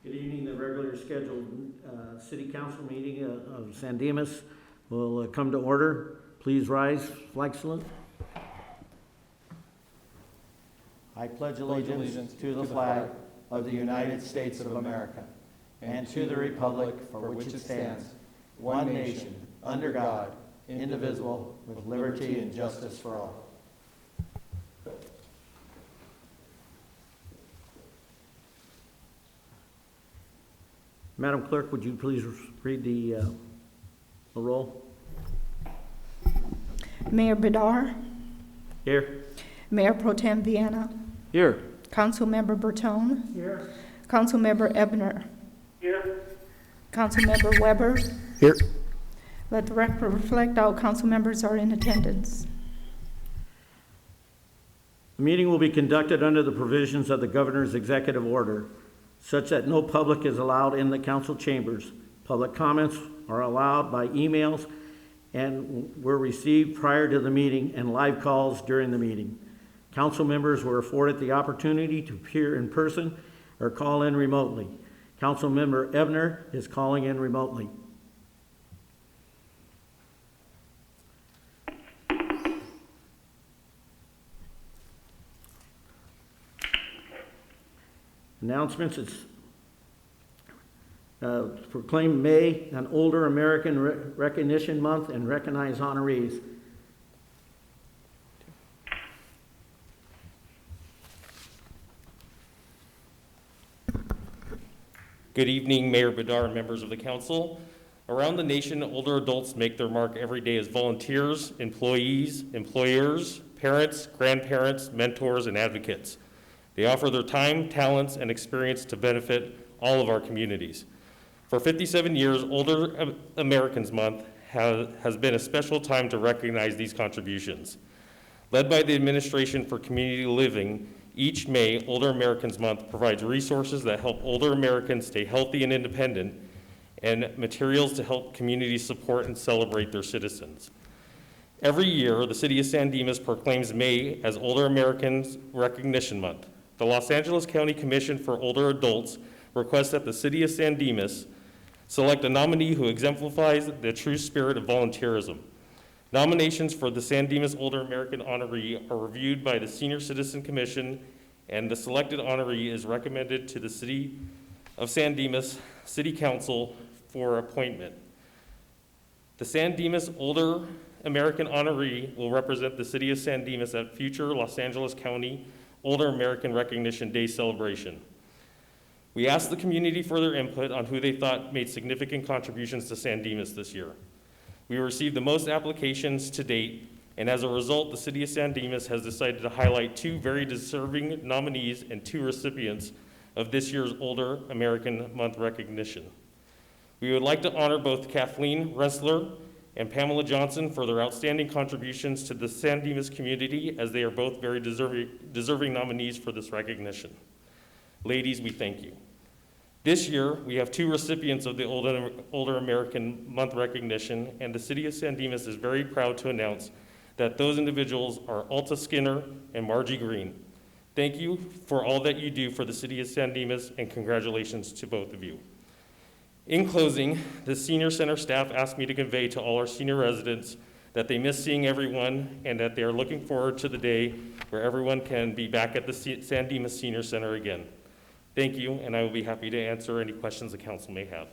Good evening. The regular scheduled City Council meeting of San Dimas will come to order. Please rise. Flag salute. I pledge allegiance to the flag of the United States of America and to the republic for which it stands, one nation, under God, indivisible, with liberty and justice for all. Madam Clerk, would you please read the roll? Mayor Bedar. Here. Mayor Pro Tem Viana. Here. Councilmember Bertone. Here. Councilmember Ebner. Here. Councilmember Weber. Here. Let the record reflect all council members are in attendance. The meeting will be conducted under the provisions of the Governor's executive order, such that no public is allowed in the council chambers. Public comments are allowed by emails and were received prior to the meeting, and live calls during the meeting. Council members were afforded the opportunity to appear in person or call in remotely. Council member Ebner is calling in remotely. Announcements. It's proclaim May an Older American Recognition Month and recognize honorees. Good evening, Mayor Bedar and members of the council. Around the nation, older adults make their mark every day as volunteers, employees, employers, parents, grandparents, mentors, and advocates. They offer their time, talents, and experience to benefit all of our communities. For 57 years, Older Americans Month has been a special time to recognize these contributions. Led by the Administration for Community Living, each May, Older Americans Month provides resources that help older Americans stay healthy and independent, and materials to help communities support and celebrate their citizens. Every year, the City of San Dimas proclaims May as Older Americans Recognition Month. The Los Angeles County Commission for Older Adults requests that the City of San Dimas select a nominee who exemplifies the true spirit of volunteerism. Nominations for the San Dimas Older American honoree are reviewed by the Senior Citizen Commission, and the selected honoree is recommended to the City of San Dimas City Council for appointment. The San Dimas Older American honoree will represent the City of San Dimas at future Los Angeles County Older American Recognition Day celebration. We asked the community for their input on who they thought made significant contributions to San Dimas this year. We received the most applications to date, and as a result, the City of San Dimas has decided to highlight two very deserving nominees and two recipients of this year's Older American Month recognition. We would like to honor both Kathleen Rensler and Pamela Johnson for their outstanding contributions to the San Dimas community, as they are both very deserving nominees for this recognition. Ladies, we thank you. This year, we have two recipients of the Older American Month recognition, and the City of San Dimas is very proud to announce that those individuals are Alta Skinner and Margie Green. Thank you for all that you do for the City of San Dimas, and congratulations to both of you. In closing, the Senior Center staff asked me to convey to all our senior residents that they miss seeing everyone, and that they are looking forward to the day where everyone can be back at the San Dimas Senior Center again. Thank you, and I will be happy to answer any questions the council may have.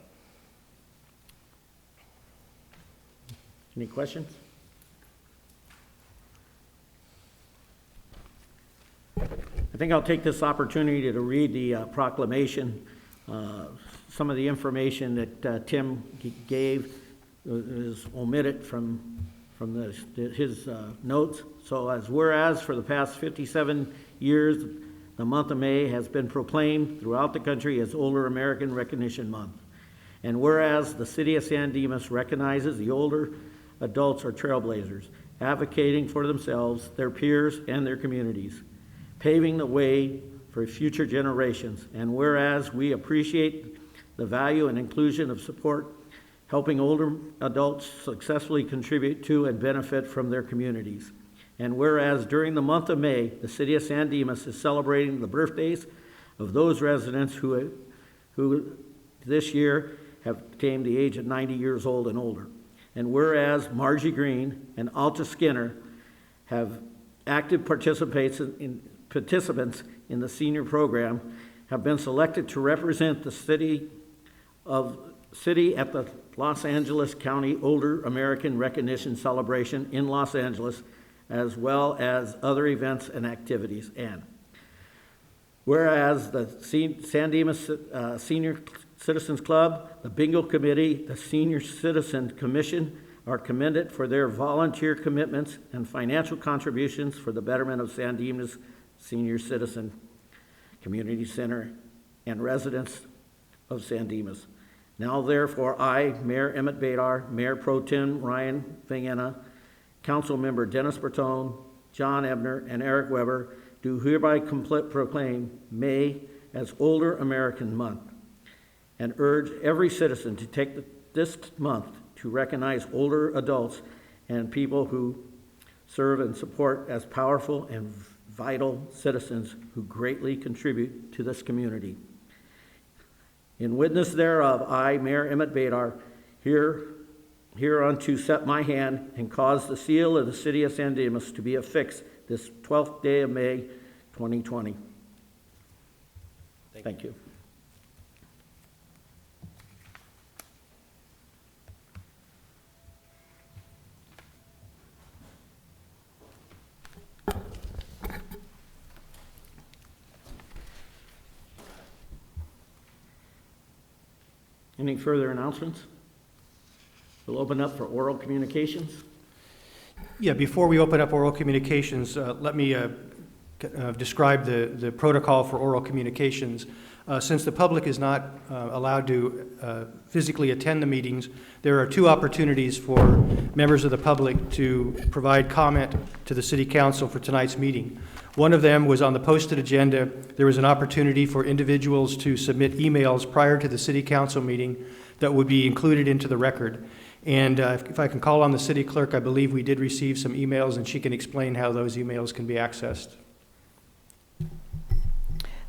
Any questions? I think I'll take this opportunity to read the proclamation. Some of the information that Tim gave is omitted from his notes. So as whereas for the past 57 years, the month of May has been proclaimed throughout the country as Older American Recognition Month. And whereas the City of San Dimas recognizes the older adults are trailblazers, advocating for themselves, their peers, and their communities, paving the way for future generations. And whereas we appreciate the value and inclusion of support, helping older adults successfully contribute to and benefit from their communities. And whereas during the month of May, the City of San Dimas is celebrating the birthdays of those residents who who this year have attained the age of 90 years old and older. And whereas Margie Green and Alta Skinner have active participants in the senior program, have been selected to represent the city at the Los Angeles County Older American Recognition Celebration in Los Angeles, as well as other events and activities. And whereas the San Dimas Senior Citizens Club, the Bingo Committee, the Senior Citizen Commission are commended for their volunteer commitments and financial contributions for the betterment of San Dimas Senior Citizen Community Center and residents of San Dimas. Now therefore, I, Mayor Emmett Badar, Mayor Pro Tem Ryan Vangena, Council Member Dennis Bertone, John Ebner, and Eric Weber, do hereby proclaim May as Older American Month and urge every citizen to take this month to recognize older adults and people who serve and support as powerful and vital citizens who greatly contribute to this community. In witness thereof, I, Mayor Emmett Badar, hereunto set my hand and cause the seal of the city of San Dimas to be affixed this 12th day of May, 2020. Thank you. Any further announcements? We'll open up for oral communications. Yeah, before we open up oral communications, let me describe the protocol for oral communications. Since the public is not allowed to physically attend the meetings, there are two opportunities for members of the public to provide comment to the City Council for tonight's meeting. One of them was on the posted agenda. There was an opportunity for individuals to submit emails prior to the City Council meeting that would be included into the record. And if I can call on the City Clerk, I believe we did receive some emails, and she can explain how those emails can be accessed.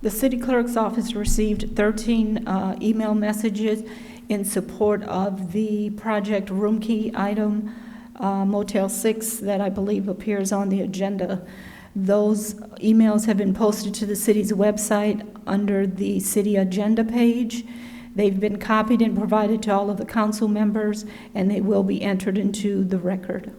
The City Clerk's office received 13 email messages in support of the Project Room Key item, Motel 6, that I believe appears on the agenda. Those emails have been posted to the city's website under the city agenda page. They've been copied and provided to all of the council members, and they will be entered into the record.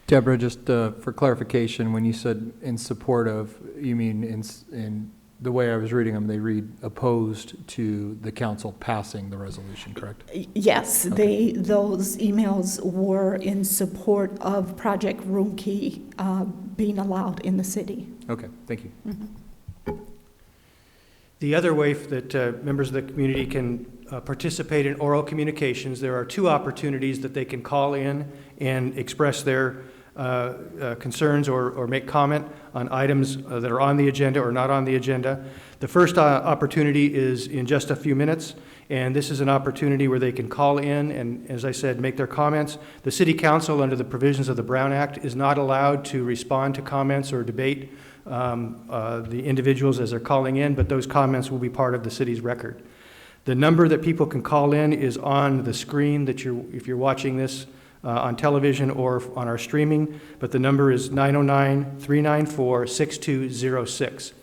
Deborah, just for clarification, when you said in support of, you mean in the way I was reading them, they read opposed to the council passing the resolution, correct? Yes, Okay. those emails were in support of Project Room Key being allowed in the city. Okay, thank you. Mm-hmm. The other way that members of the community can participate in oral communications, there are two opportunities that they can call in and express their concerns or make comment on items that are on the agenda or not on the agenda. The first opportunity is in just a few minutes, and this is an opportunity where they can call in and, as I said, make their comments. The City Council, under the provisions of the Brown Act, is not allowed to respond to comments or debate the individuals as they're calling in, but those comments will be part of the city's record. The number that people can call in is on the screen that if you're watching this on television or on our streaming, but the number is 909-394-6206.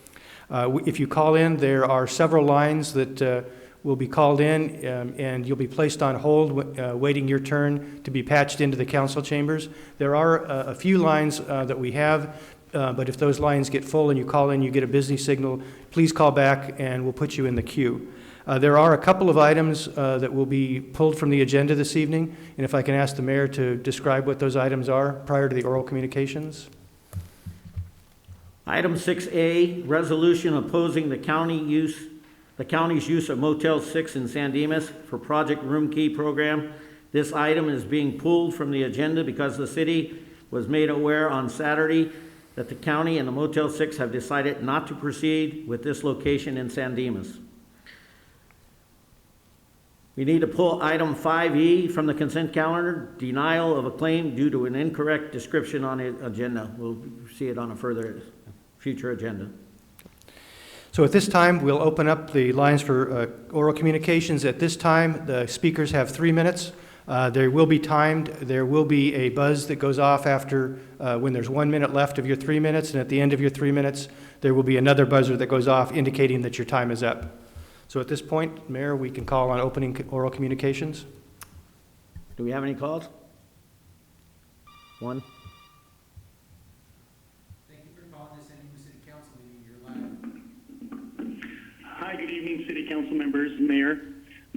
If you call in, there are several lines that will be called in, and you'll be placed on hold waiting your turn to be patched into the council chambers. There are a few lines that we have, but if those lines get full and you call in, you get a busy signal, please call back and we'll put you in the queue. There are a couple of items that will be pulled from the agenda this evening, and if I can ask the mayor to describe what those items are prior to the oral communications. Item 6A, resolution opposing the county's use of Motel 6 in San Dimas for Project Room Key program. This item is being pulled from the agenda because the city was made aware on Saturday that the county and the Motel 6 have decided not to proceed with this location in San Dimas. We need to pull item 5E from the consent calendar, denial of a claim due to an incorrect description on the agenda. We'll see it on a future agenda. So at this time, we'll open up the lines for oral communications. At this time, the speakers have 3 minutes. They will be timed. There will be a buzz that goes off after when there's 1 minute left of your 3 minutes, and at the end of your 3 minutes, there will be another buzzer that goes off indicating that your time is up. So at this point, Mayor, we can call on opening oral communications. Do we have any calls? One? Thank you for calling this Dimas City Council meeting. You're live. Hi, good evening, City Council members, Mayor.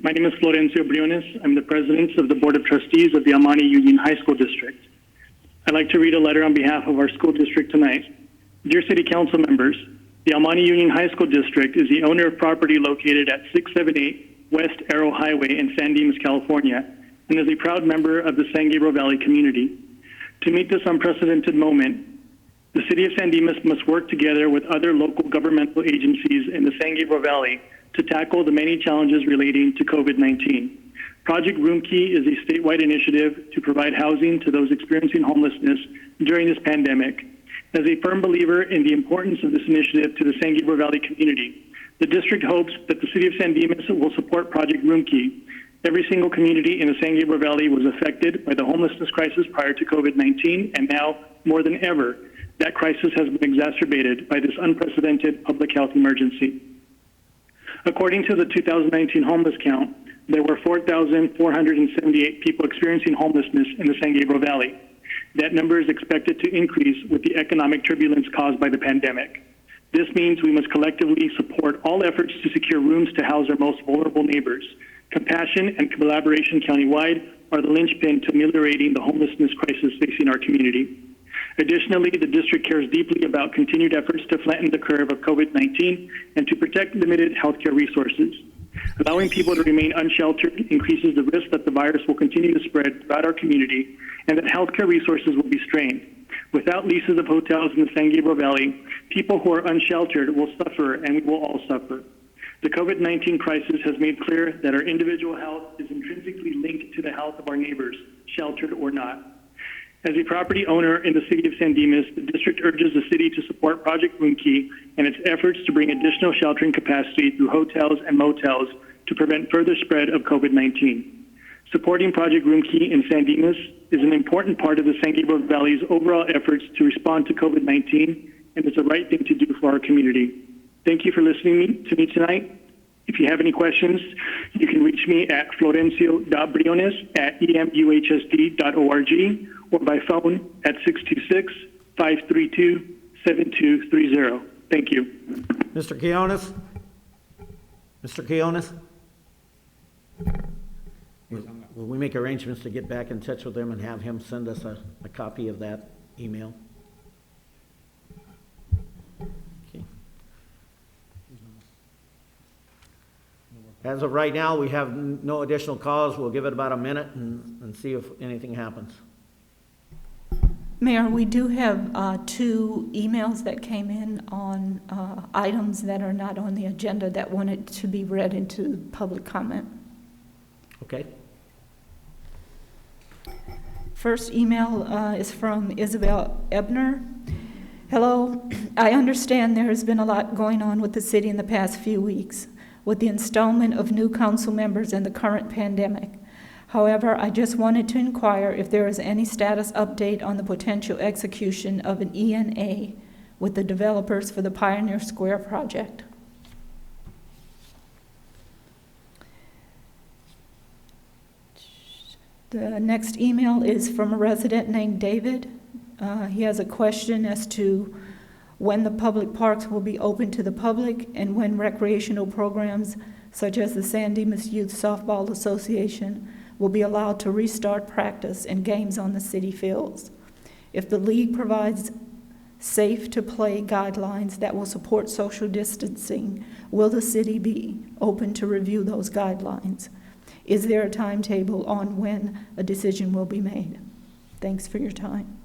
My name is Florencio Briones. I'm the President of the Board of Trustees of the Almani Union High School District. I'd like to read a letter on behalf of our school district tonight. Dear City Council members, the Almani Union High School District is the owner of property located at 678 West Arrow Highway in San Dimas, California, and is a proud member of the San Gabriel Valley community. To meet this unprecedented moment, the City of San Dimas must work together with other local governmental agencies in the San Gabriel Valley to tackle the many challenges relating to COVID-19. Project Room Key is a statewide initiative to provide housing to those experiencing homelessness during this pandemic. As a firm believer in the importance of this initiative to the San Gabriel Valley community, the district hopes that the City of San Dimas will support Project Room Key. Every single community in the San Gabriel Valley was affected by the homelessness crisis prior to COVID-19, and now, more than ever, that crisis has been exacerbated by this unprecedented public health emergency. According to the 2019 homeless count, there were 4,478 people experiencing homelessness in the San Gabriel Valley. That number is expected to increase with the economic turbulence caused by the pandemic. This means we must collectively support all efforts to secure rooms to house our most vulnerable neighbors. Compassion and collaboration countywide are the linchpin to ameliorating the homelessness crisis facing our community. Additionally, the district cares deeply about continued efforts to flatten the curve of COVID-19 and to protect limited healthcare resources. Allowing people to remain unsheltered increases the risk that the virus will continue to spread throughout our community and that healthcare resources will be strained. Without leases of hotels in the San Gabriel Valley, people who are unsheltered will suffer, and we will all suffer. The COVID-19 crisis has made clear that our individual health is intrinsically linked to the health of our neighbors, sheltered or not. As a property owner in the City of San Dimas, the district urges the city to support Project Room Key and its efforts to bring additional sheltering capacity through hotels and motels to prevent further spread of COVID-19. Supporting Project Room Key in San Dimas is an important part of the San Gabriel Valley's overall efforts to respond to COVID-19, and it's the right thing to do for our community. Thank you for listening to me tonight. If you have any questions, you can reach me at florencio.briones@emuhsd.org or by phone at 626-532-7230. Thank you. Mr. Quiones? Mr. Quiones? Will we make arrangements to get back in touch with him and have him send us a copy of that email? Okay. As of right now, we have no additional calls. We'll give it about a minute and see if anything happens. Mayor, we do have 2 emails that came in on items that are not on the agenda that wanted to be read into public comment. Okay. First email is from Isabel Ebner. Hello, I understand there has been a lot going on with the city in the past few weeks with the installment of new council members and the current pandemic. However, I just wanted to inquire if there is any status update on the potential execution of an ENA with the developers for the Pioneer Square project. The next email is from a resident named David. He has a question as to when the public parks will be open to the public and when recreational programs such as the San Dimas Youth Softball Association will be allowed to restart practice and games on the city fields. If the league provides safe-to-play guidelines that will support social distancing, will the city be open to review those guidelines? Is there a timetable on when a decision will be made? Thanks for your time.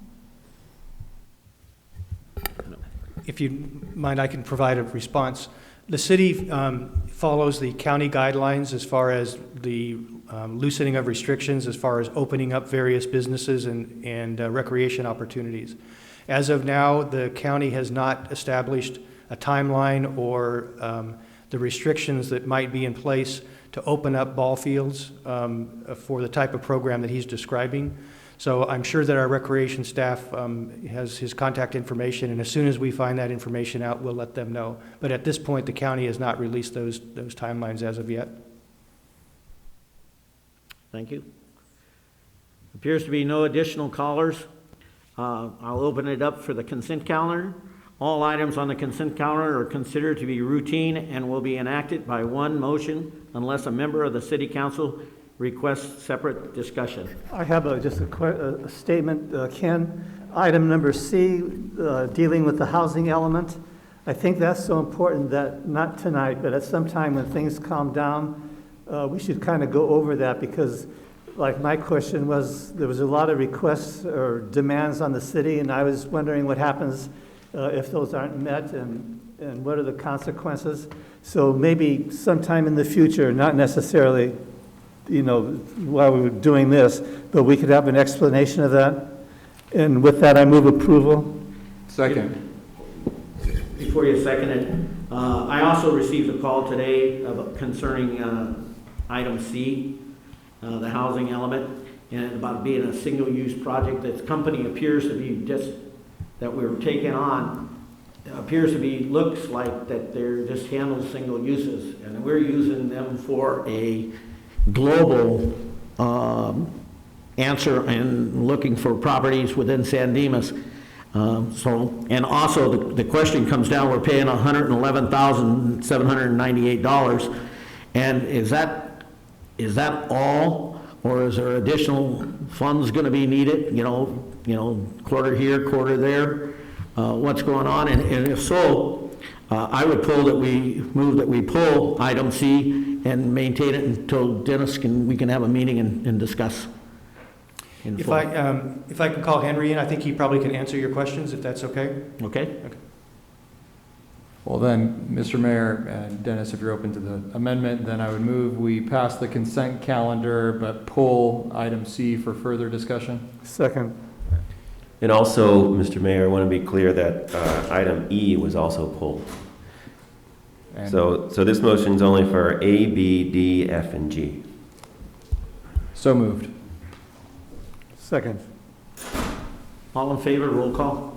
If you mind, I can provide a response. The city follows the county guidelines as far as the loosening of restrictions, as far as opening up various businesses and recreation opportunities. As of now, the county has not established a timeline or the restrictions that might be in place to open up ball fields for the type of program that he's describing. So I'm sure that our recreation staff has his contact information, and as soon as we find that information out, we'll let them know. But at this point, the county has not released those timelines as of yet. Thank you. Appears to be no additional callers. I'll open it up for the consent calendar. All items on the consent calendar are considered to be routine and will be enacted by one motion unless a member of the city council requests separate discussion. I have just a statement, Ken. Item number C, dealing with the housing element. I think that's so important that, not tonight, but at some time when things calm down, we should kind of go over that, because like my question was, there was a lot of requests or demands on the city, and I was wondering what happens if those aren't met, and what are the consequences. So maybe sometime in the future, not necessarily while we were doing this, but we could have an explanation of that. And with that, I move approval. Second. Before you second it, I also received a call today concerning item C, the housing element, and about being a single-use project. That company appears to be that we're taking on, looks like that they're just handle single uses, and we're using them for a global answer and looking for properties within San Dimas. And also the question comes down, we're paying $111,798, and is that all, or is there additional funds going to be needed? Quarter here, quarter there. What's going on? And if so, I would move that we pull item C and maintain it until Dennis we can have a meeting and discuss. If I can call Henry in, I think he probably can answer your questions, if that's okay. Okay. Well then, Mr. Mayor and Dennis, if you're open to the amendment, then I would move we pass the consent calendar but pull item C for further discussion. Second. And also, Mr. Mayor, I want to be clear that item E was also pulled. And So this motion is only for A, B, D, F, and G. so moved. Second. All in favor, roll call.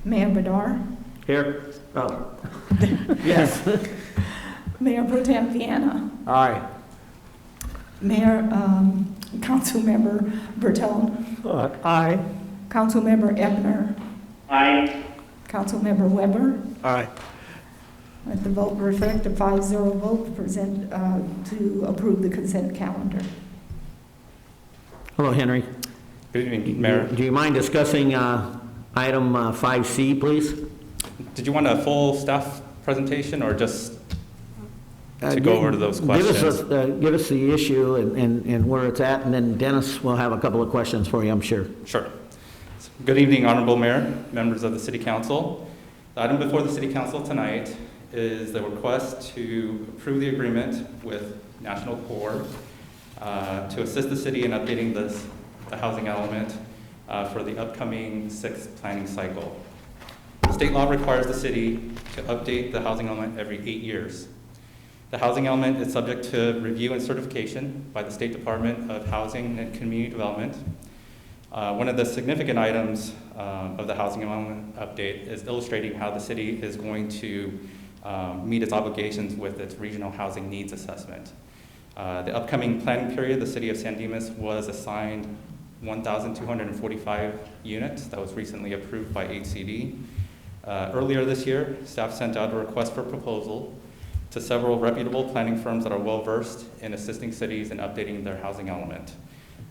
Mayor Bedar, Here. Oh. Yes. Mayor Pro Tem Viana, Aye. Mayor, Councilmember Bertone, Aye. Councilmember Ebner, Aye. Councilmember Weber. Aye. Let the vote reflect a 5-0 vote to approve the consent calendar. Hello, Henry. Good evening, Mayor. Do you mind discussing item 5C, please? Did you want a full staff presentation or just to go over to those questions? Give us the issue and where it's at, and then Dennis will have a couple of questions for you, I'm sure. Sure. Good evening, Honorable Mayor, members of the City Council. The item before the City Council tonight is the request to approve the agreement with National Core to assist the city in updating the housing element for the upcoming 6th planning cycle. State law requires the city to update the housing element every 8 years. The housing element is subject to review and certification by the State Department of Housing and Community Development. One of the significant items of the housing element update is illustrating how the city is going to meet its obligations with its regional housing needs assessment. The upcoming planning period, the city of San Dimas was assigned 1,245 units that was recently approved by HCD. Earlier this year, staff sent out a request for proposal to several reputable planning firms that are well-versed in assisting cities in updating their housing element.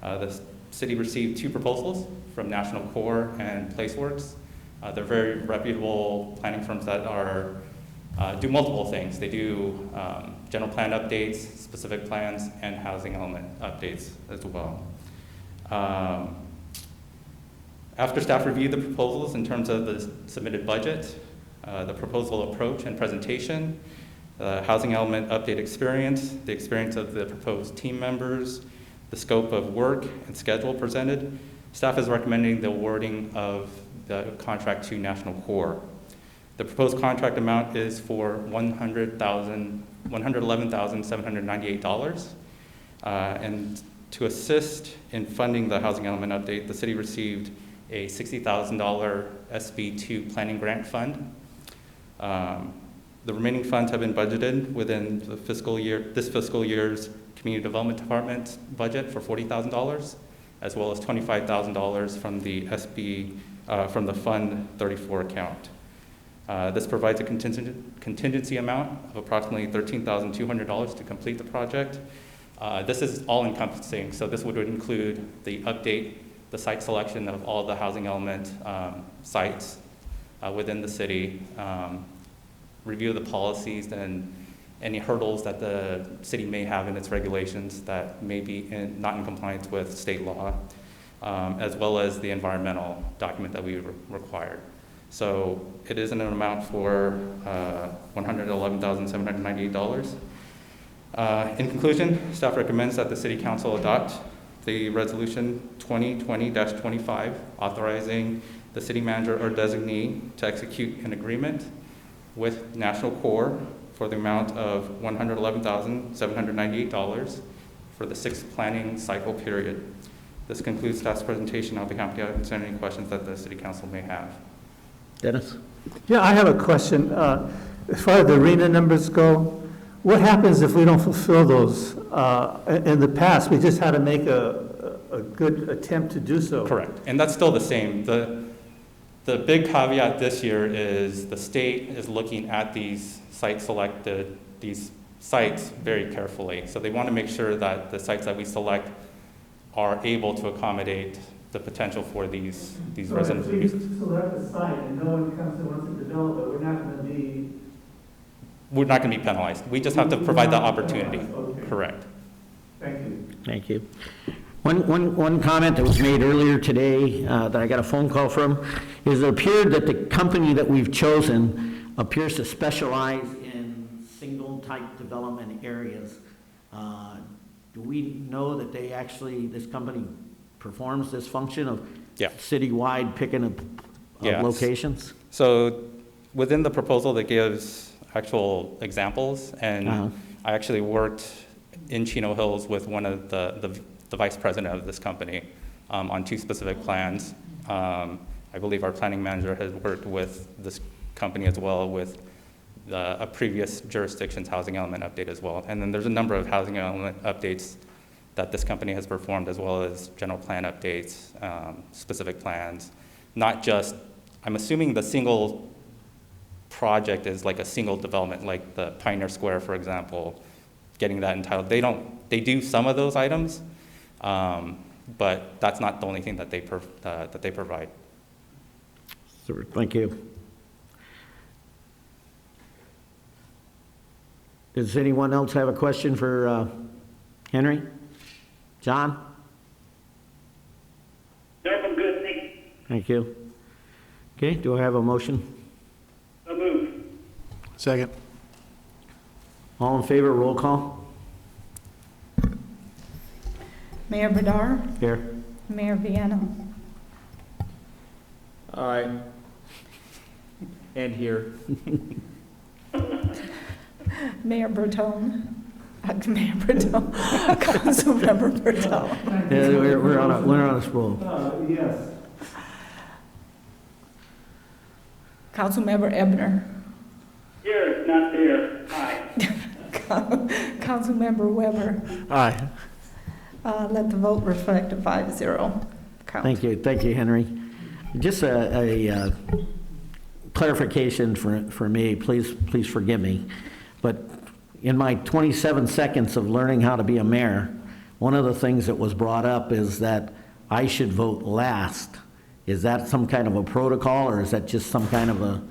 The city received 2 proposals from National Core and PlaceWorks. They're very reputable planning firms that do multiple things. They do general plan updates, specific plans, and housing element updates as well. After staff reviewed the proposals in terms of the submitted budget, the proposal approach and presentation, the housing element update experience, the experience of the proposed team members, the scope of work and schedule presented, Staff is recommending the awarding of the contract to National Core. The proposed contract amount is for $111,798. And to assist in funding the housing element update, the city received a $60,000 SB2 planning grant fund. The remaining funds have been budgeted within the this fiscal year's Community Development Department budget for $40,000, as well as $25,000 from the from the Fund 34 account. This provides a contingency amount of approximately $13,200 to complete the project. This is all encompassing, so this would include the update, the site selection of all the housing element sites within the city, review the policies and any hurdles that the city may have in its regulations that may be not in compliance with state law, as well as the environmental document that we required. So it is an amount for $111,798. In conclusion, staff recommends that the City Council adopt the Resolution 2020-25 authorizing the city manager or designee to execute an agreement with National Core for the amount of $111,798 for the 6th planning cycle period. This concludes staff's presentation. I'll be happy to answer any questions that the City Council may have. Dennis? Yeah, I have a question. As far as the arena numbers go, what happens if we don't fulfill those? In the past, we just had to make a good attempt to do so. Correct, and that's still the same. The big caveat this year is the state is looking at these these sites very carefully. So they want to make sure that the sites that we select are able to accommodate the potential for these residential So if uses. we select a site and no one comes and wants to develop it, we're not going to be... We're not going to be penalized. We just have to provide the opportunity. Okay. Correct. Thank you. Thank you. One comment that was made earlier today that I got a phone call from is it appeared that the company that we've chosen appears to specialize in single-type development areas. Do we know that this company performs this function of citywide picking of locations? So within the proposal that gives actual examples, and I actually worked in Chino Hills with one of the vice president of this company on 2 specific plans. I believe our planning manager has worked with this company as well with a previous jurisdiction's housing element update as well. And then there's a number of housing element updates that this company has performed, as well as general plan updates, specific plans, not just, I'm assuming the single project is like a single development, like the Pioneer Square, for example, getting that entitled. They do some of those items, but that's not the only thing that they provide. Super, thank you. Does anyone else have a question for Henry? John? No, I'm good, thank you. Thank you. Okay, do I have a motion? So moved. Second. All in favor, roll call? Mayor Bedar, Here. Mayor Viana, Aye. And here. Mayor Bertone, Councilmember Bertone. Yeah, we're on a roll. Yes. Councilmember Ebner, Here, not there. Aye. Councilmember Weber. Aye. Let the vote reflect a 5-0 count. Thank you, Henry. Just a clarification for me, please forgive me, but in my 27 seconds of learning how to be a mayor, one of the things that was brought up is that I should vote last. Is that some kind of a protocol, or is that just some kind of a,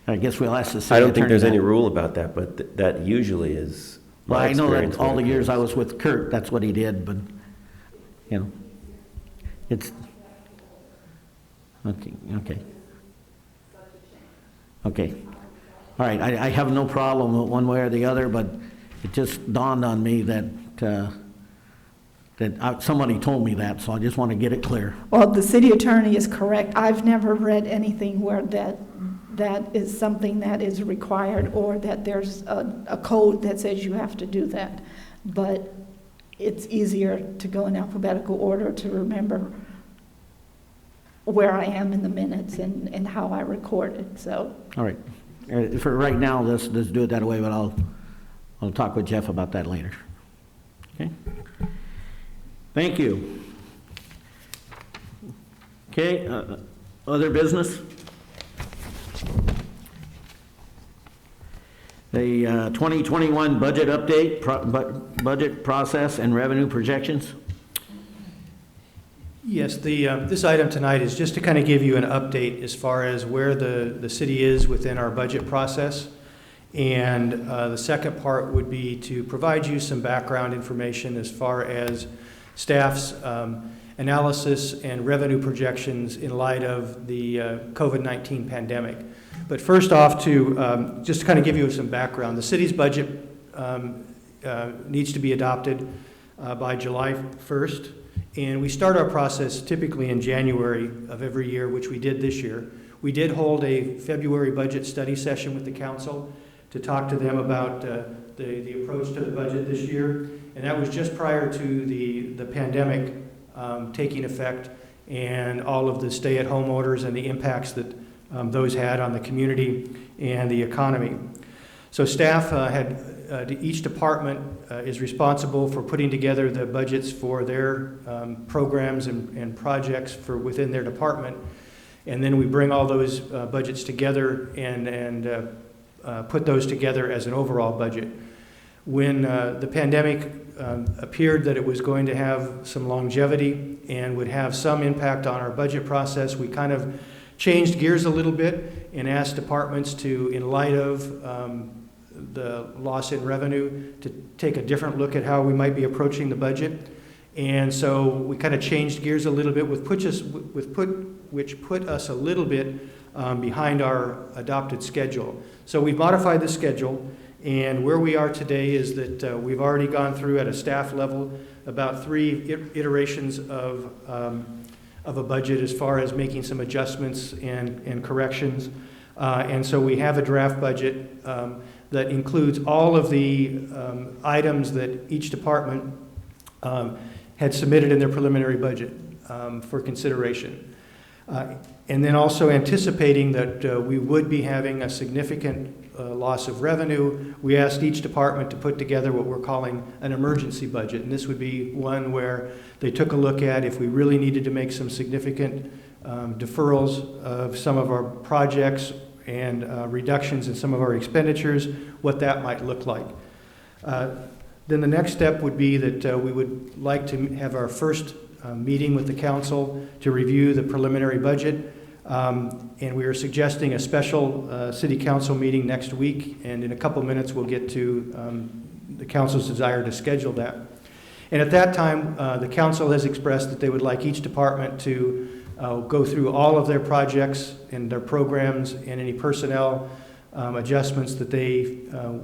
I guess we'll ask the city I don't think attorney there's that. any rule about that, but that usually is Well, my I know experience that all when the it years I comes. was with Kurt, that's what he did, but, it's, okay. Okay. All right, I have no problem with one way or the other, but it just dawned on me that somebody told me that, so I just want to get it clear. Well, the city attorney is correct. I've never read anything where that is something that is required, or that there's a code that says you have to do that. But it's easier to go in alphabetical order to remember where I am in the minutes and how I record it, so. All right. For right now, let's do it that way, but I'll talk with Jeff about that later. Okay? Thank you. Okay, other business? The 2021 budget update, budget process and revenue projections. Yes, this item tonight is just to kind of give you an update as far as where the city is within our budget process. And the second part would be to provide you some background information as far as staff's analysis and revenue projections in light of the COVID-19 pandemic. But first off, just to kind of give you some background, the city's budget needs to be adopted by July 1st. And we start our process typically in January of every year, which we did this year. We did hold a February budget study session with the council to talk to them about the approach to the budget this year. And that was just prior to the pandemic taking effect and all of the stay-at-home orders and the impacts that those had on the community and the economy. So staff each department is responsible for putting together the budgets for their programs and projects for within their department. And then we bring all those budgets together and put those together as an overall budget. When the pandemic appeared that it was going to have some longevity and would have some impact on our budget process, we kind of changed gears a little bit and asked departments to, in light of the loss in revenue, to take a different look at how we might be approaching the budget. And so we kind of changed gears a little bit, which put us a little bit behind our adopted schedule. So we've modified the schedule, and where we are today is that we've already gone through at a staff level about 3 iterations of a budget as far as making some adjustments and corrections. And so we have a draft budget that includes all of the items that each department had submitted in their preliminary budget for consideration. And then also anticipating that we would be having a significant loss of revenue, we asked each department to put together what we're calling an emergency budget. And this would be one where they took a look at if we really needed to make some significant deferrals of some of our projects and reductions in some of our expenditures, what that might look like. Then the next step would be that we would like to have our first meeting with the council to review the preliminary budget. And we are suggesting a special city council meeting next week, and in a couple minutes we'll get to the council's desire to schedule that. And at that time, the council has expressed that they would like each department to go through all of their projects and their programs and any personnel adjustments that they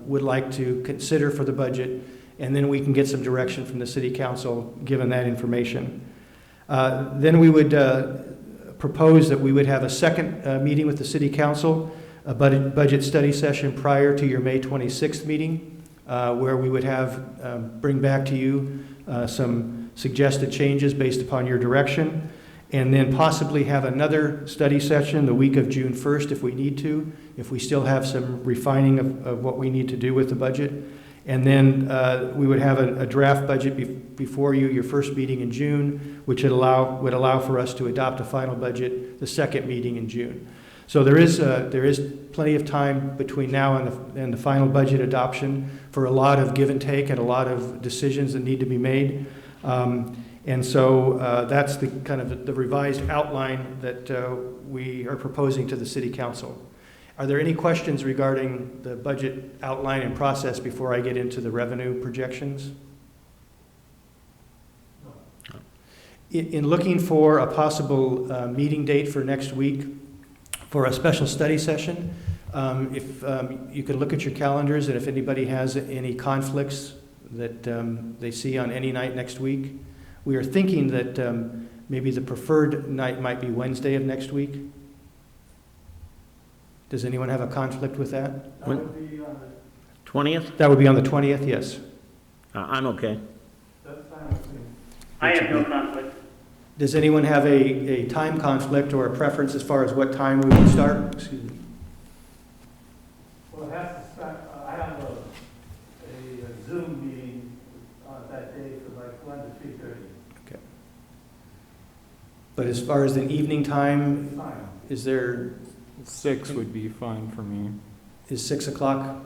would like to consider for the budget, and then we can get some direction from the city council given that information. Then we would propose that we would have a second meeting with the city council, a budget study session prior to your May 26th meeting, where we would have bring back to you some suggested changes based upon your direction, and then possibly have another study session the week of June 1st if we need to, if we still have some refining of what we need to do with the budget. And then we would have a draft budget before you, your first meeting in June, which would allow for us to adopt a final budget the second meeting in June. So there is plenty of time between now and the final budget adoption for a lot of give and take and a lot of decisions that need to be made. And so that's the kind of the revised outline that we are proposing to the City Council. Are there any questions regarding the budget outline and process before I get into the revenue projections? In looking for a possible meeting date for next week for a special study session, if you could look at your calendars, and if anybody has any conflicts that they see on any night next week, We are thinking that maybe the preferred night might be Wednesday of next week. Does anyone have a conflict with that? That would be on the 20th? That would be on the 20th, yes. I'm okay. That's fine with me. I have no conflict. Does anyone have a time conflict or a preference as far as what time we would start? Excuse me. Well, it has to start, I have a Zoom meeting that day from like 1 to 3:30. Okay. But as far as the evening time, Fine. is there, 6 would be fine for me. is 6 o'clock?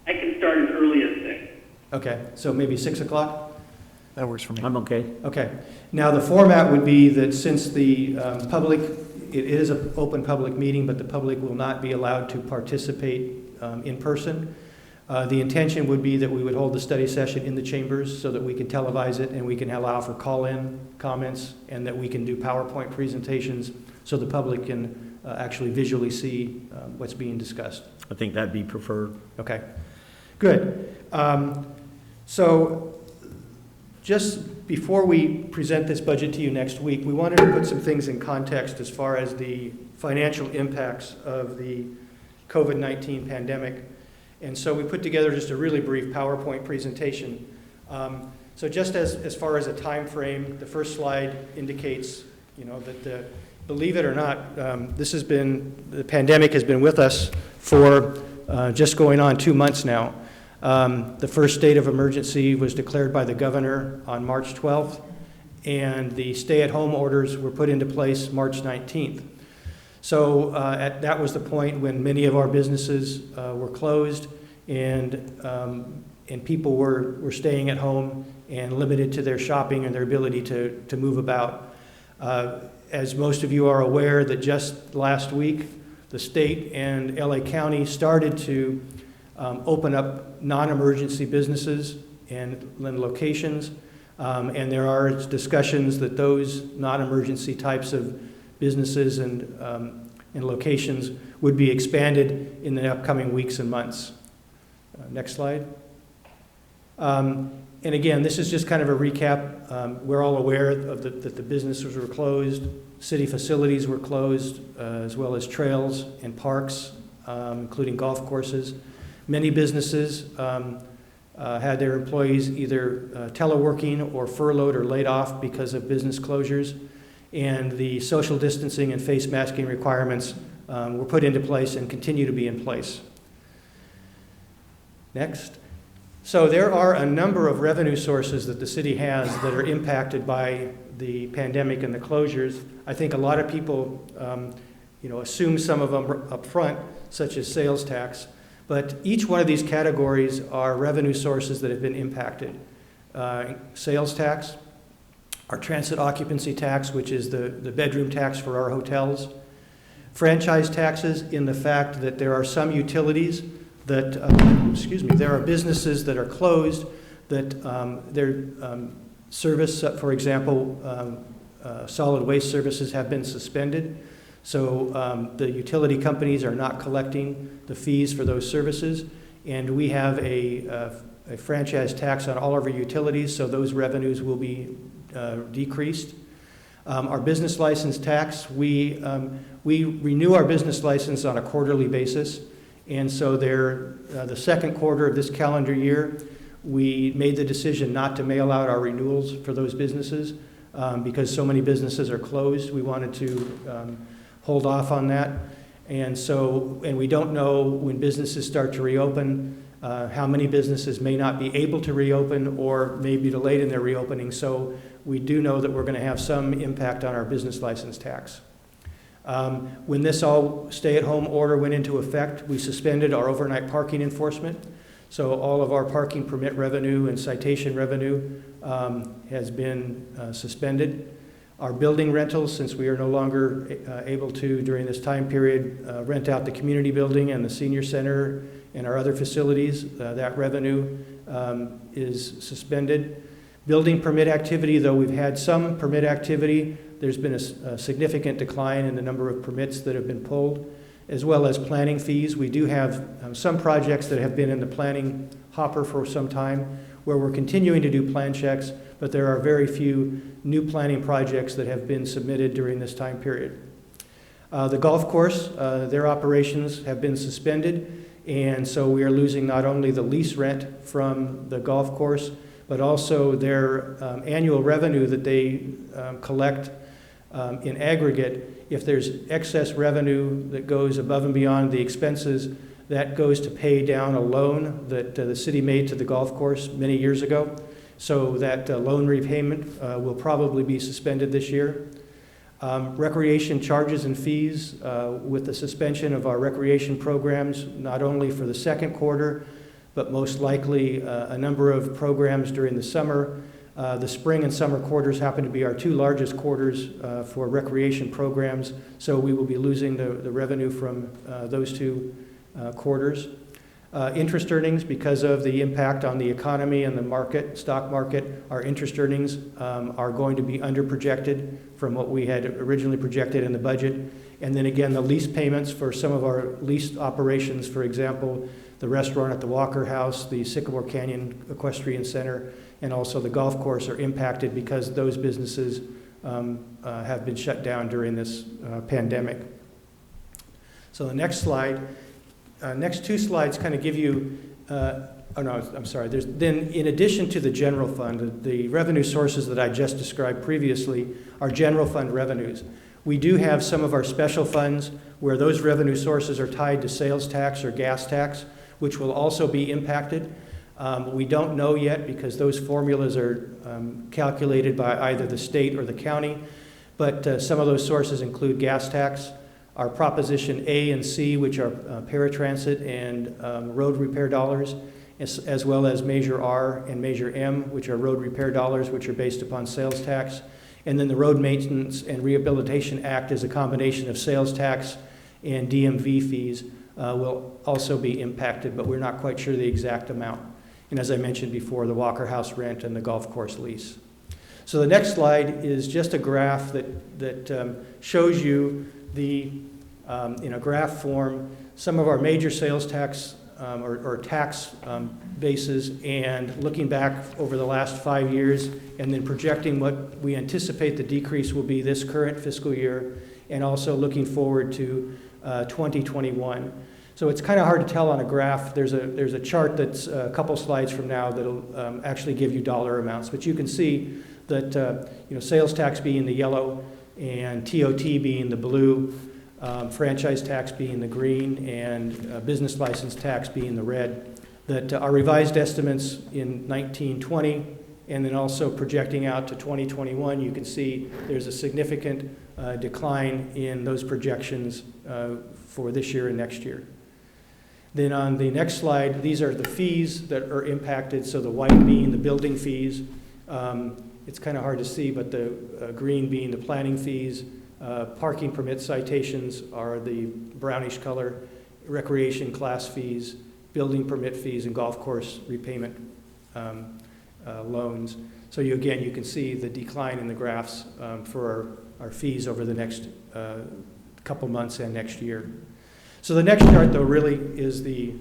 I can start as early as 6. Okay, so maybe 6 o'clock? That works for me. I'm okay. Okay. Now, the format would be that since the public, it is an open public meeting, but the public will not be allowed to participate in person. The intention would be that we would hold the study session in the chambers so that we can televise it and we can allow for call-in comments and that we can do PowerPoint presentations so the public can actually visually see what's being discussed. I think that'd be preferred. Okay, good. So just before we present this budget to you next week, we wanted to put some things in context as far as the financial impacts of the COVID-19 pandemic. And so we put together just a really brief PowerPoint presentation. So just as far as a time frame, the first slide indicates, that believe it or not, the pandemic has been with us for just going on 2 months now. The first state of emergency was declared by the governor on March 12th, and the stay-at-home orders were put into place March 19th. So that was the point when many of our businesses were closed, and people were staying at home and limited to their shopping and their ability to move about. As most of you are aware, that just last week, the state and LA County started to open up non-emergency businesses and locations, and there are discussions that those non-emergency types of businesses and locations would be expanded in the upcoming weeks and months. Next slide. And again, this is just kind of a recap. We're all aware of that the businesses were closed, city facilities were closed, as well as trails and parks, including golf courses. Many businesses had their employees either teleworking or furloughed or laid off because of business closures, and the social distancing and face masking requirements were put into place and continue to be in place. Next. So there are a number of revenue sources that the city has that are impacted by the pandemic and the closures. I think a lot of people assume some of them up front, such as sales tax. But each one of these categories are revenue sources that have been impacted. Sales tax, our transit occupancy tax, which is the bedroom tax for our hotels. Franchise taxes, in the fact that there are some utilities that, there are businesses that are closed, that their service, for example, solid waste services have been suspended. So the utility companies are not collecting the fees for those services, and we have a franchise tax on all of our utilities, so those revenues will be decreased. Our business license tax, we renew our business license on a quarterly basis, and so the second quarter of this calendar year, we made the decision not to mail out our renewals for those businesses because so many businesses are closed. We wanted to hold off on that. And we don't know when businesses start to reopen, how many businesses may not be able to reopen or may be delayed in their reopening. So we do know that we're going to have some impact on our business license tax. When this all stay-at-home order went into effect, we suspended our overnight parking enforcement. So all of our parking permit revenue and citation revenue has been suspended. Our building rentals, since we are no longer able to, during this time period, rent out the community building and the senior center and our other facilities, that revenue is suspended. Building permit activity, though we've had some permit activity, there's been a significant decline in the number of permits that have been pulled, as well as planning fees. We do have some projects that have been in the planning hopper for some time, where we're continuing to do plan checks, but there are very few new planning projects that have been submitted during this time period. The golf course, their operations have been suspended, and so we are losing not only the lease rent from the golf course, but also their annual revenue that they collect in aggregate. If there's excess revenue that goes above and beyond the expenses, that goes to pay down a loan that the city made to the golf course many years ago. So that loan repayment will probably be suspended this year. Recreation charges and fees with the suspension of our recreation programs, not only for the second quarter, but most likely a number of programs during the summer. The spring and summer quarters happen to be our two largest quarters for recreation programs, so we will be losing the revenue from those two quarters. Interest earnings, because of the impact on the economy and the market, stock market, our interest earnings are going to be under projected from what we had originally projected in the budget. And then again, the lease payments for some of our leased operations, for example, the restaurant at the Walker House, the Sycamore Canyon Equestrian Center, and also the golf course are impacted because those businesses have been shut down during this pandemic. So the next slide, next two slides kind of give you, then in addition to the general fund, the revenue sources that I just described previously are general fund revenues. We do have some of our special funds where those revenue sources are tied to sales tax or gas tax, which will also be impacted. We don't know yet because those formulas are calculated by either the state or the county, but some of those sources include gas tax, our Proposition A and C, which are paratransit and road repair dollars, as well as Measure R and Measure M, which are road repair dollars, which are based upon sales tax. And then the Road Maintenance and Rehabilitation Act is a combination of sales tax and DMV fees will also be impacted, but we're not quite sure the exact amount. And as I mentioned before, the Walker House rent and the golf course lease. So the next slide is just a graph that shows you in a graph form, some of our major sales tax or tax bases, and looking back over the last 5 years, and then projecting what we anticipate the decrease will be this current fiscal year, and also looking forward to 2021. So it's kind of hard to tell on a graph. There's a chart that's a couple slides from now that'll actually give you dollar amounts, but you can see that sales tax being the yellow, and TOT being the blue, franchise tax being the green, and business license tax being the red, that our revised estimates in 1920 and then also projecting out to 2021, you can see there's a significant decline in those projections for this year and next year. Then on the next slide, these are the fees that are impacted, so the white being the building fees. It's kind of hard to see, but the green being the planning fees. Parking permit citations are the brownish color, recreation class fees, building permit fees, and golf course repayment loans. So you can see the decline in the graphs for our fees over the next couple months and next year. So the next chart, though, really is the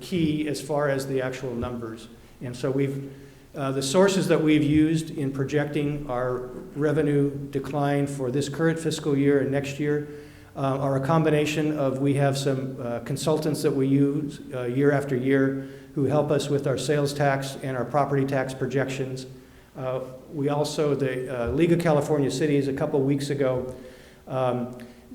key as far as the actual numbers. And so the sources that we've used in projecting our revenue decline for this current fiscal year and next year are a combination of, we have some consultants that we use year after year who help us with our sales tax and our property tax projections. We also, the League of California Cities a couple weeks ago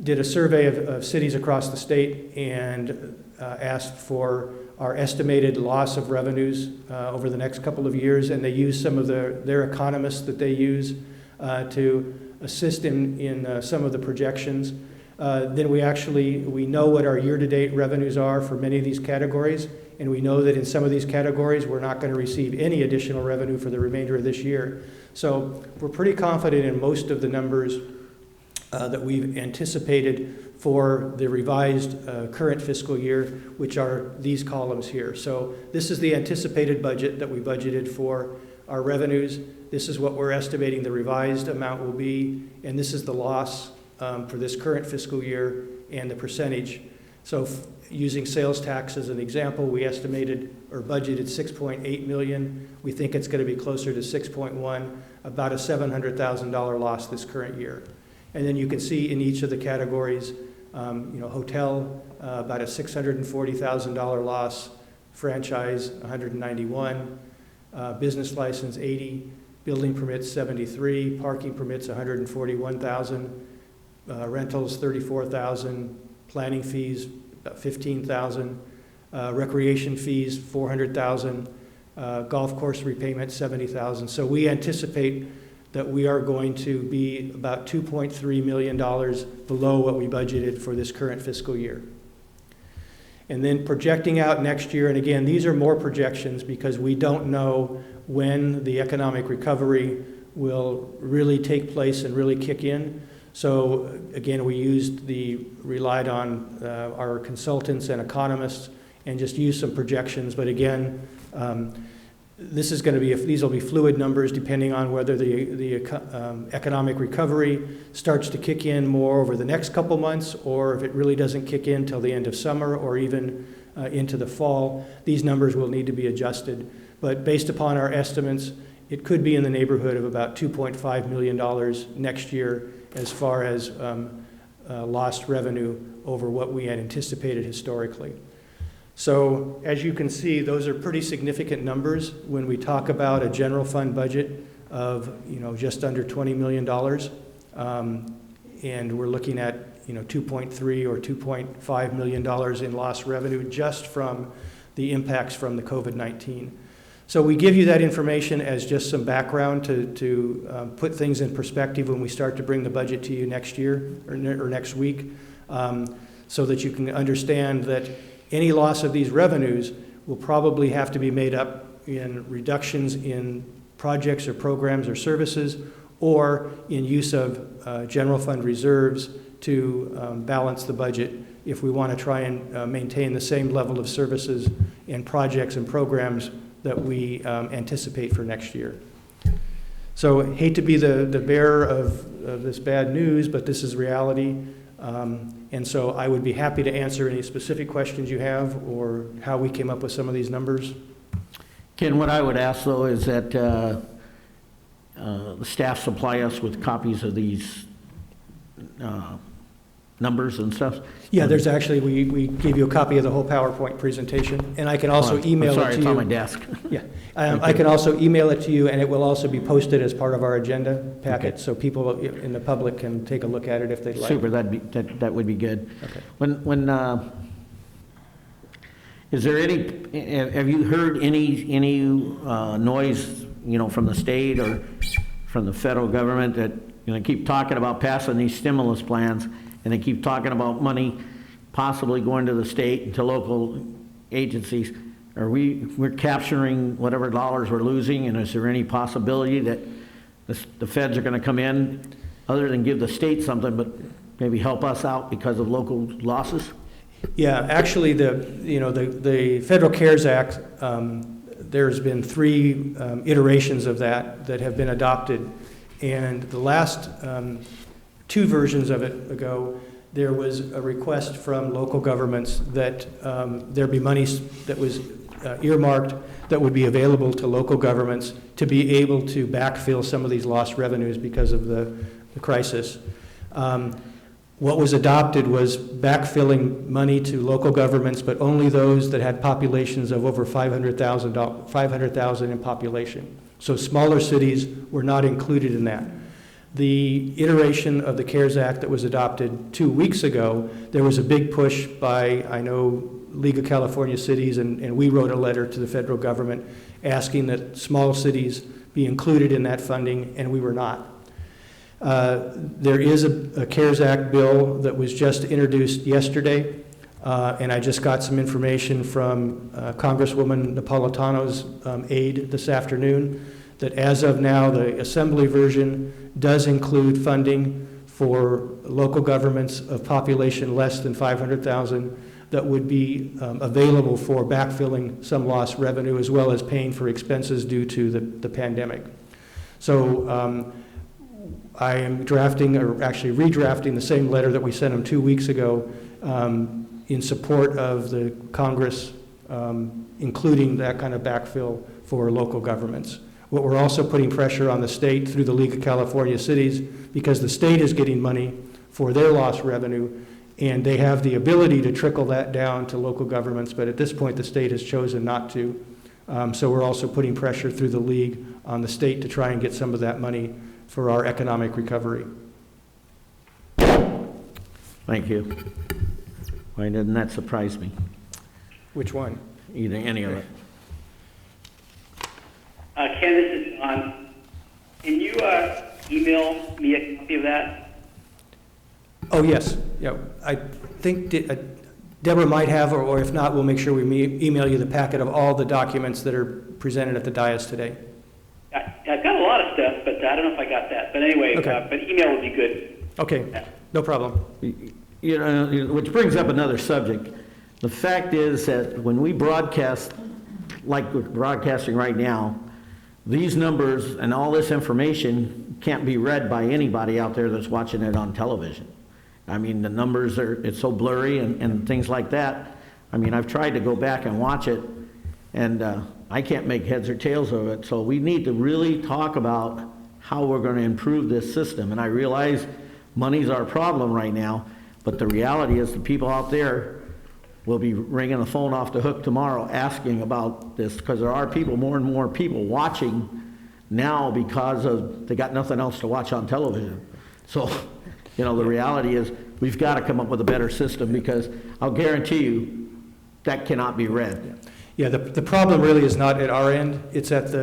did a survey of cities across the state and asked for our estimated loss of revenues over the next couple of years, and they used some of their economists that they use to assist in some of the projections. Then we know what our year-to-date revenues are for many of these categories, and we know that in some of these categories we're not going to receive any additional revenue for the remainder of this year. So we're pretty confident in most of the numbers that we've anticipated for the revised current fiscal year, which are these columns here. So this is the anticipated budget that we budgeted for our revenues. This is what we're estimating the revised amount will be, and this is the loss for this current fiscal year and the percentage. So using sales tax as an example, we estimated or budgeted 6.8 million. We think it's going to be closer to 6.1, about a $700,000 loss this current year. And then you can see in each of the categories, hotel, about a $640,000 loss, franchise, 191, business license, 80, building permits, 73, parking permits, 141,000, rentals, 34,000, planning fees, about 15,000, recreation fees, 400,000, golf course repayment, 70,000. So we anticipate that we are going to be about $2.3 million below what we budgeted for this current fiscal year. And then projecting out next year, and again, these are more projections because we don't know when the economic recovery will really take place and really kick in. So again, we relied on our consultants and economists and just used some projections. But again, these will be fluid numbers depending on whether the economic recovery starts to kick in more over the next couple months, or if it really doesn't kick in till the end of summer or even into the fall. These numbers will need to be adjusted. But based upon our estimates, it could be in the neighborhood of about $2.5 million next year as far as lost revenue over what we had anticipated historically. So as you can see, those are pretty significant numbers when we talk about a general fund budget of just under $20 million. And we're looking at 2.3 or $2.5 million in lost revenue just from the impacts from the COVID-19. So we give you that information as just some background to put things in perspective when we start to bring the budget to you next year or next week, so that you can understand that any loss of these revenues will probably have to be made up in reductions in projects or programs or services, or in use of general fund reserves to balance the budget if we want to try and maintain the same level of services and projects and programs that we anticipate for next year. So hate to be the bearer of this bad news, but this is reality. And so I would be happy to answer any specific questions you have or how we came up with some of these numbers. Ken, what I would ask though is that the staff supply us with copies of these numbers and stuff. Yeah, there's actually, we gave you a copy of the whole PowerPoint presentation, and I can also email it to you. Sorry, it's on my desk. Yeah, I can also email it to you, and it will also be posted as part of our agenda packet, okay, so people in the public can take a look at it if they'd like. Super, that would be good. Okay. When is there any? Have you heard any noise, from the state or from the federal government that keep talking about passing these stimulus plans? And they keep talking about money possibly going to the state and to local agencies. We're capturing whatever dollars we're losing, and is there any possibility that the feds are going to come in, other than give the state something, but maybe help us out because of local losses? Yeah, actually, the Federal CARES Act, there's been 3 iterations of that have been adopted, and the last 2 versions of it ago, there was a request from local governments that there be money that was earmarked that would be available to local governments to be able to backfill some of these lost revenues because of the crisis. What was adopted was backfilling money to local governments, but only those that had populations of over 500,000 in population. So smaller cities were not included in that. The iteration of the CARES Act that was adopted 2 weeks ago, there was a big push by, I know, League of California Cities, and we wrote a letter to the federal government asking that small cities be included in that funding, and we were not. There is a CARES Act bill that was just introduced yesterday, and I just got some information from Congresswoman Napolitano's aide this afternoon, that as of now, the Assembly version does include funding for local governments of population less than 500,000 that would be available for backfilling some lost revenue, as well as paying for expenses due to the pandemic. So I am drafting, or actually redrafting, the same letter that we sent them 2 weeks ago in support of the Congress, including that kind of backfill for local governments. What we're also putting pressure on the state through the League of California Cities, because the state is getting money for their lost revenue, and they have the ability to trickle that down to local governments, but at this point the state has chosen not to. So we're also putting pressure through the league on the state to try and get some of that money for our economic recovery. Thank you. Why didn't that surprise me? Which one? Either, any of it. Ken, this is John. Can you email me a copy of that? Oh, yes. Yeah, I think Deborah might have, or if not, we'll make sure we email you the packet of all the documents that are presented at the dais today. I've got a lot of stuff, but I don't know if I got that. But anyway, Okay. but email would be good. Okay, no problem. You know, which brings up another subject. The fact is that when we broadcast, like we're broadcasting right now, these numbers and all this information can't be read by anybody out there that's watching it on television. I mean, the numbers are, it's so blurry and things like that. I mean, I've tried to go back and watch it, and I can't make heads or tails of it. So we need to really talk about how we're going to improve this system. And I realize money's our problem right now, but the reality is the people out there will be ringing the phone off the hook tomorrow asking about this, because there are people, more and more people watching now because of they got nothing else to watch on television. So, you know, the reality is we've got to come up with a better system, because I'll guarantee you that cannot be read. Yeah, the problem really is not at our end. It's at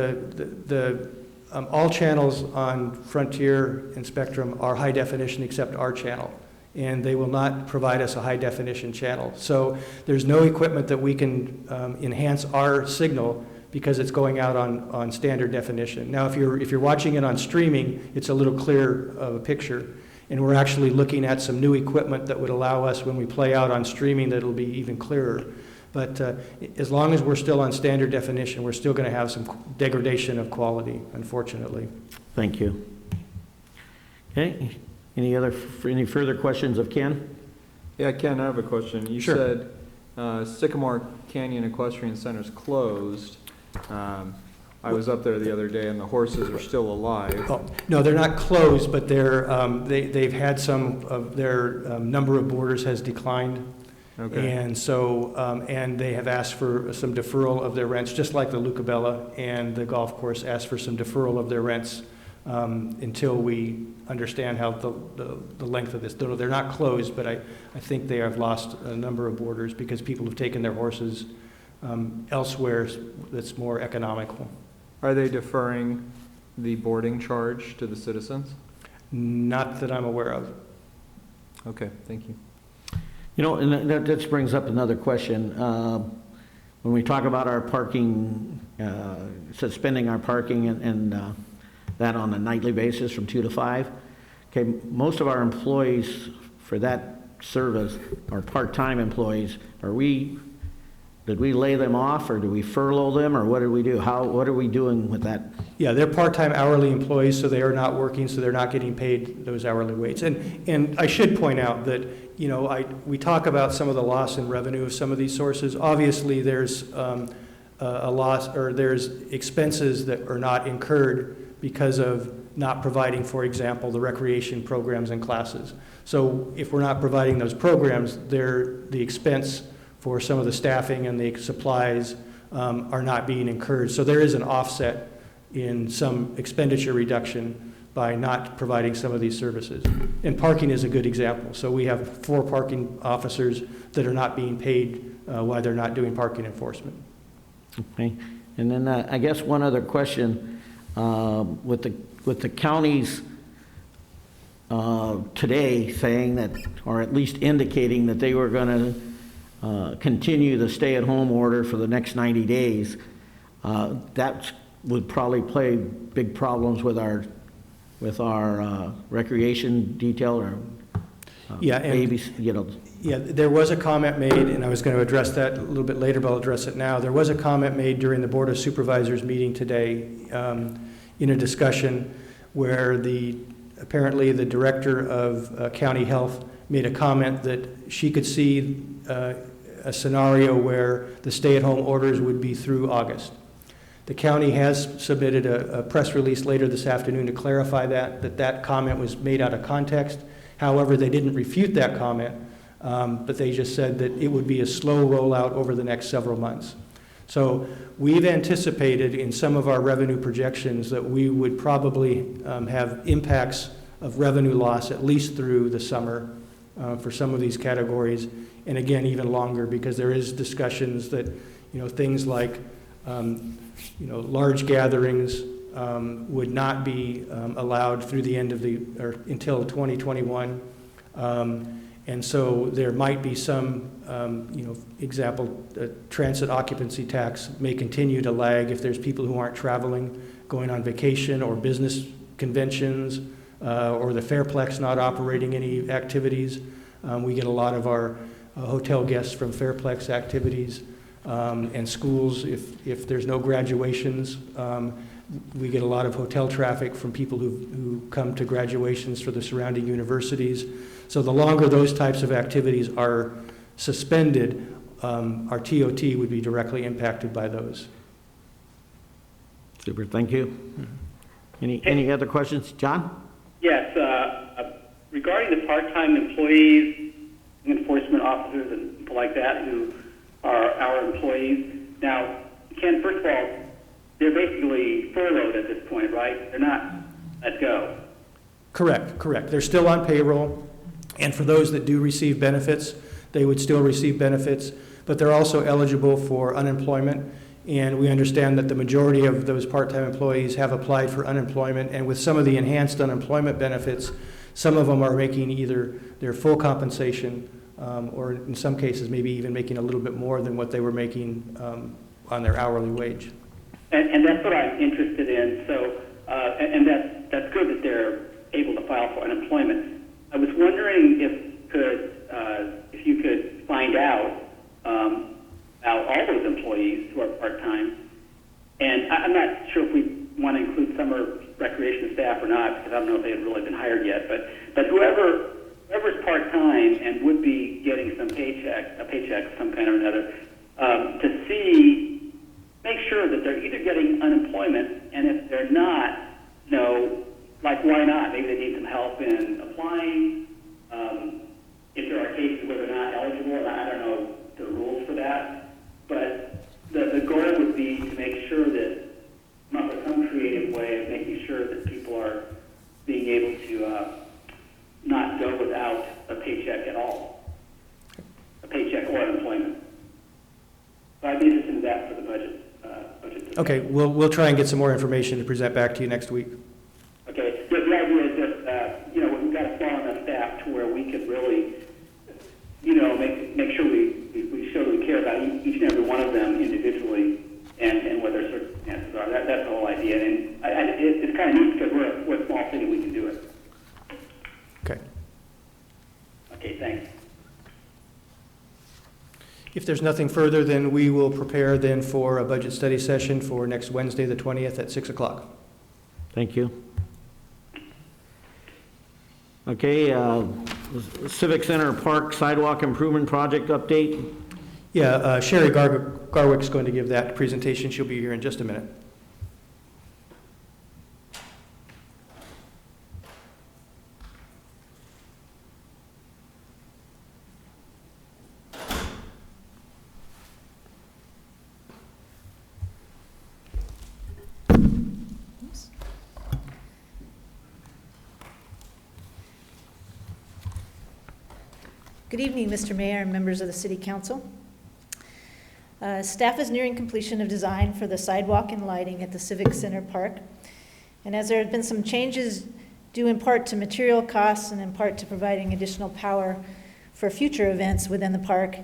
all channels on Frontier and Spectrum are high definition except our channel, and they will not provide us a high definition channel. So there's no equipment that we can enhance our signal because it's going out on standard definition. Now, if you're watching it on streaming, it's a little clearer of a picture. And we're actually looking at some new equipment that would allow us, when we play out on streaming, that it'll be even clearer. But as long as we're still on standard definition, we're still going to have some degradation of quality, unfortunately. Thank you. Okay, any further questions of Ken? Yeah, Ken, I have a question. You Sure. said Sycamore Canyon Equestrian Center's closed. I was up there the other day, and the horses are still alive. Oh, no, they're not closed, but they've had some of their number of boarders has declined. Okay. And so, and they have asked for some deferral of their rents, just like the Lucabella and the golf course asked for some deferral of their rents until we understand how the length of this. They're not closed, but I think they have lost a number of boarders because people have taken their horses elsewhere that's more economical. Are they deferring the boarding charge to the citizens? Not that I'm aware of. Okay, thank you. You know, and that just brings up another question. When we talk about our parking, suspending our parking and that on a nightly basis from 2 to 5, okay, most of our employees for that service are part-time employees. Did we lay them off, or do we furlough them, or what did we do? What are we doing with that? Yeah, they're part-time hourly employees, so they are not working, so they're not getting paid those hourly rates. And I should point out that, you know, we talk about some of the loss in revenue of some of these sources. Obviously, there's a loss, or there's expenses that are not incurred because of not providing, for example, the recreation programs and classes. So if we're not providing those programs, the expense for some of the staffing and the supplies are not being incurred. So there is an offset in some expenditure reduction by not providing some of these services. And parking is a good example. So we have 4 parking officers that are not being paid while they're not doing parking enforcement. Okay, and then I guess one other question, with the counties today saying that, or at least indicating that they were going to continue the stay-at-home order for the next 90 days, that would probably play big problems with our recreation detail or Yeah, and babies, you know. Yeah, there was a comment made, and I was going to address that a little bit later, but I'll address it now. There was a comment made during the Board of Supervisors meeting today in a discussion where the apparently the director of county health made a comment that she could see a scenario where the stay-at-home orders would be through August. The county has submitted a press release later this afternoon to clarify that comment was made out of context. However, they didn't refute that comment, but they just said that it would be a slow rollout over the next several months. So we've anticipated in some of our revenue projections that we would probably have impacts of revenue loss at least through the summer for some of these categories, and again, even longer, because there is discussions that, things like large gatherings would not be allowed through the end of until 2021. And so there might be some, example, transit occupancy tax may continue to lag if there's people who aren't traveling, going on vacation or business conventions, or the Fairplex not operating any activities. We get a lot of our hotel guests from Fairplex activities. And schools, if there's no graduations, we get a lot of hotel traffic from people who come to graduations for the surrounding universities. So the longer those types of activities are suspended, our TOT would be directly impacted by those. Super, thank you. Any other questions? John? Yes, regarding the part-time employees, enforcement officers and people like that who are our employees. Now, Ken, first of all, they're basically furloughed at this point, right? They're not let go. Correct. They're still on payroll, and for those that do receive benefits, they would still receive benefits, but they're also eligible for unemployment, and we understand that the majority of those part-time employees have applied for unemployment, and with some of the enhanced unemployment benefits, some of them are making either their full compensation or in some cases maybe even making a little bit more than what they were making on their hourly wage. And that's what I'm interested in. So, and that's good that they're able to file for unemployment. I was wondering if you could find out about all those employees who are part-time. And I'm not sure if we want to include summer recreation staff or not, because I don't know if they had really been hired yet. But whoever's part-time and would be getting a paycheck of some kind or another, to make sure that they're either getting unemployment, and if they're not, why not? Maybe they need some help in applying. If there are cases where they're not eligible, and I don't know the rules for that, but the goal would be to make sure that come up with some creative way of making sure that people are being able to not go without a paycheck at all, a paycheck or unemployment. So I'd be interested in that for the budget. Okay, we'll try and get some more information to present back to you next week. Okay, the idea is that we've got a small enough staff to where we could really, make sure we show we care about each and every one of them individually and what their circumstances are. That's the whole idea, and it's kind of neat because we're a small city, we can do it. Okay. Okay, thanks. If there's nothing further, then we will prepare then for a budget study session for next Wednesday, the 20th at 6 o'clock. Thank you. Okay, Civic Center Park Sidewalk Improvement Project update. Yeah, Sherry Garwick's going to give that presentation. She'll be here in just a minute. Good evening, Mr. Mayor and members of the City Council. Staff is nearing completion of design for the sidewalk and lighting at the Civic Center Park. And as there have been some changes due in part to material costs and in part to providing additional power for future events within the park,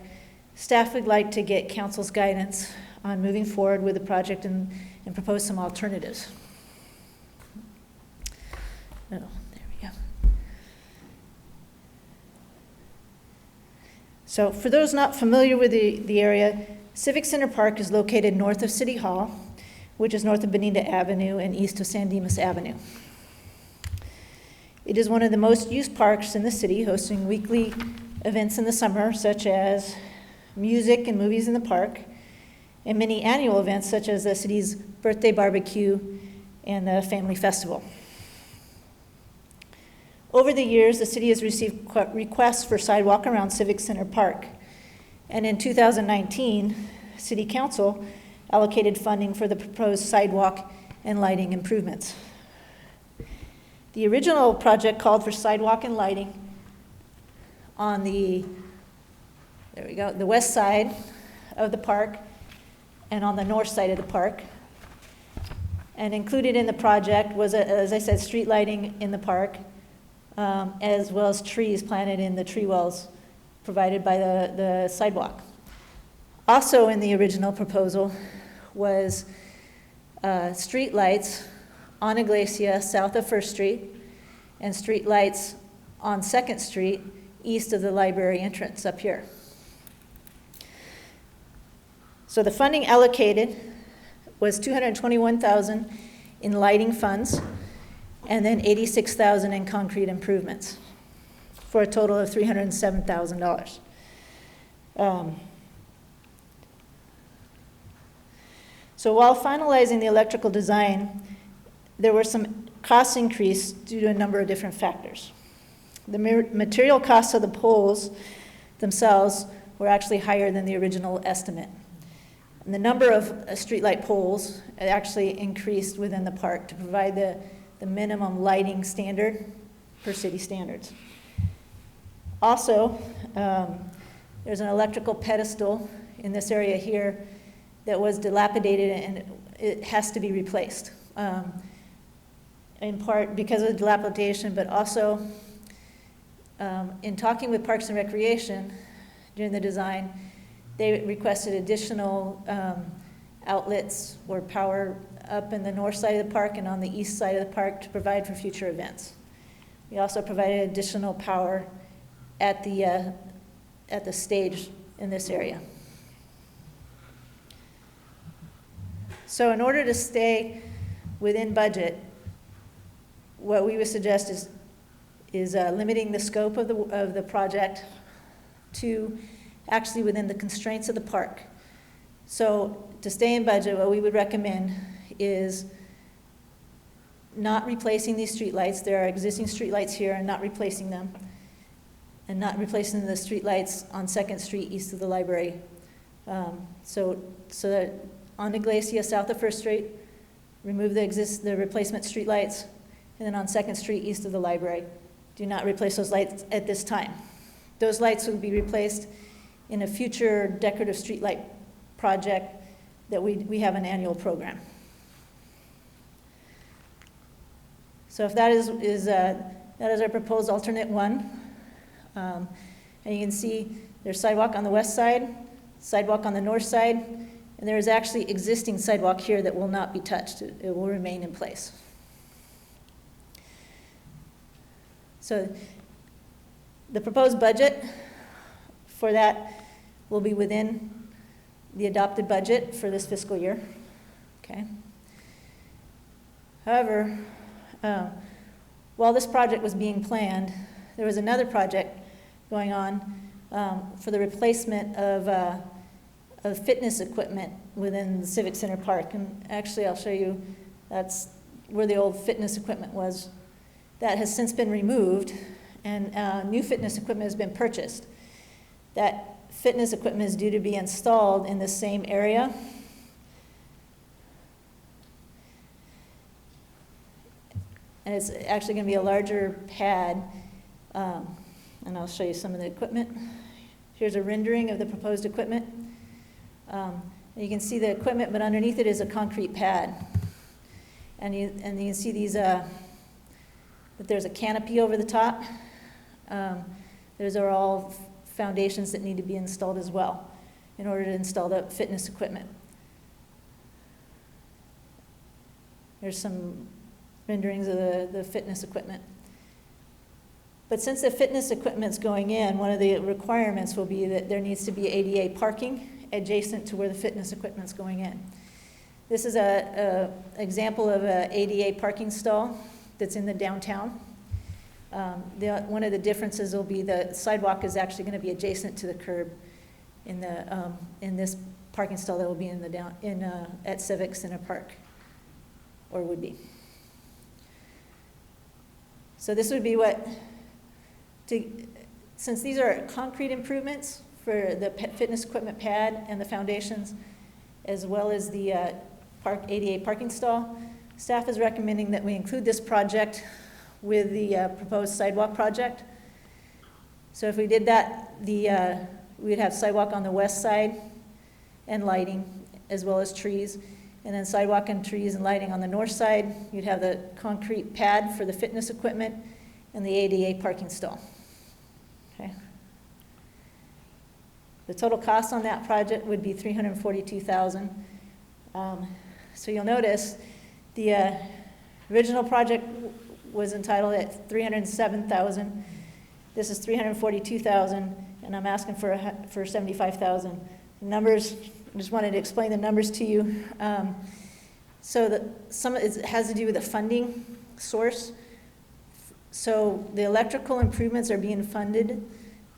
staff would like to get council's guidance on moving forward with the project and propose some alternatives. Oh, there we go. So for those not familiar with the area, Civic Center Park is located north of City Hall, which is north of Bonita Avenue and east of San Dimas Avenue. It is one of the most used parks in the city, hosting weekly events in the summer, such as music and movies in the park, and many annual events, such as the city's birthday barbecue and the family festival. Over the years, the city has received requests for sidewalk around Civic Center Park. And in 2019, City Council allocated funding for the proposed sidewalk and lighting improvements. The original project called for sidewalk and lighting on the west side of the park and on the north side of the park. And included in the project was, as I said, street lighting in the park, as well as trees planted in the tree wells provided by the sidewalk. Also in the original proposal was street lights on Iglesia south of 1st Street and street lights on 2nd Street east of the library entrance up here. So the funding allocated was $221,000 in lighting funds and then $86,000 in concrete improvements for a total of $307,000. So while finalizing the electrical design, there were some cost increase due to a number of different factors. The material costs of the poles themselves were actually higher than the original estimate. And the number of streetlight poles actually increased within the park to provide the minimum lighting standard per city standards. Also, there's an electrical pedestal in this area here that was dilapidated and it has to be replaced. In part because of the dilapidation, but also in talking with Parks and Recreation during the design, they requested additional outlets or power up in the north side of the park and on the east side of the park to provide for future events. We also provided additional power at the stage in this area. So in order to stay within budget, what we would suggest is limiting the scope of the project to actually within the constraints of the park. So to stay in budget, what we would recommend is not replacing these streetlights. There are existing streetlights here and not replacing them, and not replacing the streetlights on 2nd Street east of the library. So that on Iglesia south of 1st Street, remove the replacement streetlights, and then on 2nd Street east of the library, do not replace those lights at this time. Those lights will be replaced in a future decorative streetlight project that we have an annual program. So if that is our proposed alternate one, and you can see there's sidewalk on the west side, sidewalk on the north side, and there is actually existing sidewalk here that will not be touched. It will remain in place. So the proposed budget for that will be within the adopted budget for this fiscal year. Okay. However, while this project was being planned, there was another project going on for the replacement of fitness equipment within the Civic Center Park. And actually, I'll show you, that's where the old fitness equipment was. That has since been removed, and new fitness equipment has been purchased. That fitness equipment is due to be installed in the same area. And it's actually going to be a larger pad, and I'll show you some of the equipment. Here's a rendering of the proposed equipment. You can see the equipment, but underneath it is a concrete pad. And you can see these, that there's a canopy over the top. Those are all foundations that need to be installed as well in order to install the fitness equipment. There's some renderings of the fitness equipment. But since the fitness equipment's going in, one of the requirements will be that there needs to be ADA parking adjacent to where the fitness equipment's going in. This is an example of an ADA parking stall that's in the downtown. One of the differences will be the sidewalk is actually going to be adjacent to the curb in this parking stall that will be at Civic Center Park, or would be. So this would be since these are concrete improvements for the fitness equipment pad and the foundations, as well as the ADA parking stall, staff is recommending that we include this project with the proposed sidewalk project. So if we did that, we'd have sidewalk on the west side and lighting, as well as trees, and then sidewalk and trees and lighting on the north side. You'd have the concrete pad for the fitness equipment and the ADA parking stall. Okay. The total cost on that project would be $342,000. So you'll notice the original project was entitled at $307,000. This is $342,000, and I'm asking for $75,000. The numbers, I just wanted to explain the numbers to you. So it has to do with the funding source. So the electrical improvements are being funded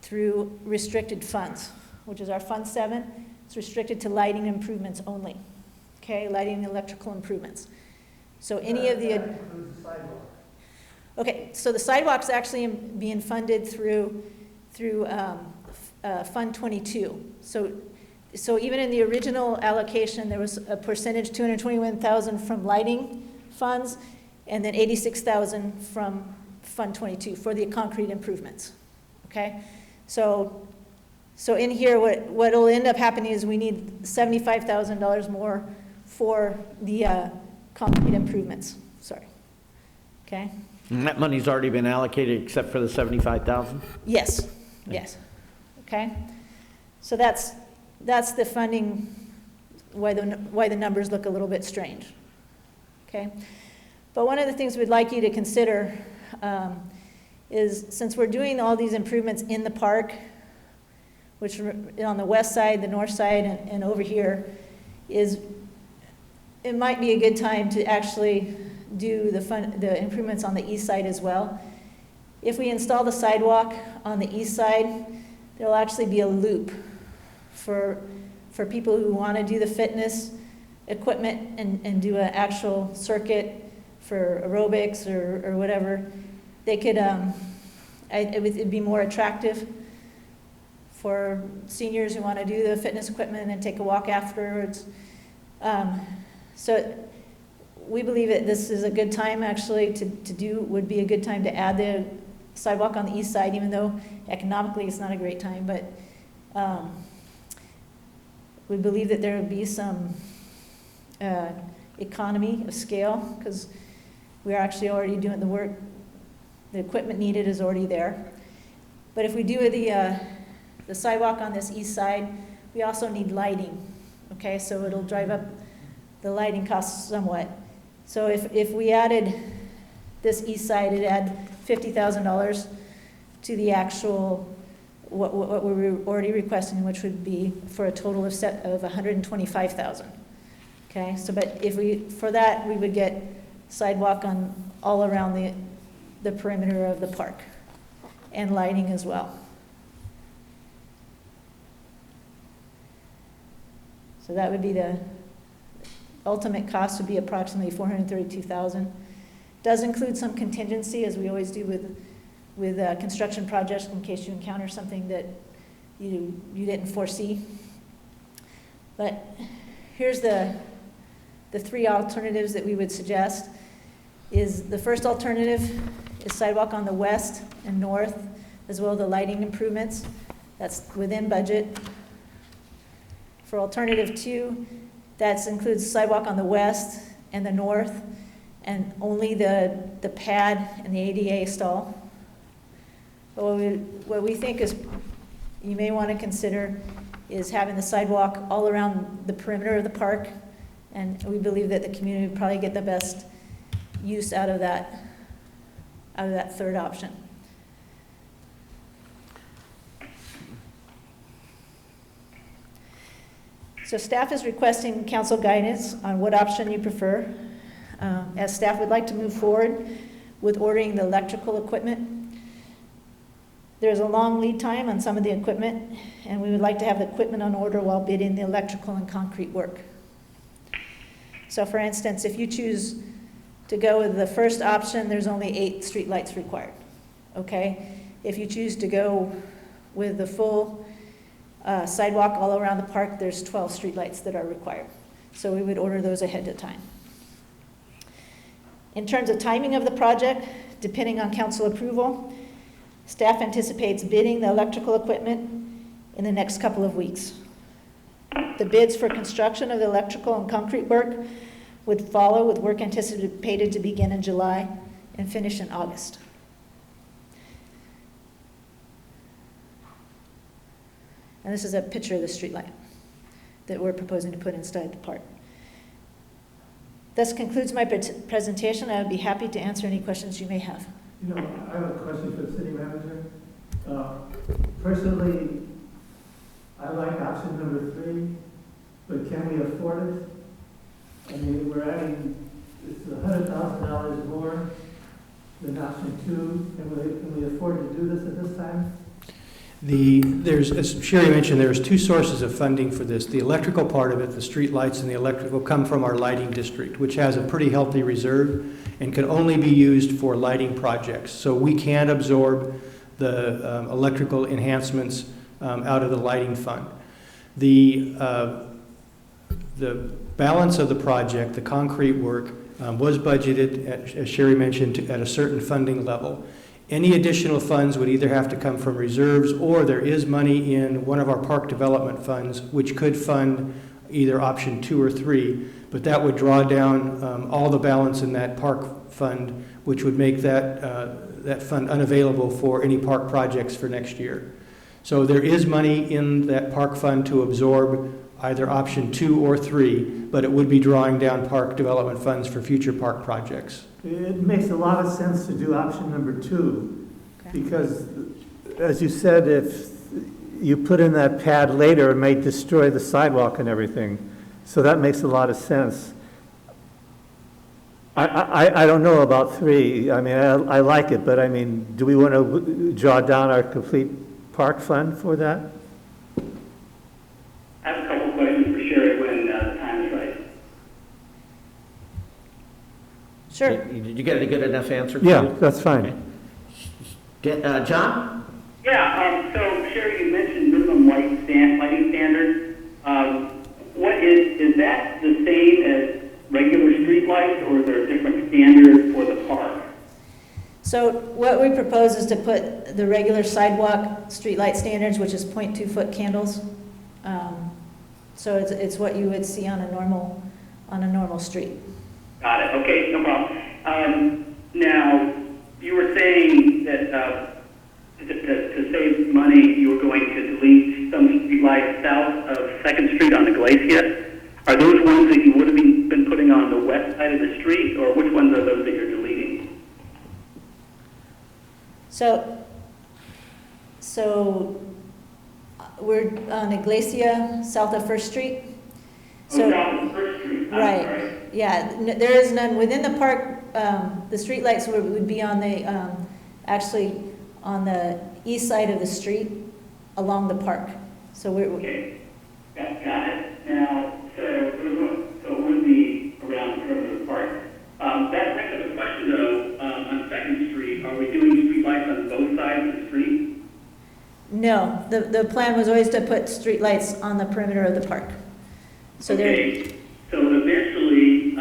through restricted funds, which is our Fund 7. It's restricted to lighting improvements only. Okay, lighting and electrical improvements. So any of the okay, so the sidewalk's actually being funded through Fund 22. So even in the original allocation, there was a percentage, $221,000 from lighting funds, and then $86,000 from Fund 22 for the concrete improvements. Okay, so in here, what'll end up happening is we need $75,000 more for the concrete improvements. Sorry. Okay. And that money's already been allocated except for the $75,000? Yes. Yes. Okay. So that's the funding. Why the numbers look a little bit strange. Okay. But one of the things we'd like you to consider is, since we're doing all these improvements in the park, which are on the west side, the north side, and over here, it might be a good time to actually do the improvements on the east side as well. If we install the sidewalk on the east side, there'll actually be a loop for people who want to do the fitness equipment and do an actual circuit for aerobics or whatever. They could, it'd be more attractive for seniors who want to do the fitness equipment and then take a walk afterwards. So we believe that this is a good time actually would be a good time to add the sidewalk on the east side, even though economically it's not a great time, but we believe that there would be some economy of scale, because we're actually already doing the work. The equipment needed is already there. But if we do the sidewalk on this east side, we also need lighting. Okay, so it'll drive up the lighting costs somewhat. So if we added this east side, it'd add $50,000 to the actual what we were already requesting, which would be for a total of $125,000. Okay, so but for that we would get sidewalk on all around the perimeter of the park, and lighting as well. So that would be the ultimate cost, would be approximately $432,000. Does include some contingency, as we always do with construction projects, in case you encounter something that you didn't foresee. But here's the three alternatives that we would suggest. Is the first alternative is sidewalk on the west and north, as well as the lighting improvements. That's within budget. For alternative 2, that includes sidewalk on the west and the north, and only the pad and the ADA stall. But what we think is you may want to consider is having the sidewalk all around the perimeter of the park, and we believe that the community would probably get the best use out of that third option. So staff is requesting council guidance on what option you prefer. As staff would like to move forward with ordering the electrical equipment there's a long lead time on some of the equipment, and we would like to have the equipment on order while bidding the electrical and concrete work. So for instance, if you choose to go with the first option, there's only 8 streetlights required, okay? If you choose to go with the full sidewalk all around the park, there's 12 streetlights that are required. So we would order those ahead of time. In terms of timing of the project, depending on council approval, staff anticipates bidding the electrical equipment in the next couple of weeks. The bids for construction of the electrical and concrete work would follow, with work anticipated to begin in July and finish in August. And this is a picture of the streetlight that we're proposing to put inside the park. This concludes my presentation. I would be happy to answer any questions you may have. You know, I have a question for the city manager. Personally, I like option number 3, but can we afford it? I mean, we're adding, it's $100,000 more than option 2. Can we afford to do this at this time? There's, as Sherry mentioned, there's 2 sources of funding for this. The electrical part of it, the street lights and the electrical, come from our lighting district, which has a pretty healthy reserve and can only be used for lighting projects. So we can absorb the electrical enhancements out of the lighting fund. The balance of the project, the concrete work, was budgeted, as Sherry mentioned, at a certain funding level. Any additional funds would either have to come from reserves, or there is money in one of our park development funds which could fund either option 2 or 3, but that would draw down all the balance in that park fund, which would make that fund unavailable for any park projects for next year. So there is money in that park fund to absorb either option 2 or 3, but it would be drawing down park development funds for future park projects. It makes a lot of sense to do option number 2, because, as you said, if you put in that pad later, it may destroy the sidewalk and everything. So that makes a lot of sense. I don't know about 3. I mean, I like it, but I mean, do we want to draw down our complete park fund for that? I have a couple questions for Sherry when the time is right. Sure. Did you get a good enough answer? Yeah, that's fine. Okay. John? Yeah, so Sherry, you mentioned minimum lighting standards. What is that the same as regular street lights, or is there a different standard for the park? So what we propose is to put the regular sidewalk streetlight standards, which is 0.2-foot candles. So it's what you would see on a normal street. Got it. Okay, no problem. Now, you were saying that to save money, you were going to delete some streetlights south of 2nd Street on the Glacier. Are those ones that you would have been putting on the west side of the street, or which ones are those that you're deleting? So we're on Iglesia, south of 1st Street. So, south of 1st Street. Right. Yeah, there is none within the park. The streetlights would be on the actually on the east side of the street along the park. So we're okay. Got it. Now, so it would be around the perimeter of the park. That brings up a question though. On 2nd Street, are we doing streetlights on both sides of the street? No, the plan was always to put streetlights on the perimeter of the park. So okay. So eventually,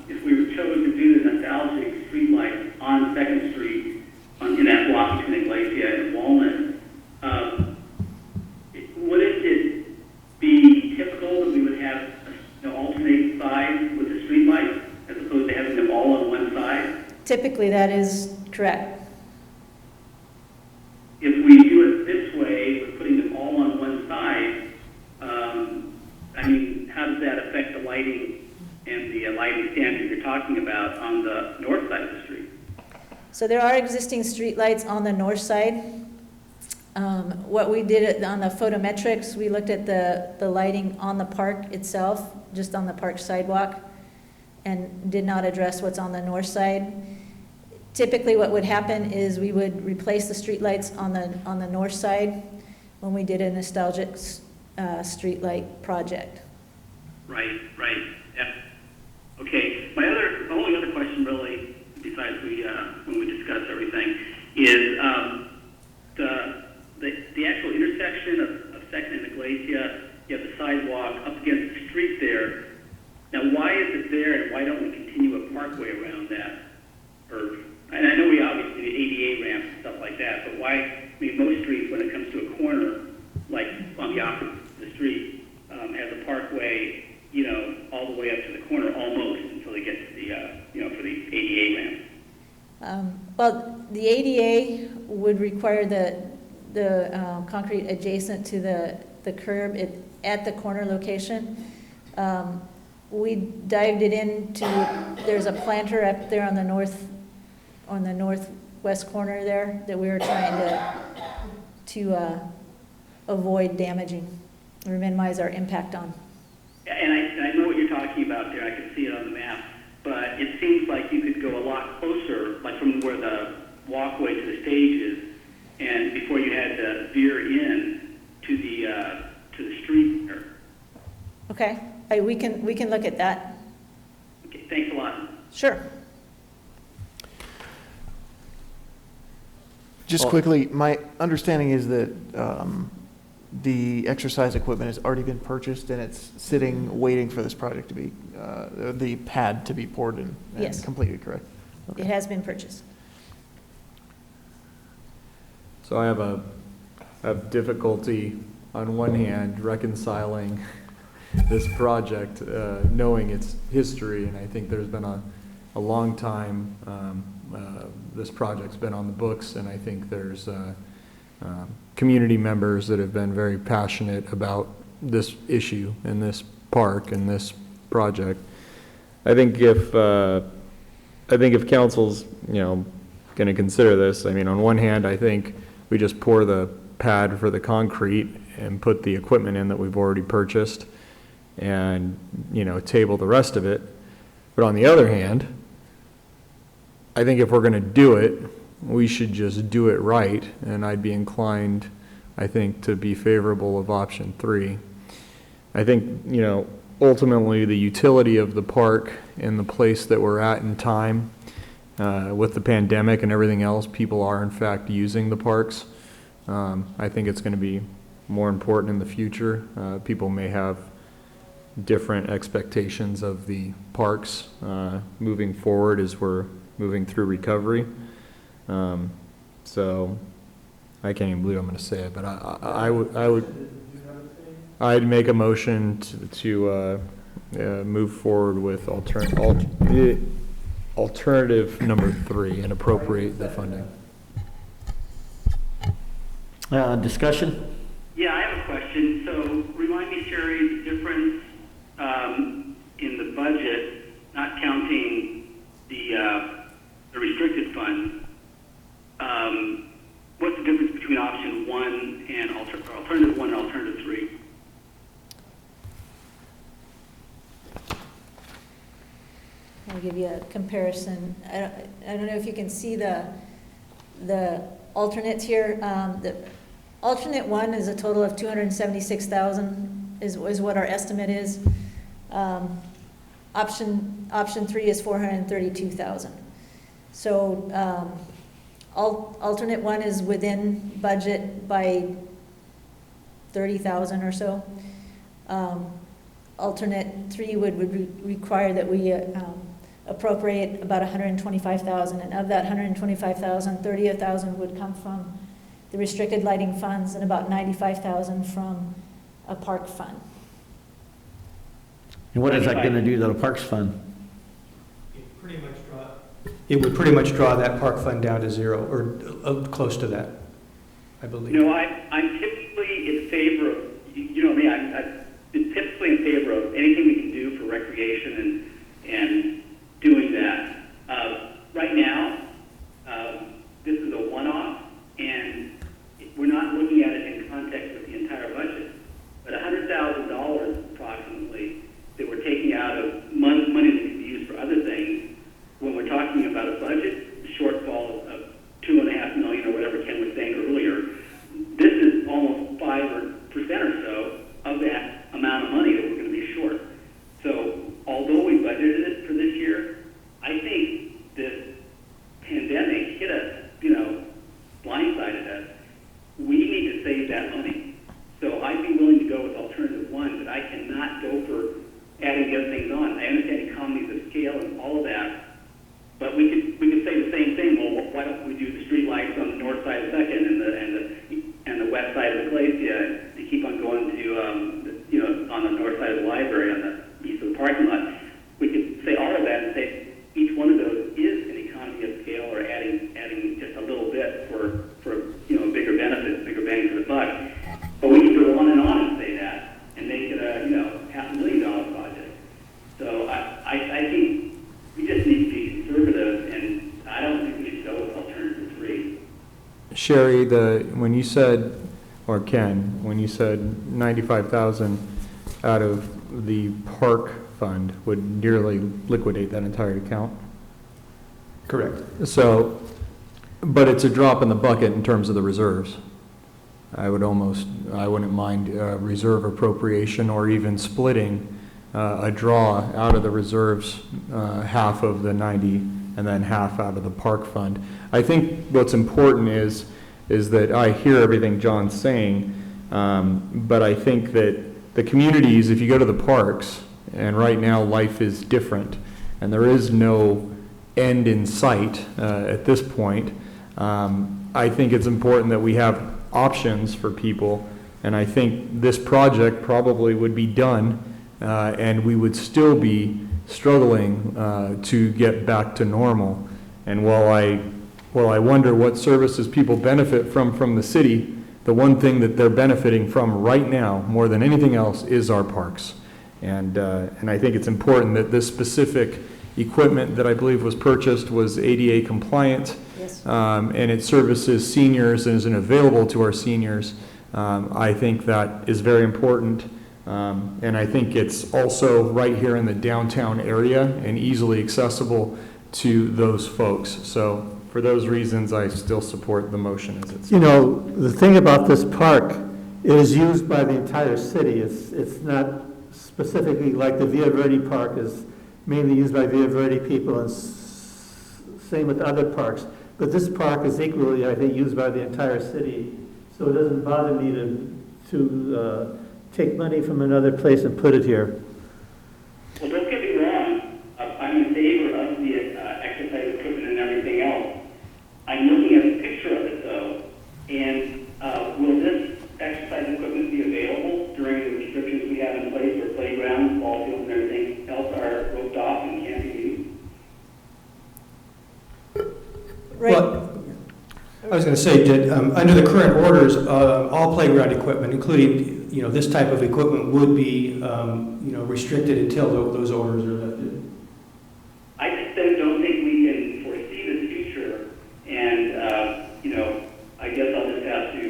if we chose to do the nostalgic streetlights on 2nd Street, in that block between Iglesia and Walnut, wouldn't it be typical that we would have alternate sides with the streetlights as opposed to having them all on one side? Typically, that is correct. If we do it this way, with putting them all on one side, I mean, how does that affect the lighting and the lighting standard you're talking about on the north side of the street? So there are existing streetlights on the north side. What we did on the photometrics, we looked at the lighting on the park itself, just on the park sidewalk, and did not address what's on the north side. Typically, what would happen is we would replace the streetlights on the north side when we did a nostalgic streetlight project. Right, yeah. Okay, my only other question really, besides when we discuss everything, is the actual intersection of Second and Iglesia. You have the sidewalk up against the street there. Now, why is it there, and why don't we continue a parkway around that? And I know we obviously the ADA ramps and stuff like that, but why? I mean, most streets, when it comes to a corner, like on the opposite of the street, has a parkway, all the way up to the corner almost until they get to the, for the ADA ramp. Well, the ADA would require the concrete adjacent to the curb at the corner location. We dived it into, there's a planter up there on the northwest corner there that we were trying to avoid damaging or minimize our impact on. And I know what you're talking about there. I can see it on the map. But it seems like you could go a lot closer, like from where the walkway to the stage is, and before you had to veer in to the street there. Okay, we can look at that. Okay, thanks a lot. Sure. Just quickly, my understanding is that the exercise equipment has already been purchased and it's sitting waiting for this project to be, the pad to be poured in. Yes. Completely correct. Okay. It has been purchased. So I have difficulty on one hand reconciling this project, knowing its history, and I think there's been a long time this project's been on the books, and I think there's community members that have been very passionate about this issue and this park and this project. I think if council's going to consider this, I mean, on one hand, I think we just pour the pad for the concrete and put the equipment in that we've already purchased, and table the rest of it. But on the other hand, I think if we're going to do it, we should just do it right, and I'd be inclined, I think, to be favorable of option 3. I think, ultimately the utility of the park and the place that we're at in time, with the pandemic and everything else, people are in fact using the parks. I think it's going to be more important in the future. People may have different expectations of the parks moving forward as we're moving through recovery. So I can't even believe I'm going to say it, but I'd make a motion to move forward with alternative number 3 and appropriate the funding. Discussion? Yeah, I have a question. So remind me, Sherry, the difference in the budget, not counting the restricted fund. What's the difference between option 1 and alternative 1 and alternative 3? I'll give you a comparison. I don't know if you can see the alternates here. The alternate 1 is a total of $276,000 is what our estimate is. Option 3 is $432,000. So alternate 1 is within budget by $30,000 or so. Alternate 3 would require that we appropriate about $125,000, and of that $125,000, $30,000 would come from the restricted lighting funds and about $95,000 from a park fund. And what is that going to do to the Parks Fund? It would pretty much draw that park fund down to 0 or close to that, I believe. I'm typically in favor of, I'm typically in favor of anything we can do for recreation and doing that. Right now, this is a one-off, and we're not looking at it in context of the entire budget. But $100,000 approximately that we're taking out of money that can be used for other things, when we're talking about a budget shortfall Sherry, when you said, or Ken, when you said 95,000 out of the park fund would nearly liquidate that entire account? Correct. So, but it's a drop in the bucket in terms of the reserves. I wouldn't mind reserve appropriation or even splitting a draw out of the reserves, half of the 90 and then half out of the park fund. I think what's important is that I hear everything John's saying, but I think that the communities, if you go to the parks, and right now life is different, and there is no end in sight at this point, I think it's important that we have options for people, and I think this project probably would be done, and we would still be struggling to get back to normal. And while I wonder what services people benefit from the city, the one thing that they're benefiting from right now, more than anything else, is our parks. And I think it's important that this specific equipment that I believe was purchased was ADA compliant. Yes. And it services seniors and is available to our seniors. I think that is very important. And I think it's also right here in the downtown area and easily accessible to those folks. So for those reasons, I still support the motion as it's. You know, the thing about this park, it is used by the entire city. It's not specifically like the Villa Verde Park is mainly used by Villa Verde people, and same with other parks. But this park is equally, I think, used by the entire city. So it doesn't bother me to take money from another place and put it here. Well, don't get me wrong. I'm in favor of the exercise equipment and everything else. I'm looking at a picture of it, though, and will this exercise equipment be available during the restrictions we have in place where playgrounds, ball fields, and everything else are roped off and can't be used? Right. Well, I was going to say that under the current orders, all playground equipment, including this type of equipment, would be restricted until those orders are lifted. I just don't think we can foresee the future, and I guess I'll just have to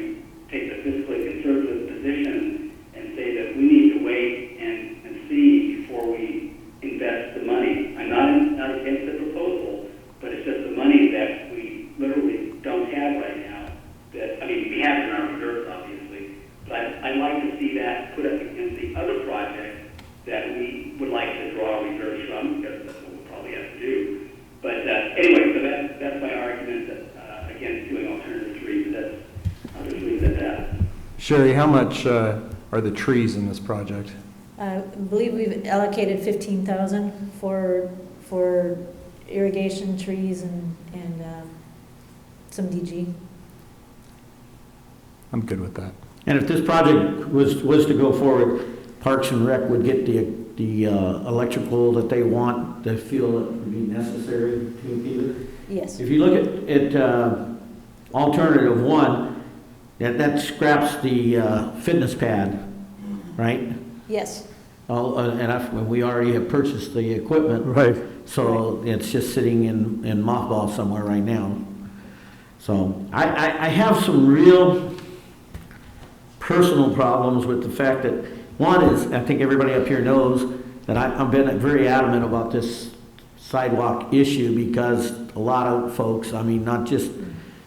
take the fiscally conservative position and say that we need to wait and see before we invest the money. I'm not against the proposal, but it's just the money that we literally don't have right now. We have it in our reserves, obviously, but I'd like to see that put up against the other projects that we would like to draw reserves from, because that's what we'll probably have to do. But anyway, so that's my argument against doing alternative 3, but I'll just leave it at that. Sherry, how much are the trees in this project? I believe we've allocated 15,000 for irrigation, trees, and some DG. I'm good with that. And if this project was to go forward, Parks and Rec would get the electrical that they want, they feel it would be necessary to either. Yes. If you look at alternative 1, that scraps the fitness pad, right? Yes. And we already have purchased the equipment. Right. So it's just sitting in mothball somewhere right now. So I have some real personal problems with the fact that, one is, I think everybody up here knows that I've been very adamant about this sidewalk issue, because a lot of folks, not just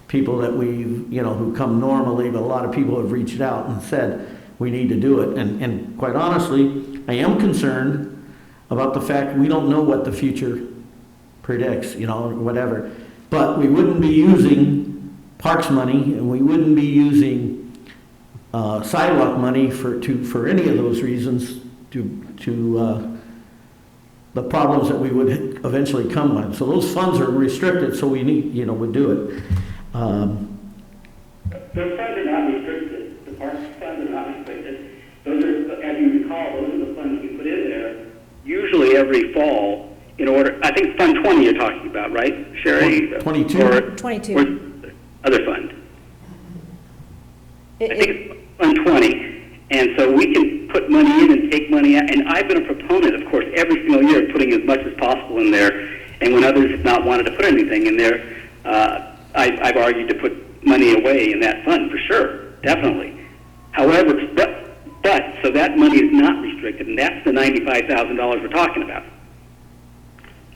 people that who come normally, but a lot of people have reached out and said, we need to do it. And quite honestly, I am concerned about the fact we don't know what the future predicts, whatever. But we wouldn't be using parks money, and we wouldn't be using sidewalk money for any of those reasons to the problems that we would eventually come with. So those funds are restricted, so we need, would do it. Those funds are not restricted. The parks funds are not restricted. Those are, as you recall, those are the funds we put in there usually every fall in order. I think Fund 20 you're talking about, right, Sherry? 22. 22. Or other fund. I think it's Fund 20. And so we can put money in and take money out. And I've been a proponent, of course, every single year of putting as much as possible in there. And when others have not wanted to put anything in there, I've argued to put money away in that fund for sure, definitely. However, so that money is not restricted, and that's the $95,000 we're talking about.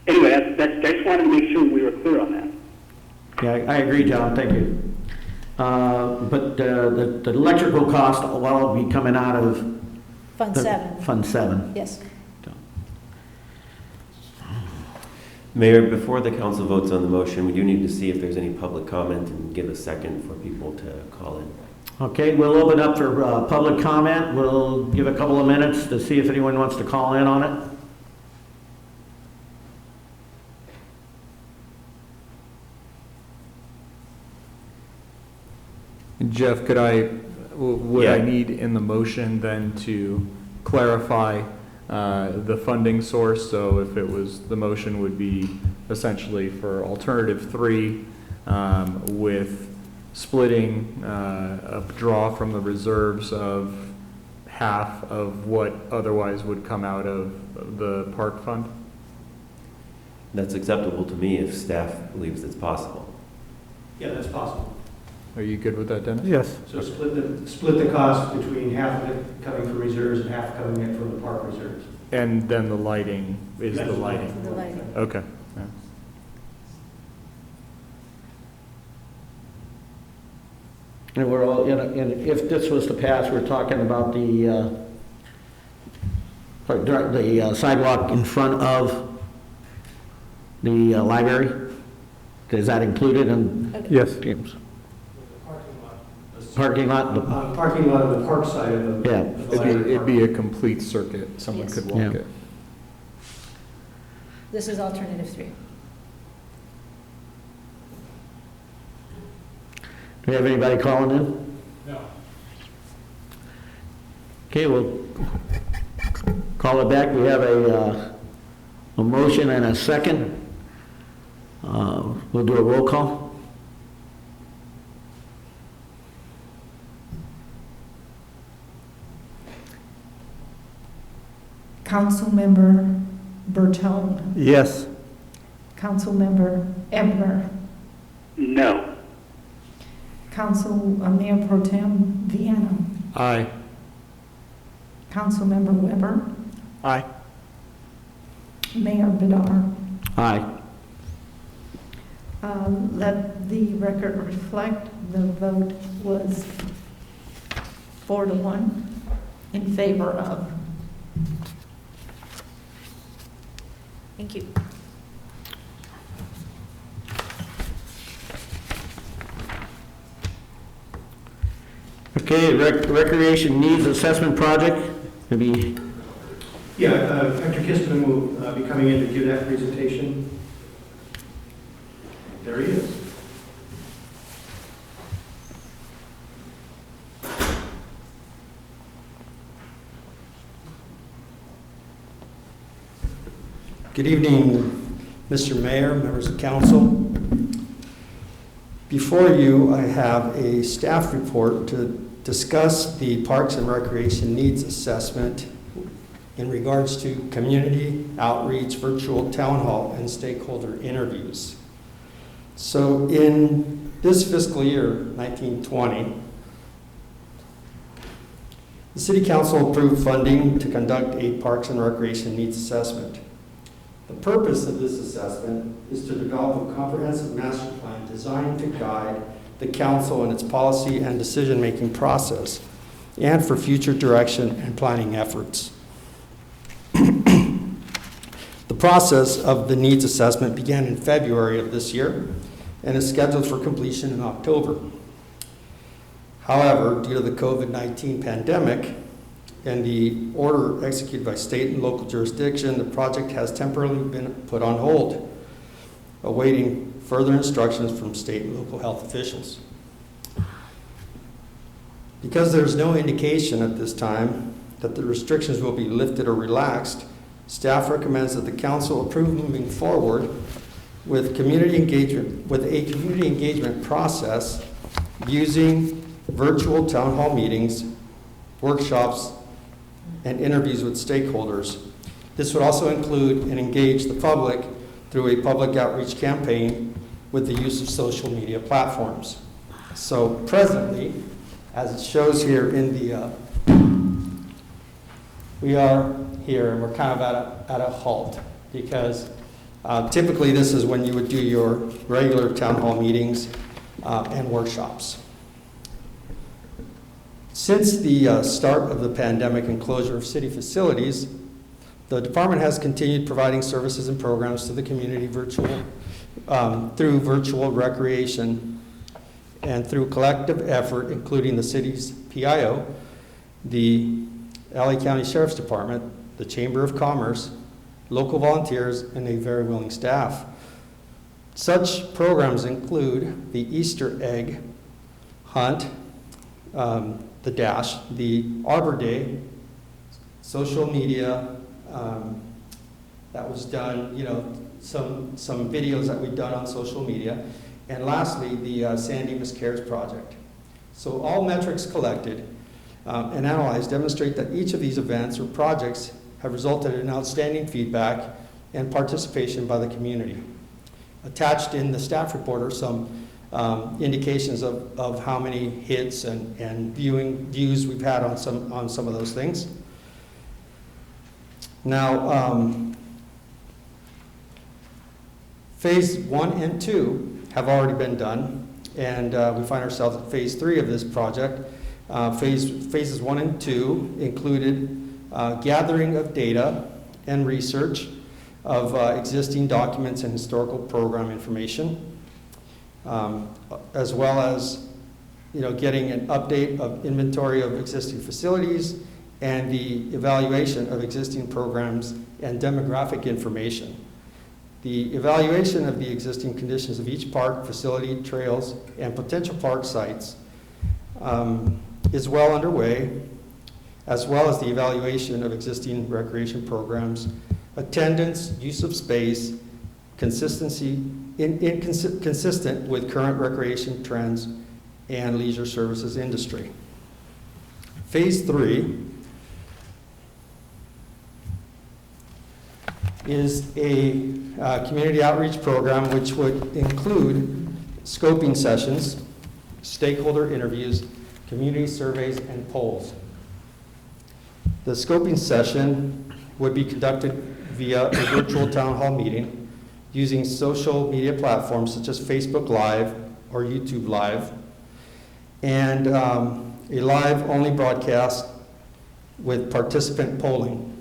Anyway, I just wanted to make sure we were clear on that. Yeah, I agree, John, thank you. But the electrical cost will all be coming out of Fund 7. Fund 7. Yes. Mayor, before the council votes on the motion, we do need to see if there's any public comment and give a second for people to call in. Okay, we'll open up for public comment. We'll give a couple of minutes to see if anyone wants to call in on it. Jeff, would I need in the motion then to clarify the funding source? So if it was, the motion would be essentially for alternative 3 with splitting a draw from the reserves of half of what otherwise would come out of the park fund? That's acceptable to me if staff believes it's possible. Yeah, that's possible. Are you good with that, Dennis? Yes. So split the cost between half of it coming from reserves and half coming in from the park reserves. And then the lighting is the lighting. The lighting. Okay. Yeah. And we're all, and if this was to pass, we're talking about the sidewalk in front of the library. Is that included in? Okay. Yes. James? Parking lot? Parking lot of the park side of the. Yeah. of the library It'd be a complete circuit. Someone Yes. could walk Yeah. it. This is alternative 3. Do we have anybody calling in? No. Okay, we'll call it back. We have a motion and a second. We'll do a roll call. Councilmember Bertone, Yes. Councilmember Ebner, No. Mayor Pro Tem Viana, Aye. Councilmember Weber, Aye. Mayor Bedar. Aye. Let the record reflect the vote was 4-1 in favor of. Thank you. Okay, recreation needs assessment project. Maybe. Yeah, Dr. Kistman will be coming in to give that presentation. There he is. Good evening, Mr. Mayor, members of council. Before you, I have a staff report to discuss the Parks and Recreation Needs Assessment in regards to community outreach, virtual town hall, and stakeholder interviews. So in this fiscal year, 1920, the City Council approved funding to conduct a Parks and Recreation Needs Assessment. The purpose of this assessment is to develop a comprehensive master plan designed to guide the council in its policy and decision-making process and for future direction and planning efforts. The process of the needs assessment began in February of this year and is scheduled for completion in October. However, due to the COVID-19 pandemic and the order executed by state and local jurisdiction, the project has temporarily been put on hold, awaiting further instructions from state and local health officials. Because there's no indication at this time that the restrictions will be lifted or relaxed, staff recommends that the council approve moving forward with a community engagement process using virtual town hall meetings, workshops, and interviews with stakeholders. This would also include and engage the public through a public outreach campaign with the use of social media platforms. So presently, as it shows here in the, we are here and we're kind of at a halt because typically this is when you would do your regular town hall meetings and workshops. Since the start of the pandemic and closure of city facilities, the department has continued providing services and programs to the community through virtual recreation and through collective effort, including the city's PIO, the LA County Sheriff's Department, the Chamber of Commerce, local volunteers, and a very willing staff. Such programs include the Easter egg hunt, the Dash, the Arbor Day, social media, that was done, some videos that we've done on social media, and lastly, the San Dimas Cares Project. So all metrics collected and analyzed demonstrate that each of these events or projects have resulted in outstanding feedback and participation by the community. Attached in the staff report are some indications of how many hits and views we've had on some of those things. Now, phase 1 and 2 have already been done, and we find ourselves at phase 3 of this project. Phases 1 and 2 included gathering of data and research of existing documents and historical program information, as well as getting an update of inventory of existing facilities and the evaluation of existing programs and demographic information. The evaluation of the existing conditions of each park, facility, trails, and potential park sites is well underway, as well as the evaluation of existing recreation programs, attendance, use of space, consistency, consistent with current recreation trends and leisure services industry. Phase 3 is a community outreach program which would include scoping sessions, stakeholder interviews, community surveys, and polls. The scoping session would be conducted via a virtual town hall meeting using social media platforms such as Facebook Live or YouTube Live, and a live-only broadcast with participant polling.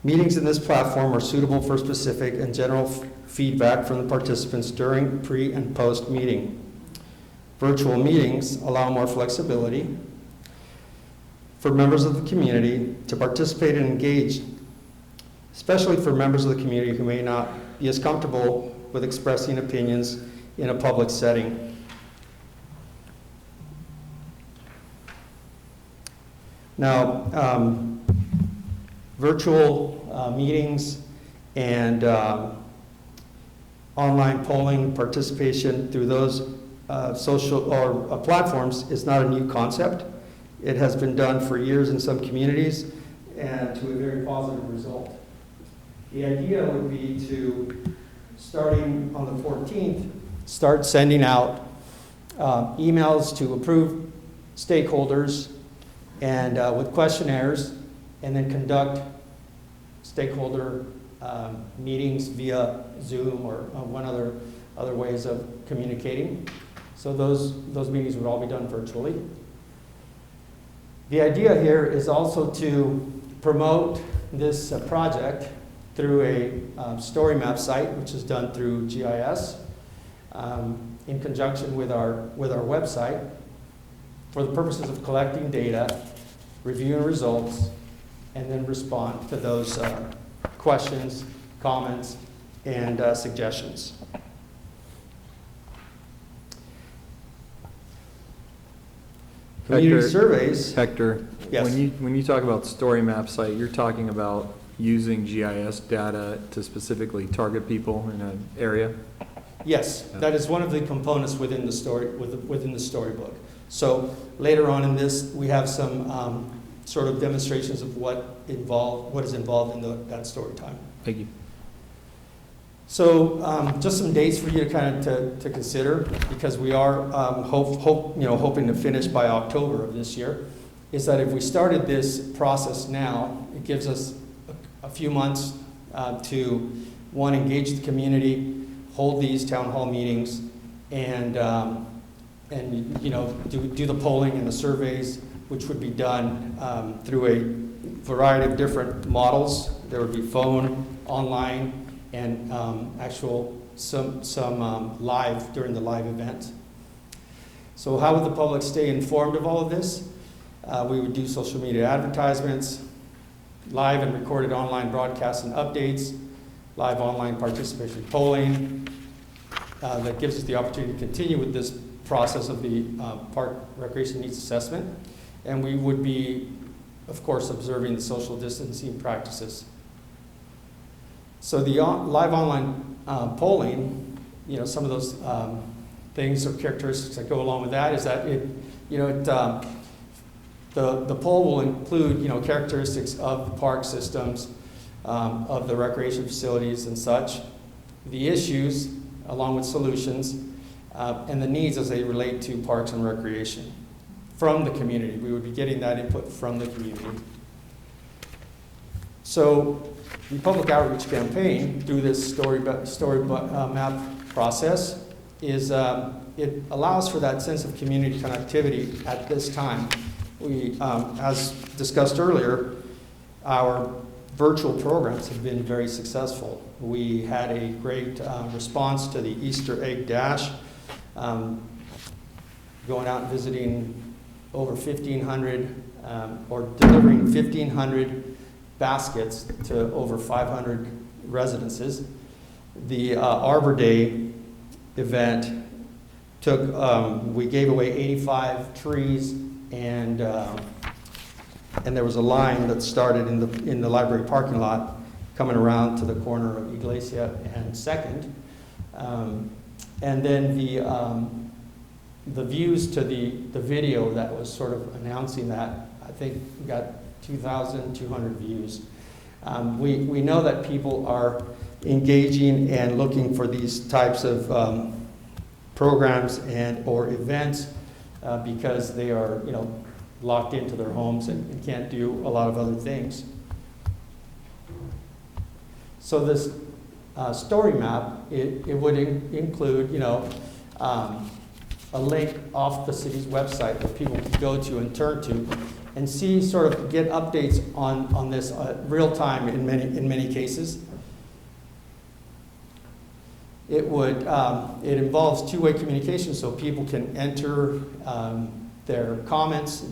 Meetings in this platform are suitable for specific and general feedback from the participants during, pre, and post-meeting. Virtual meetings allow more flexibility for members of the community to participate and engage, especially for members of the community who may not be as comfortable with expressing opinions in a public setting. Now, virtual meetings and online polling participation through those social or platforms is not a new concept. It has been done for years in some communities and to a very positive result. The idea would be to, starting on the 14th, start sending out emails to approved stakeholders and with questionnaires, and then conduct stakeholder meetings via Zoom or one other ways of communicating. So those meetings would all be done virtually. The idea here is also to promote this project through a story map site, which is done through GIS in conjunction with our website, for the purposes of collecting data, reviewing results, and then respond to those questions, comments, and suggestions. Community surveys. Hector, Yes. when you talk about story map site, you're talking about using GIS data to specifically target people in an area? Yes, that is one of the components within the storybook. So later on in this, we have some sort of demonstrations of what is involved in that story time. Thank you. So just some dates for you to kind of to consider, because we are hoping to finish by October of this year, is that if we started this process now, it gives us a few months to, one, engage the community, hold these town hall meetings, and do the polling and the surveys, which would be done through a variety of different models. There would be phone, online, and some live during the live event. So how would the public stay informed of all of this? We would do social media advertisements, live and recorded online broadcasts and updates, live online participation polling. That gives us the opportunity to continue with this process of the park recreation needs assessment. And we would be, of course, observing the social distancing practices. So the live online polling, some of those things or characteristics that go along with that is that the poll will include characteristics of the park systems, of the recreation facilities and such, the issues along with solutions, and the needs as they relate to parks and recreation from the community. We would be getting that input from the community. So the public outreach campaign through this story map process is it allows for that sense of community connectivity at this time. We, as discussed earlier, our virtual programs have been very successful. We had a great response to the Easter egg dash, going out and visiting over 1,500 or delivering 1,500 baskets to over 500 residences. The Arbor Day event we gave away 85 trees, and there was a line that started in the library parking lot coming around to the corner of Iglesia and 2nd. And then the views to the video that was sort of announcing that, I think we got 2,200 views. We know that people are engaging and looking for these types of programs or events because they are, locked into their homes and can't do a lot of other things. So this story map, it would include, a link off the city's website that people can go to and turn to and see, sort of get updates on this real time in many cases. It involves two-way communication, so people can enter their comments,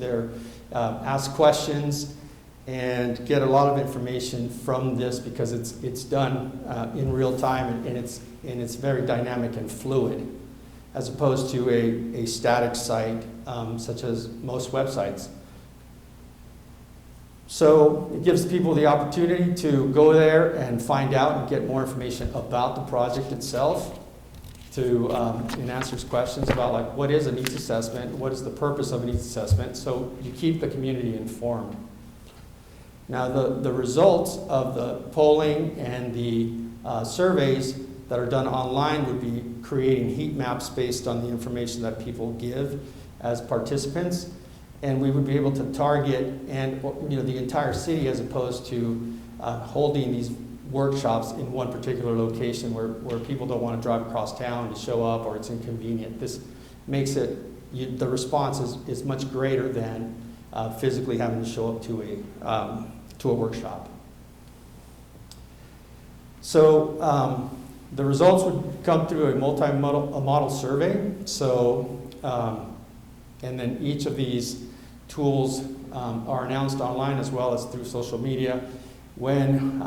ask questions, and get a lot of information from this because it's done in real time and it's very dynamic and fluid, as opposed to a static site such as most websites. So it gives people the opportunity to go there and find out and get more information about the project itself, and answers questions about like what is a needs assessment, what is the purpose of a needs assessment, so you keep the community informed. Now the results of the polling and the surveys that are done online would be creating heat maps based on the information that people give as participants, and we would be able to target the entire city as opposed to holding these workshops in one particular location where people don't want to drive across town to show up or it's inconvenient. This makes it, the response is much greater than physically having to show up to a workshop. So the results would come through a model survey. So, and then each of these tools are announced online as well as through social media. When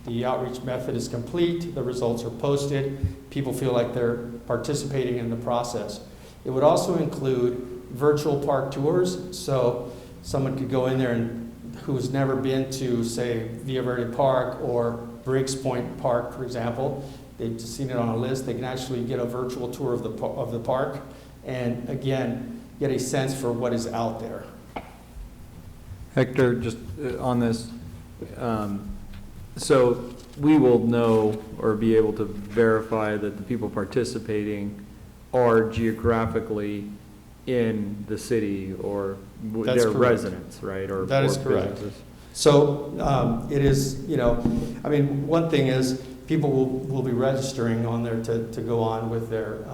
the outreach method is complete, the results are posted, people feel like they're participating in the process. It would also include virtual park tours, so someone could go in there and who's never been to, say, Villa Verde Park or Briggs Point Park, for example. They've just seen it on a list. They can actually get a virtual tour of the park and, again, get a sense for what is out there. Hector, just on this, So we will know or be able to verify that the people participating are geographically in the city or That's their correct. residents, right? Or That is or correct. businesses. So it is, I mean, one thing is people will be registering on there to go on with their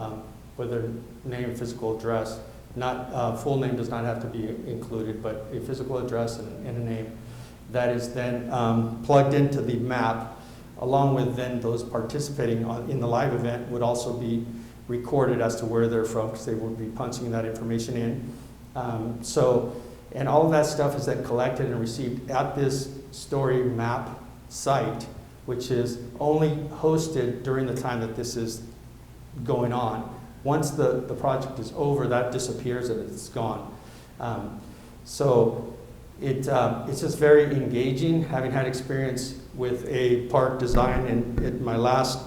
name, physical address. Not, full name does not have to be included, but a physical address and a name. That is then plugged into the map, along with then those participating in the live event would also be recorded as to where they're from, because they would be punching that information in. And all of that stuff is then collected and received at this story map site, which is only hosted during the time that this is going on. Once the project is over, that disappears and it's gone. It's just very engaging, having had experience with a park design in my last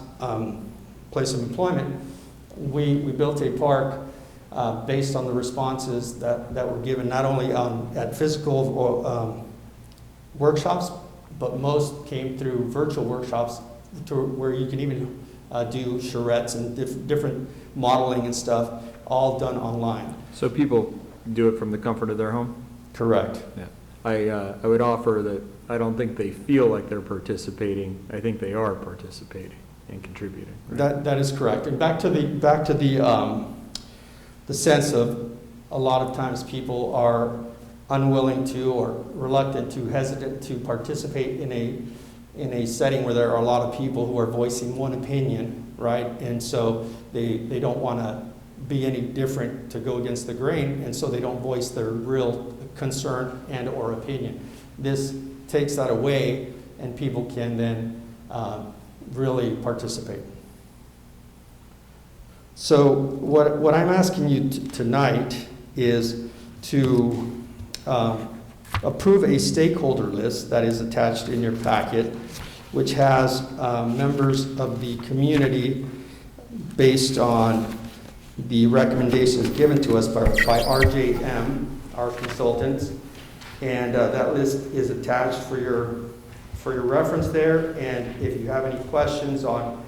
place of employment. We built a park based on the responses that were given, not only at physical workshops, but most came through virtual workshops where you can even do charrettes and different modeling and stuff, all done online. So people do it from the comfort of their home? Correct. Yeah. I would offer that I don't think they feel like they're participating. I think they are participating and contributing. Right? That is correct. And back to the sense of a lot of times people are unwilling to or reluctant to, hesitant to participate in a setting where there are a lot of people who are voicing one opinion, right? And so they don't want to be any different to go against the grain, and so they don't voice their real concern and or opinion. This takes that away, and people can then really participate. So what I'm asking you tonight is to approve a stakeholder list that is attached in your packet, which has members of the community based on the recommendations given to us by RJM, our consultants, and that list is attached for your reference there. And if you have any questions on,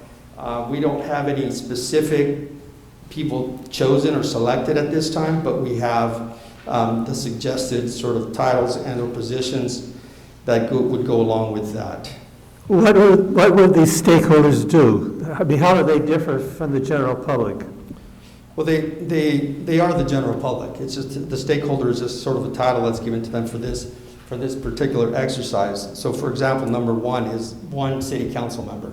we don't have any specific people chosen or selected at this time, but we have the suggested sort of titles and or positions that would go along with that. What would these stakeholders do? I mean, how do they differ from the general public? Well, they are the general public. It's just the stakeholder is just sort of a title that's given to them for this particular exercise. So, for example, number one is one city council member.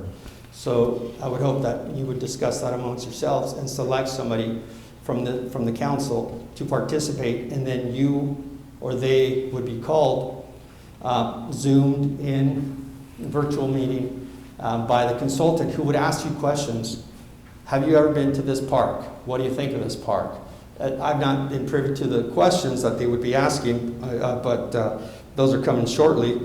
So I would hope that you would discuss that amongst yourselves and select somebody from the council to participate, and then you or they would be called, Zoomed in, virtual meeting by the consultant who would ask you questions. Have you ever been to this park? What do you think of this park? I've not been privy to the questions that they would be asking, but those are coming shortly.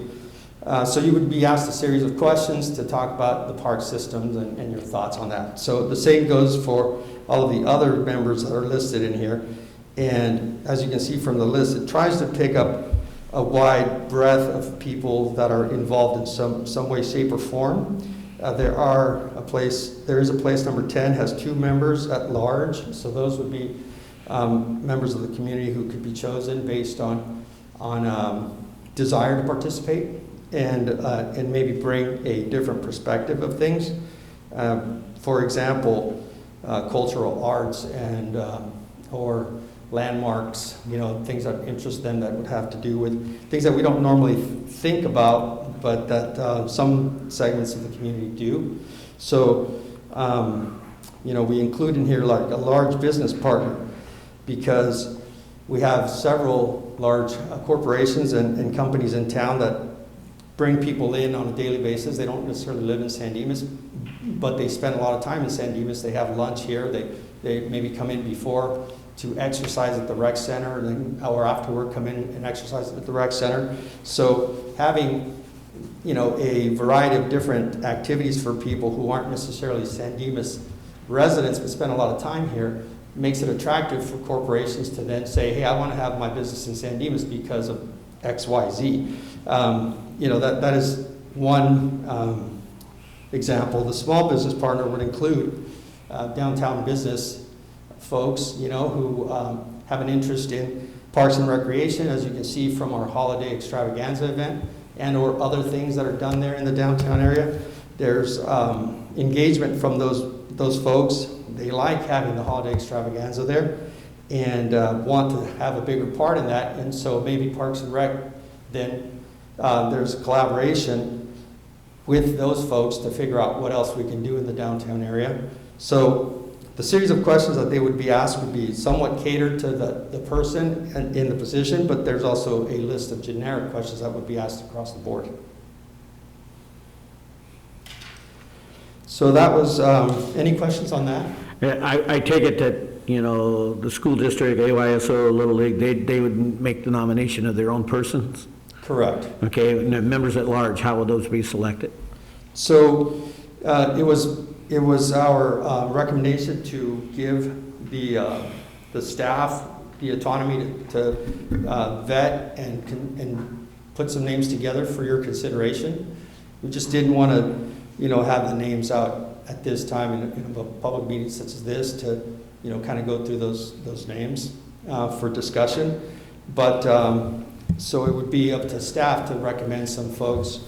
So you would be asked a series of questions to talk about the park systems and your thoughts on that. So the same goes for all of the other members that are listed in here. And as you can see from the list, it tries to pick up a wide breadth of people that are involved in some way, shape, or form. There is a place, number 10, has 2 members at large. So those would be members of the community who could be chosen based on desire to participate and maybe bring a different perspective of things. For example, cultural arts and or landmarks, things that interest them that would have to do with things that we don't normally think about, but that some segments of the community do. So, we include in here like a large business partner, because we have several large corporations and companies in town that bring people in on a daily basis. They don't necessarily live in San Dimas, but they spend a lot of time in San Dimas. They have lunch here. They maybe come in before to exercise at the rec center, and then an hour afterward come in and exercise at the rec center. So having a variety of different activities for people who aren't necessarily San Dimas residents but spend a lot of time here makes it attractive for corporations to then say, hey, I want to have my business in San Dimas because of X, Y, Z. That is one example, the small business partner would include downtown business folks, you know, who have an interest in parks and recreation, as you can see from our holiday extravaganza event, and or other things that are done there in the downtown area. There's engagement from those folks. They like having the holiday extravaganza there and want to have a bigger part in that. And so maybe Parks and Rec, then there's a collaboration with those folks to figure out what else we can do in the downtown area. So the series of questions that they would be asked would be somewhat catered to the person in the position, but there's also a list of generic questions that would be asked across the board. So that was, any questions on that? I take it that, you know, the school district, AYSO, Little League, they would make the nomination of their own persons? Correct. Okay, and the members at large, how would those be selected? So it was our recommendation to give the staff the autonomy to vet and put some names together for your consideration. We just didn't want to, you know, have the names out at this time in a public meeting such as this to, you know, kind of go through those names for discussion. But so it would be up to staff to recommend some folks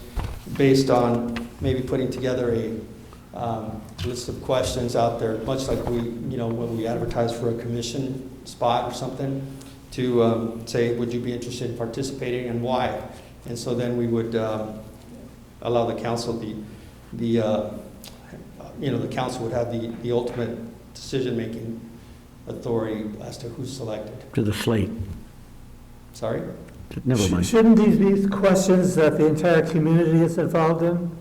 based on maybe putting together a list of questions out there, much like we, you know, when we advertise for a commission spot or something, to say, would you be interested in participating and why? And so then we would allow the council you know, the council would have the ultimate decision-making authority as to who's selected. To the slate. Sorry? Never mind. Shouldn't these be questions that the entire community is involved in?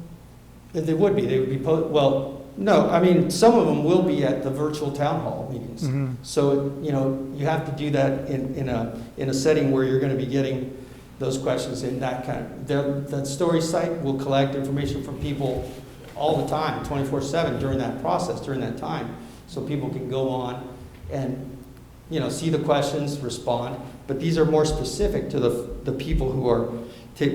They would be. They would be, well, no, I mean, some of them will be at the virtual town hall meetings. Mm-hmm. So, you know, you have to do that in a setting where you're going to be getting those questions in that kind of, that story site will collect information from people all the time, 24/7 during that process, during that time. So people can go on and, you know, see the questions, respond. But these are more specific to the people who are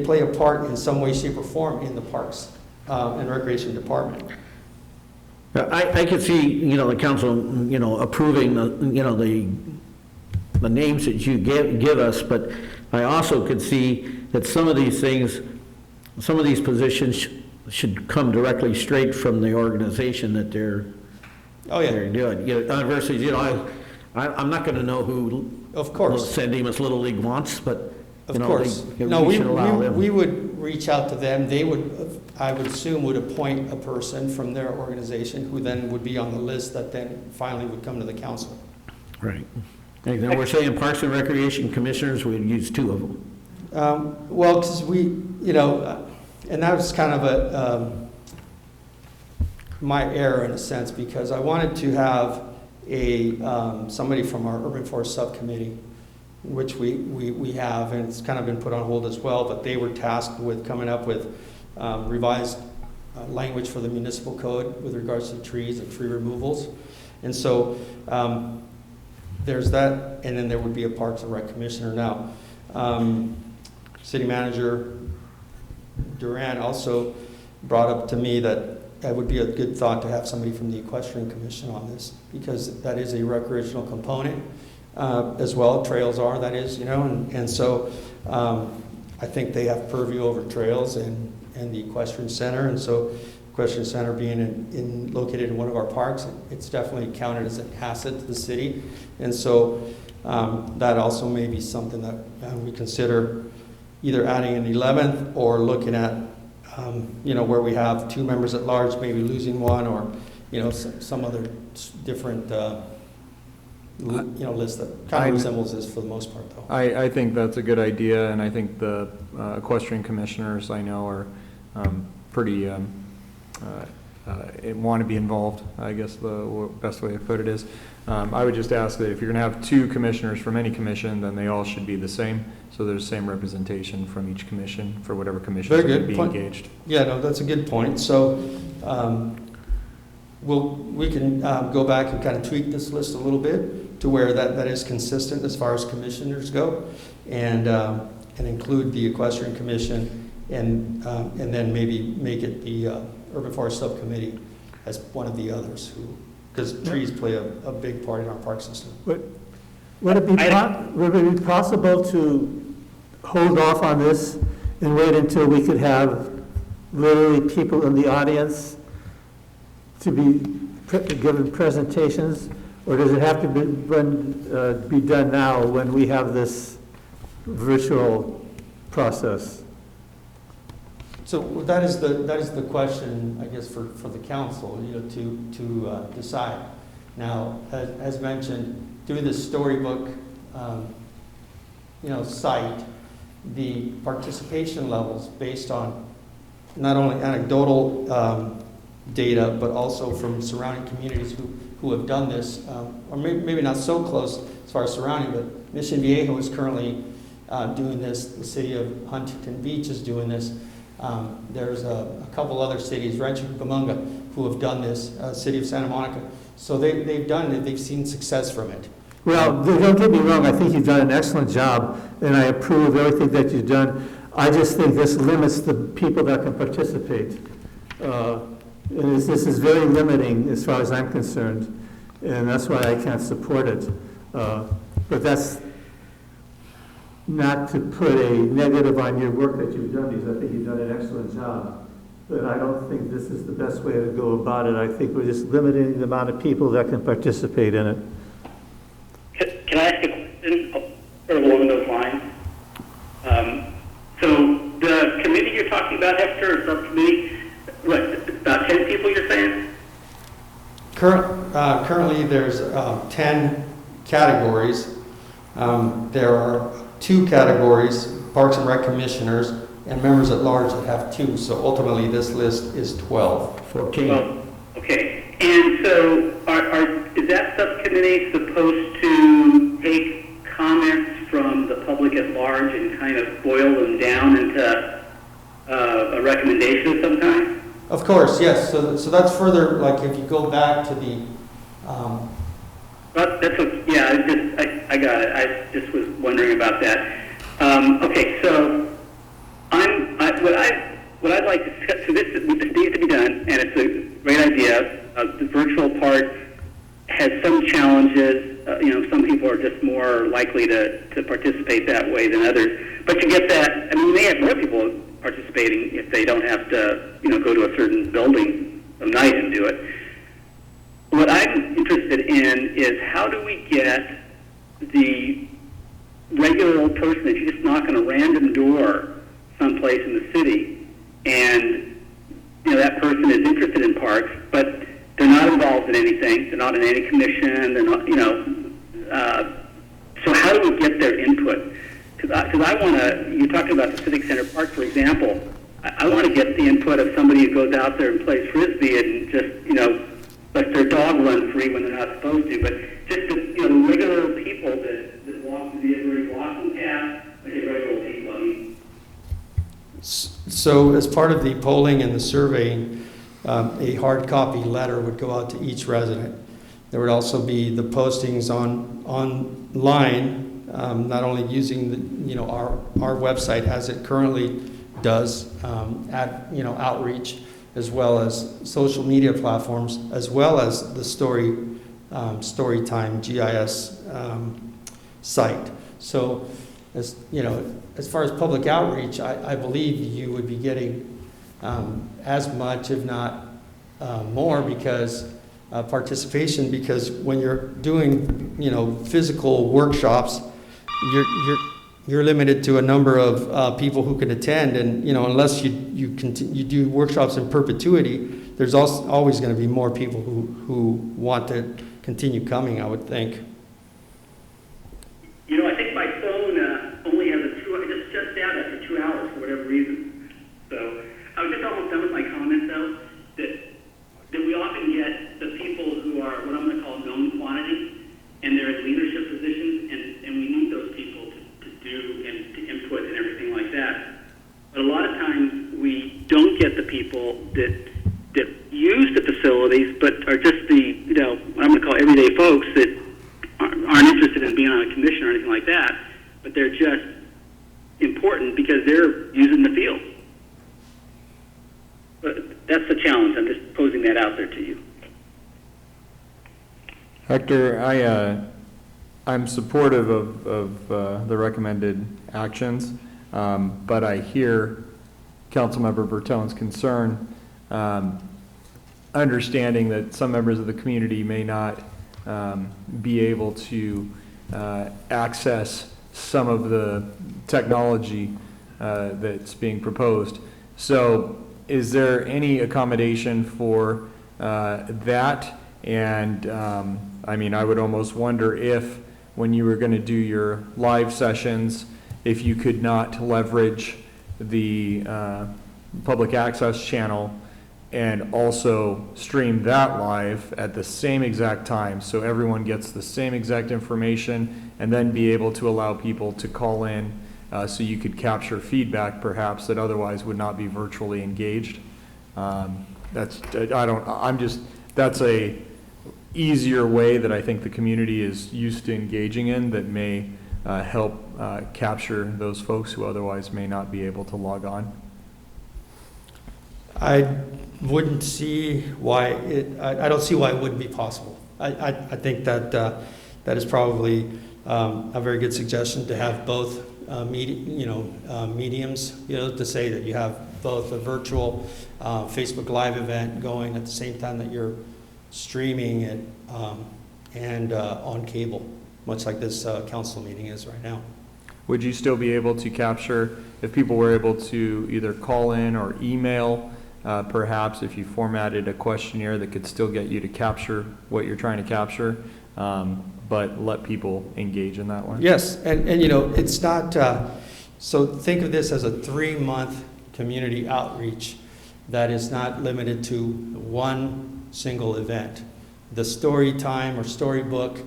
play a part in some way, shape, or form in the parks and recreation department. I could see, you know, the council, you know, approving the names that you give us, but I also could see that some of these things, some of these positions should come directly straight from the organization that they're doing. You know, versus, you know, I'm not going to know who, of course, San Dimas Little League wants, but of course, we would reach out to them. They would, I would assume, would appoint a person from their organization who then would be on the list that then finally would come to the council. Right. And then we're saying Parks and Recreation Commissioners, we'd use 2 of them. Well, because we, you know, and that was kind of my error in a sense, because I wanted to have somebody from our Urban Forest Subcommittee, which we have, and it's kind of been put on hold as well, but they were tasked with coming up with revised language for the municipal code with regards to trees and tree removals. And so there's that, and then there would be a Parks and Rec Commissioner. Now, City Manager Duran also brought up to me that it would be a good thought to have somebody from the Equestrian Commission on this, because that is a recreational component as well. Trails are, that is, you know, and so I think they have purview over trails and the Equestrian Center, and so Equestrian Center being located in one of our parks, it's definitely counted as an asset to the city, and so that also may be something that we consider either adding an 11th or looking at, you know, where we have 2 members at large, maybe losing one, or, you know, some other different, you know, list that kind of resembles this for the most part, though. I think that's a good idea, and I think the equestrian commissioners I know are pretty want to be involved. I guess the best way to put it is. I would just ask that if you're going to have 2 commissioners from any commission, then they all should be the same. So there's the same representation from each commission for whatever commission is going to be engaged. Yeah, no, that's a good point. So we can go back and kind of tweak this list a little bit to where that is consistent as far as commissioners go, and include the Equestrian Commission and then maybe make it the Urban Forest Subcommittee as one of the others, because trees play a big part in our park system. Would it be possible to hold off on this and wait until we could have literally people in the audience to be given presentations? Or does it have to be done now when we have this virtual process? So that is the question, I guess, for the council, to decide. Now, as mentioned, through the storybook, site, the participation levels based on not only anecdotal data, but also from surrounding communities who have done this, or maybe not so close as far as surrounding, but Mission Viejo is currently doing this. The city of Huntington Beach is doing this. There's a couple other cities, Rancho Cucamonga, who have done this, city of Santa Monica. So they've done it, they've seen success from it. Well, don't get me wrong, I think you've done an excellent job, and I approve everything that you've done. I just think this limits the people that can participate. And this is very limiting as far as I'm concerned, and that's why I can't support it. But that's not to put a negative on your work that you've done, because I think you've done an excellent job. But I don't think this is the best way to go about it. I think we're just limiting the amount of people that can participate in it. Can I ask a question sort of along those lines? So the committee you're talking about, Hector, or subcommittee, what, about 10 people you're saying? Currently, there's 10 categories. There are 2 categories, Parks and Rec commissioners and members at large that have 2. So ultimately, this list is 12. 14. Well, okay. And so is that subcommittee supposed to take comments from the public at large and kind of boil them down into a recommendation of some kind? Of course, yes. So that's further, like if you go back to the... That's what, yeah, I got it. I just was wondering about that. Okay, so what I'd like to, so this needs to be done, and it's a great idea. The virtual part has some challenges. Some people are just more likely to participate that way than others. But to get that, I mean, we may have more people participating if they don't have to, go to a certain building of night and do it. What I'm interested in is how do we get the regular old person that you just knock on a random door someplace in the city, and that person is interested in parks, but they're not involved in anything. They're not in any commission. They're not, so how do we get their input? Because I want to, you're talking about the Civic Center Park, for example. I want to get the input of somebody who goes out there and plays Frisbee and just, lets their dog run free when they're not supposed to. But just the regular people that walk through the every walking path, I say regular people, I mean. So as part of the polling and the surveying, a hard copy letter would go out to each resident. There would also be the postings online, not only using our website as it currently does, outreach, as well as social media platforms, as well as the Storytime GIS site. So, as far as public outreach, I believe you would be getting as much, if not more, because participation. Because when you're doing, physical workshops, you're limited to a number of people who can attend, and unless you do workshops in perpetuity, there's also always going to be more people who want to continue coming, I would think. I think my phone only has it's just down after 2 hours for whatever reason. So I was just almost done with my comment, though, that we often get the people who are what I'm going to call known quantity, and they're in leadership positions, and we need those people to do and to input and everything like that. But a lot of times we don't get the people that use the facilities, but are just the, what I'm going to call everyday folks that aren't interested in being on a commission or anything like that, but they're just important because they're using the field. that's the challenge. I'm just posing that out there to you. Hector, I'm supportive of the recommended actions, but I hear Councilmember Bertone's concern, understanding that some members of the community may not be able to access some of the technology that's being proposed. So is there any accommodation for that? And I mean, I would almost wonder if when you were going to do your live sessions, if you could not leverage the public access channel and also stream that live at the same exact time, so everyone gets the same exact information, and then be able to allow people to call in so you could capture feedback perhaps that otherwise would not be virtually engaged. That's a easier way that I think the community is used to engaging in that may help capture those folks who otherwise may not be able to log on. I wouldn't see why I don't see why it wouldn't be possible. I think that that is probably a very good suggestion to have both mediums, to say that you have both a virtual Facebook Live event going at the same time that you're streaming it and on cable, much like this council meeting is right now. Would you still be able to capture, if people were able to either call in or email, perhaps if you formatted a questionnaire that could still get you to capture what you're trying to capture, but let people engage in that one? Yes, and it's not, so think of this as a 3-month community outreach that is not limited to one single event. The story time or storybook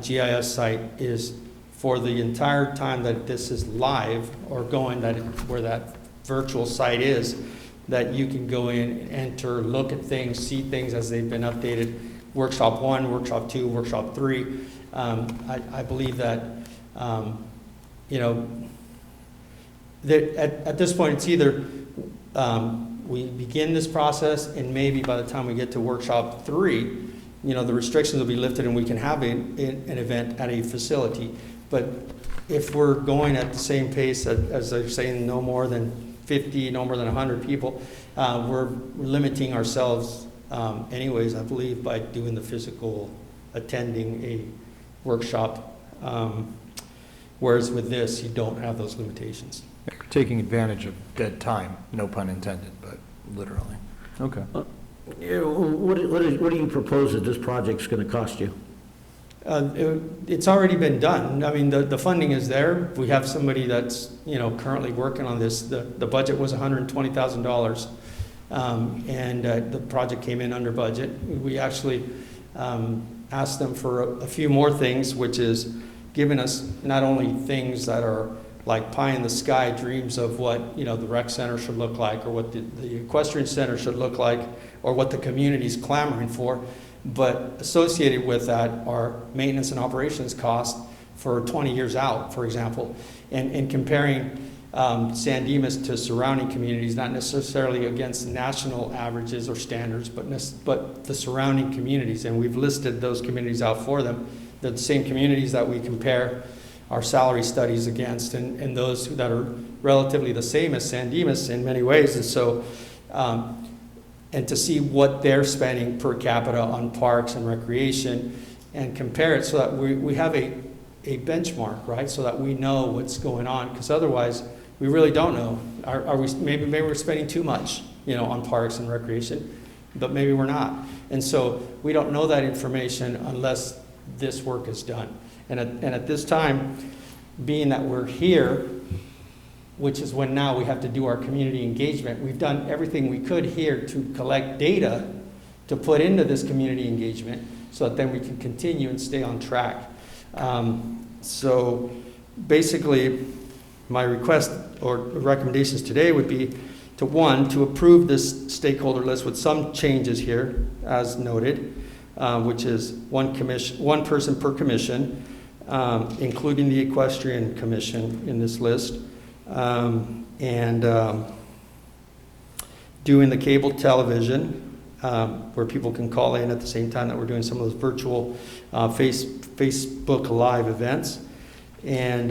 GIS site is for the entire time that this is live or going, where that virtual site is, that you can go in, enter, look at things, see things as they've been updated. Workshop 1, Workshop 2, Workshop 3. I believe that, that at this point it's either we begin this process and maybe by the time we get to Workshop 3, the restrictions will be lifted and we can have an event at a facility. But if we're going at the same pace as they're saying, no more than 50, no more than 100 people, we're limiting ourselves anyways, I believe, by doing the physical attending a workshop. Whereas with this, you don't have those limitations. You're taking advantage of dead time, no pun intended, but literally. Okay. What do you propose that this project's going to cost you? It's already been done. I mean, the funding is there. We have somebody that's currently working on this. The budget was $120,000, and the project came in under budget. We actually asked them for a few more things, which is giving us not only things that are like pie in the sky dreams of what the rec center should look like, or what the equestrian center should look like, or what the community's clamoring for, but associated with that are maintenance and operations costs for 20 years out, for example, and comparing San Dimas to surrounding communities, not necessarily against national averages or standards, but the surrounding communities, and we've listed those communities out for them. They're the same communities that we compare our salary studies against, and those that are relatively the same as San Dimas in many ways. And so, and to see what they're spending per capita on parks and recreation and compare it so that we have a benchmark, right? So that we know what's going on, because otherwise we really don't know. Are we, maybe we're spending too much, on parks and recreation, but maybe we're not. And so we don't know that information unless this work is done. And at this time, being that we're here, which is when now we have to do our community engagement, we've done everything we could here to collect data to put into this community engagement so that then we can continue and stay on track. So basically, my request or recommendations today would be to approve this stakeholder list with some changes here, as noted, which is one person per commission, including the Equestrian Commission in this list. And doing the cable television, where people can call in at the same time that we're doing some of those virtual Facebook Live events. And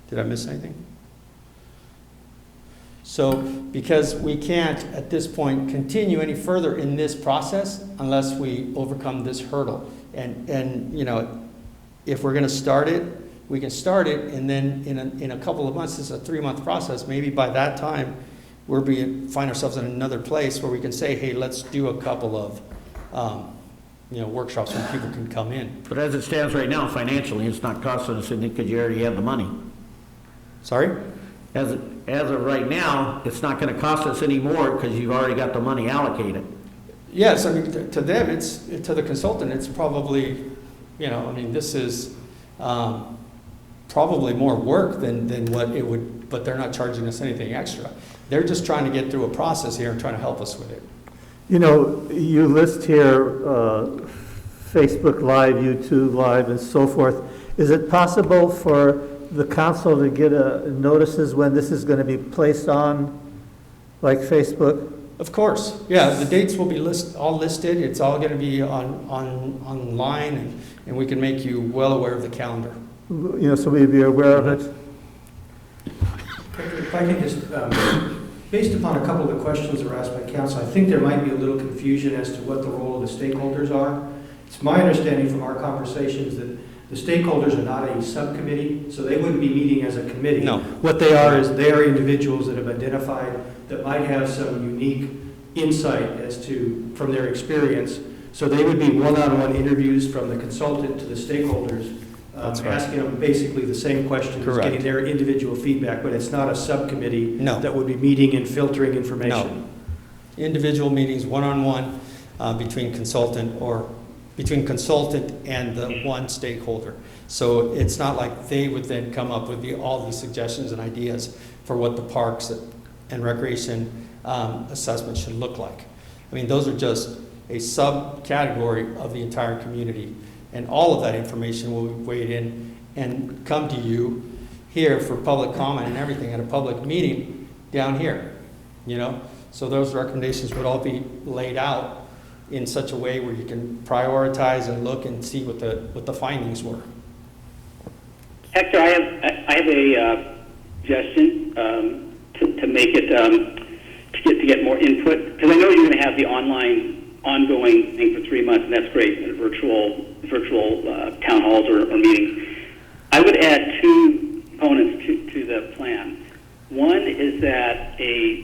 did I miss anything? So, because we can't at this point continue any further in this process unless we overcome this hurdle. And you know, if we're going to start it, we can start it, and then in a couple of months, this is a 3-month process. Maybe by that time, find ourselves in another place where we can say, hey, let's do a couple of workshops where people can come in. But as it stands right now, financially, it's not costing us anything because you already have the money. Sorry? As of right now, it's not going to cost us any more because you've already got the money allocated. Yes, I mean, to them, to the consultant, it's probably, this is probably more work than what it would, but they're not charging us anything extra. They're just trying to get through a process here and trying to help us with it. You know, you list here Facebook Live, YouTube Live, and so forth. Is it possible for the council to get notices when this is going to be placed on, like Facebook? Of course, yeah. The dates will be all listed. It's all going to be online, and we can make you well aware of the calendar. So we'd be aware of it. If I can just, based upon a couple of the questions that were asked by council, I think there might be a little confusion as to what the role of the stakeholders are. It's my understanding from our conversations that the stakeholders are not a subcommittee, so they wouldn't be meeting as a committee. No. What they are is they are individuals that have identified that might have some unique insight from their experience. So they would be one-on-one interviews from the consultant to the stakeholders, asking them basically the same questions, Correct. getting their individual feedback, but it's not a subcommittee No. that would be meeting and filtering information. No. Individual meetings, one-on-one, between consultant and the one stakeholder. So it's not like they would then come up with all these suggestions and ideas for what the parks and recreation assessment should look like. I mean, those are just a subcategory of the entire community. And all of that information will be weighed in and come to you here for public comment and everything at a public meeting down here, So those recommendations would all be laid out in such a way where you can prioritize and look and see what the findings were. Hector, I have a suggestion to make it to get more input, because I know you're going to have the ongoing thing for 3 months, and that's great, and virtual town halls or meetings. I would add 2 components to the plan. One is that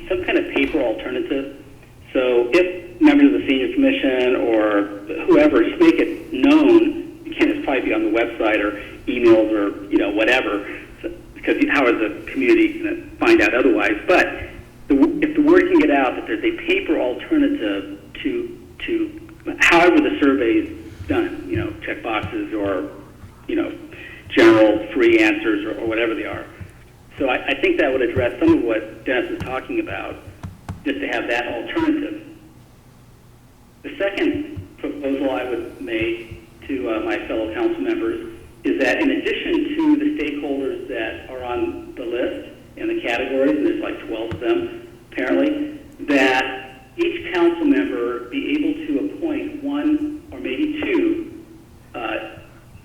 some kind of paper alternative. So if members of the senior commission or whoever just make it known, it can't just probably be on the website or emails or whatever, because how are the community going to find out otherwise? But if the word can get out that there's a paper alternative to however the survey is done, check boxes or general free answers or whatever they are. So I think that would address some of what Dennis was talking about, just to have that alternative. The second proposal I would make to my fellow council members is that in addition to the stakeholders that are on the list and the categories, and there's like 12 of them apparently, that each council member be able to appoint 1 or maybe 2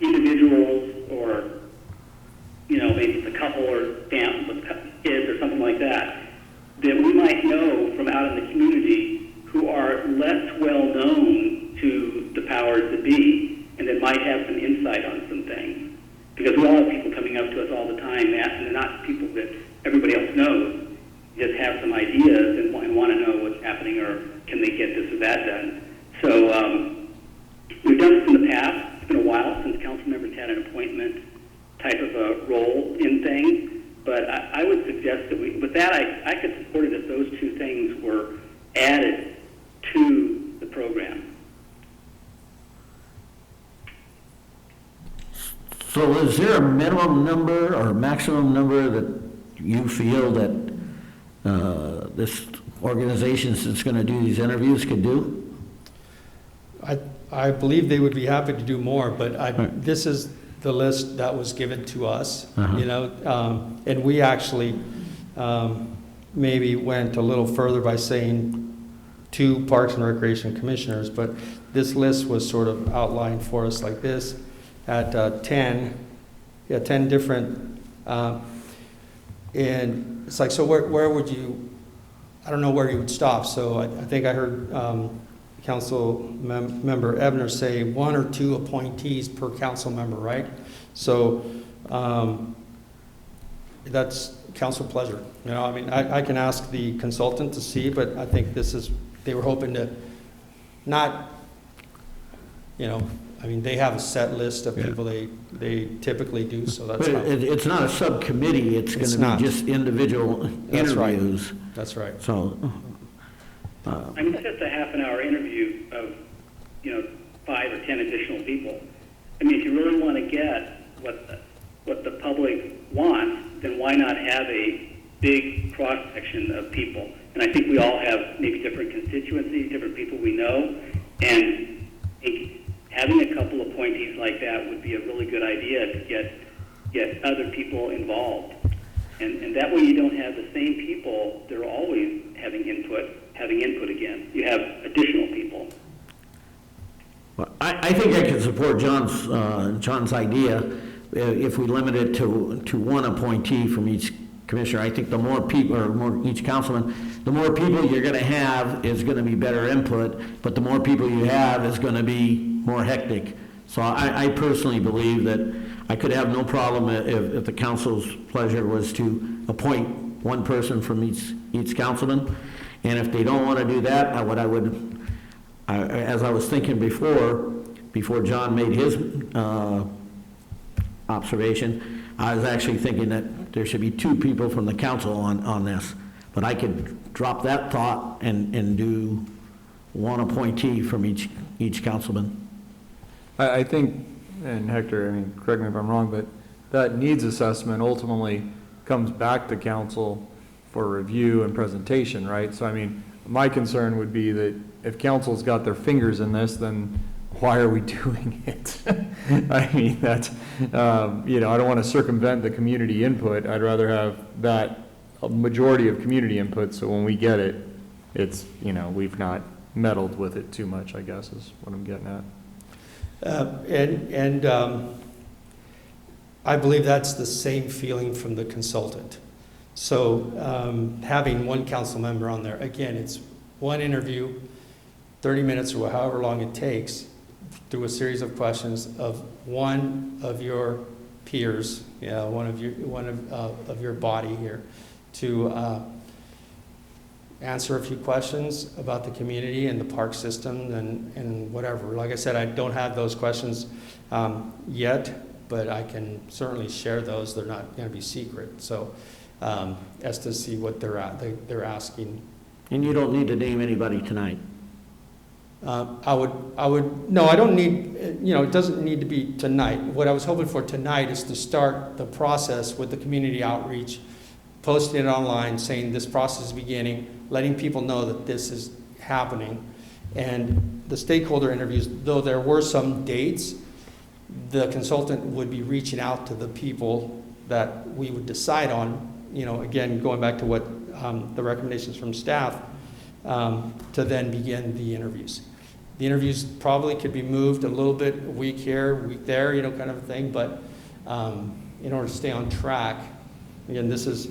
individuals, or maybe it's a couple or families with kids or something like that we might know from out in the community who are less well known to the powers that be, and that might have some insight on some things. Because we all have people coming up to us all the time, and they're not people that everybody else knows, just have some ideas and want to know what's happening, or can they get this or that done. So we've done this in the past. It's been a while since council members had an appointment type of a role in things. But I would suggest that with that, I could support it if those 2 things were added to the program. So is there a minimum number or maximum number that you feel that this organization that's going to do these interviews could do? I believe they would be happy to do more, but this is the list that was given to us, and we actually maybe went a little further by saying 2 Parks and Recreation Commissioners, but this list was sort of outlined for us like this at 10 different, and it's like, so where would you, I don't know where you would stop. So I think I heard Council Member Ebner say 1 or 2 appointees per council member, right? So that's council pleasure. You know, I mean, I can ask the consultant to see, but I think they were hoping to not, you know, I mean, they have a set list of people they typically do, so that's But it's not a subcommittee, it's going to be just individual interviews. That's right. So, I mean, it's just a half-an-hour interview of, 5 or 10 additional people. I mean, if you really want to get what the public wants, then why not have a big cross-section of people? And I think we all have maybe different constituencies, different people we know, and having a couple appointees like that would be a really good idea to get other people involved. And that way you don't have the same people that are always having input again. You have additional people. well, I think I can support John's idea if we limit it to 1 appointee from each commissioner. I think the more people, or each councilman, the more people you're going to have is going to be better input, but the more people you have is going to be more hectic. So I personally believe that I could have no problem if the council's pleasure was to appoint 1 person from each councilman. And if they don't want to do that, as I was thinking before John made his observation, I was actually thinking that there should be 2 people from the council on this. But I could drop that thought and do 1 appointee from each councilman. I think, and Hector, I mean, correct me if I'm wrong, but that needs assessment ultimately comes back to council for review and presentation, right? So, I mean, my concern would be that if council's got their fingers in this, then why are we doing it? I mean, that's, I don't want to circumvent the community input. I'd rather have that a majority of community input, so when we get it, it's, we've not meddled with it too much, I guess, is what I'm getting at. I believe that's the same feeling from the consultant. So having 1 council member on there, again, it's 1 interview, 30 minutes or however long it takes, through a series of questions of 1 of your peers, one of your body here, to answer a few questions about the community and the park system and whatever. Like I said, I don't have those questions yet, but I can certainly share those. They're not going to be secret. So as to see what they're asking. And you don't need to name anybody tonight. No, I don't need, it doesn't need to be tonight. What I was hoping for tonight is to start the process with the community outreach, posting it online, saying this process is beginning, letting people know that this is happening. And the stakeholder interviews, though there were some dates, the consultant would be reaching out to the people that we would decide on, again, going back to what the recommendations from staff, to then begin the interviews. The interviews probably could be moved a little bit, a week here, a week there, kind of a thing, but in order to stay on track, again, this is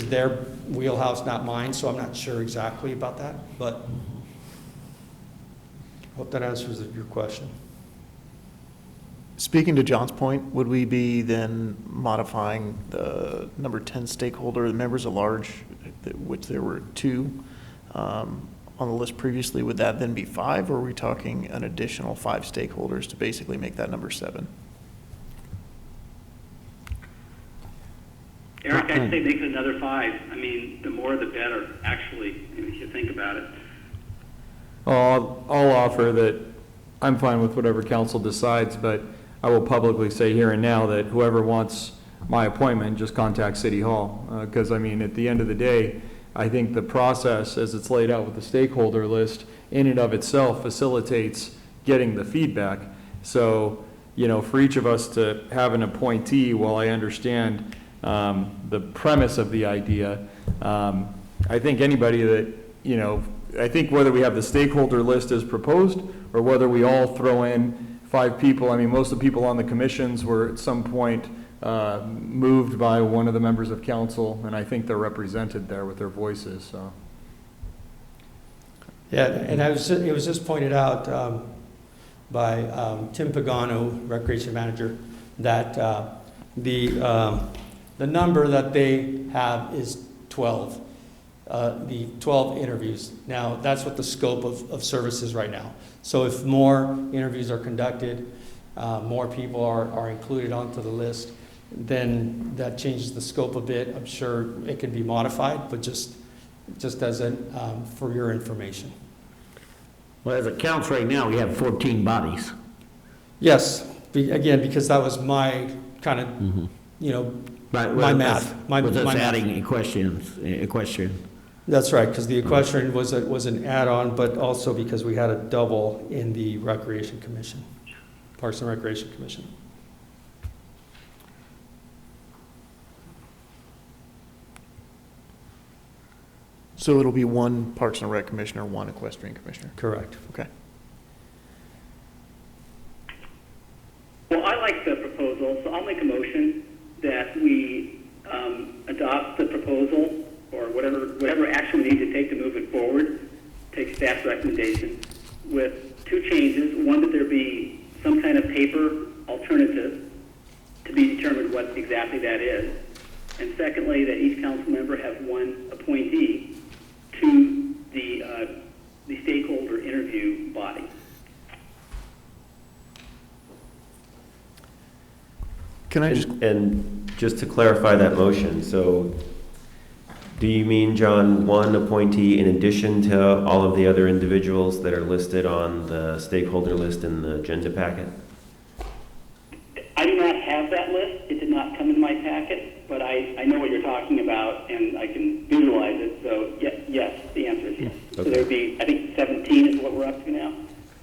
their wheelhouse, not mine, so I'm not sure exactly about that, but I hope that answers your question. Speaking to John's point, would we be then modifying the number 10 stakeholder, the members at large, which there were 2 on the list previously, would that then be 5, or are we talking an additional 5 stakeholders to basically make that number 7? Eric, I'd say make it another 5. I mean, the more the better, actually, if you think about it. I'll offer that I'm fine with whatever council decides, but I will publicly say here and now that whoever wants my appointment, just contact City Hall. Because, I mean, at the end of the day, I think the process as it's laid out with the stakeholder list in and of itself facilitates getting the feedback. So, for each of us to have an appointee, while I understand the premise of the idea, I think anybody that, I think whether we have the stakeholder list as proposed, or whether we all throw in 5 people, I mean, most of the people on the commissions were at some point moved by one of the members of council, and I think they're represented there with their voices, so. Yeah, and it was just pointed out by Tim Pagano, Recreation Manager, that the number that they have is 12. The 12 interviews. Now, that's what the scope of service is right now. So if more interviews are conducted, more people are included onto the list, then that changes the scope a bit. I'm sure it can be modified, but just as for your information. Well, as it counts right now, we have 14 bodies. Yes, again, because that was my kind of, my math. Was us adding equestrian? That's right, because the equestrian was an add-on, but also because we had a double in the Recreation Commission, Parks and Recreation Commission. So it'll be one Parks and Rec commissioner, one equestrian commissioner? Correct. Okay. Well, I like the proposal, so I'll make a motion that we adopt the proposal, or whatever action we need to take to move it forward, take staff's recommendation, with 2 changes. One, that there be some kind of paper alternative to be determined what exactly that is. And secondly, that each council member have one appointee to the stakeholder interview body. Can I And just to clarify that motion, so do you mean, John, one appointee in addition to all of the other individuals that are listed on the stakeholder list in the agenda packet? I do not have that list. It did not come in my packet, but I know what you're talking about, and I can visualize it. So, yes, the answer is yes. Okay. So there would be, I think 17 is what we're up to now?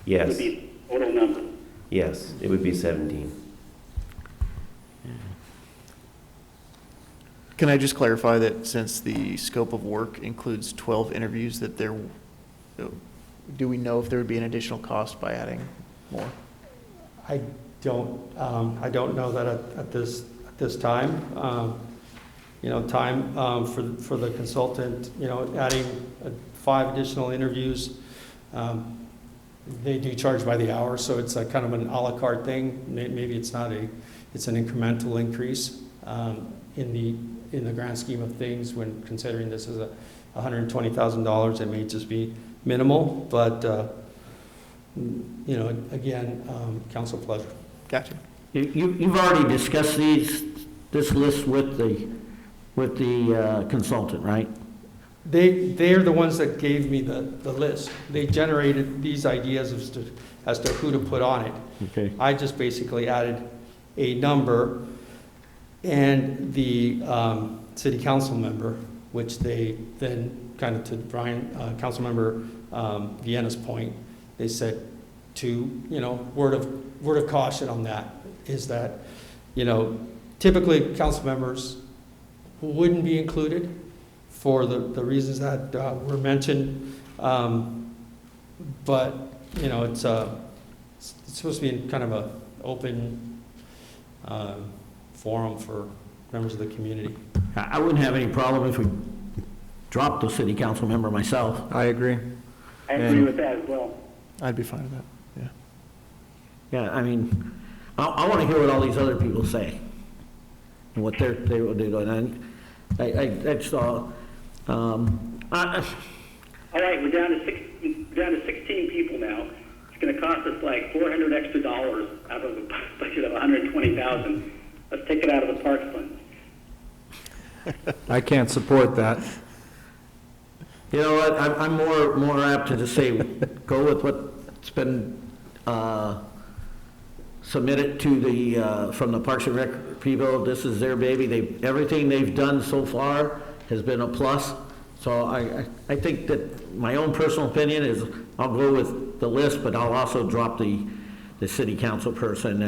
Yes. It would be the total number. Yes, it would be 17. Can I just clarify that since the scope of work includes 12 interviews, that do we know if there would be an additional cost by adding more? I don't know that at this time. For the consultant, adding 5 additional interviews. They do charge by the hour, so it's a kind of an a la carte thing. Maybe it's not it's an incremental increase in the grand scheme of things. When considering this is $120,000, it may just be minimal, but again, council pleasure. Gotcha. You've already discussed this list with the consultant, right? They're the ones that gave me the list. They generated these ideas as to who to put on it. Okay. I just basically added a number and the city council member, which they then kind of, to Brian, council member Vienna's point, they said word of caution on that is that, typically council members wouldn't be included for the reasons that were mentioned. But, it's supposed to be in kind of a open forum for members of the community. I wouldn't have any problem if we dropped the city council member myself. I agree. I agree with that as well. I'd be fine with that, yeah. Yeah, I mean, I want to hear what all these other people say and what they're doing. And I saw. All right, we're down to 16 people now. It's going to cost us like $400 extra out of a budget of $120,000. Let's take it out of the parks fund. I can't support that. You know what? I'm more apt to just say go with what's been submitted to the from the Parks and Rec people. This is their baby. Everything they've done so far has been a plus. So I think that my own personal opinion is I'll go with the list, but I'll also drop the city council person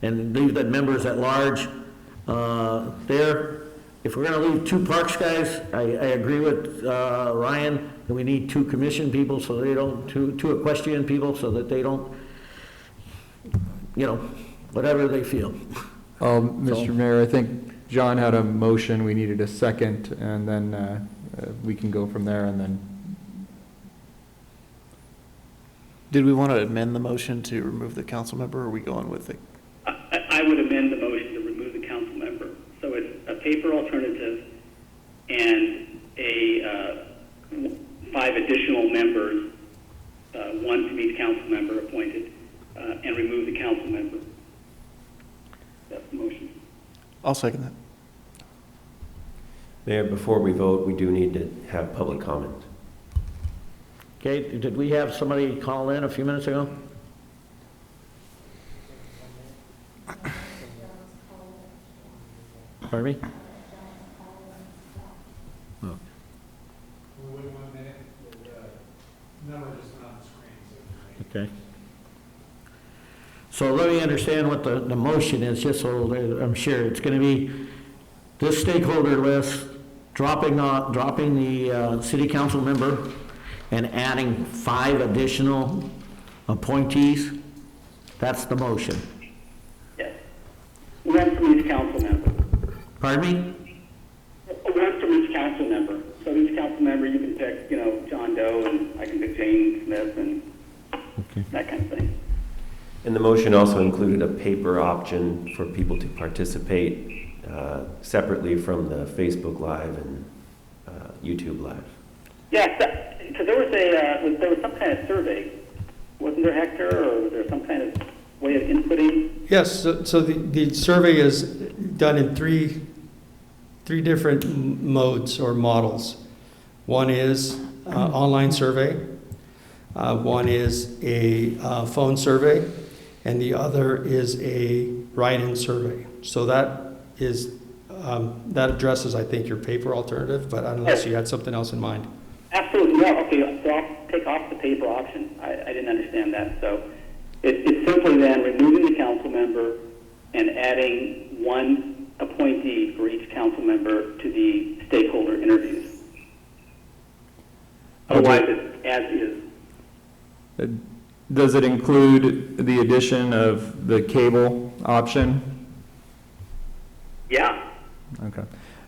and leave the members at large there. if we're gonna leave 2 parks guys, I agree with Ryan, that we need 2 commission people so they don't, 2 equestrian people so that they don't, you know, whatever they feel. Mr. Mayor, I think John had a motion, we needed a second, and then we can go from there, and then. Did we want to amend the motion to remove the council member, or are we going with it? I would amend the motion to remove the council member. So it's a paper alternative and a 5 additional members, 1 from each council member appointed, and remove the council member. That's the motion. I'll second that. Mayor, before we vote, we do need to have public comment. Okay, did we have somebody call in a few minutes ago? Pardon me? Oh. Okay. So let me understand what the motion is, just so I'm sure. It's going to be this stakeholder list, dropping the city council member and adding 5 additional appointees. That's the motion. Yes. 1 from each council member. Pardon me? 1 from each council member. So each council member, you can pick, you know, John Doe, and I can pick Jane Smith, and that kind of thing. And the motion also included a paper option for people to participate separately from the Facebook Live and YouTube Live. Yes, because there was some kind of survey, wasn't there, Hector, or was there some kind of way of inputting? Yes, so the survey is done in three different modes or models. One is online survey, one is a phone survey, and the other is a write-in survey. So that addresses, I think, your paper alternative, but unless you had something else in mind. Absolutely, no, okay, so I'll take off the paper option. I didn't understand that. So it's simply then removing the council member and adding 1 appointee for each council member to the stakeholder interviews. Otherwise, it's as is. Does it include the addition of the cable option? Yeah. Okay.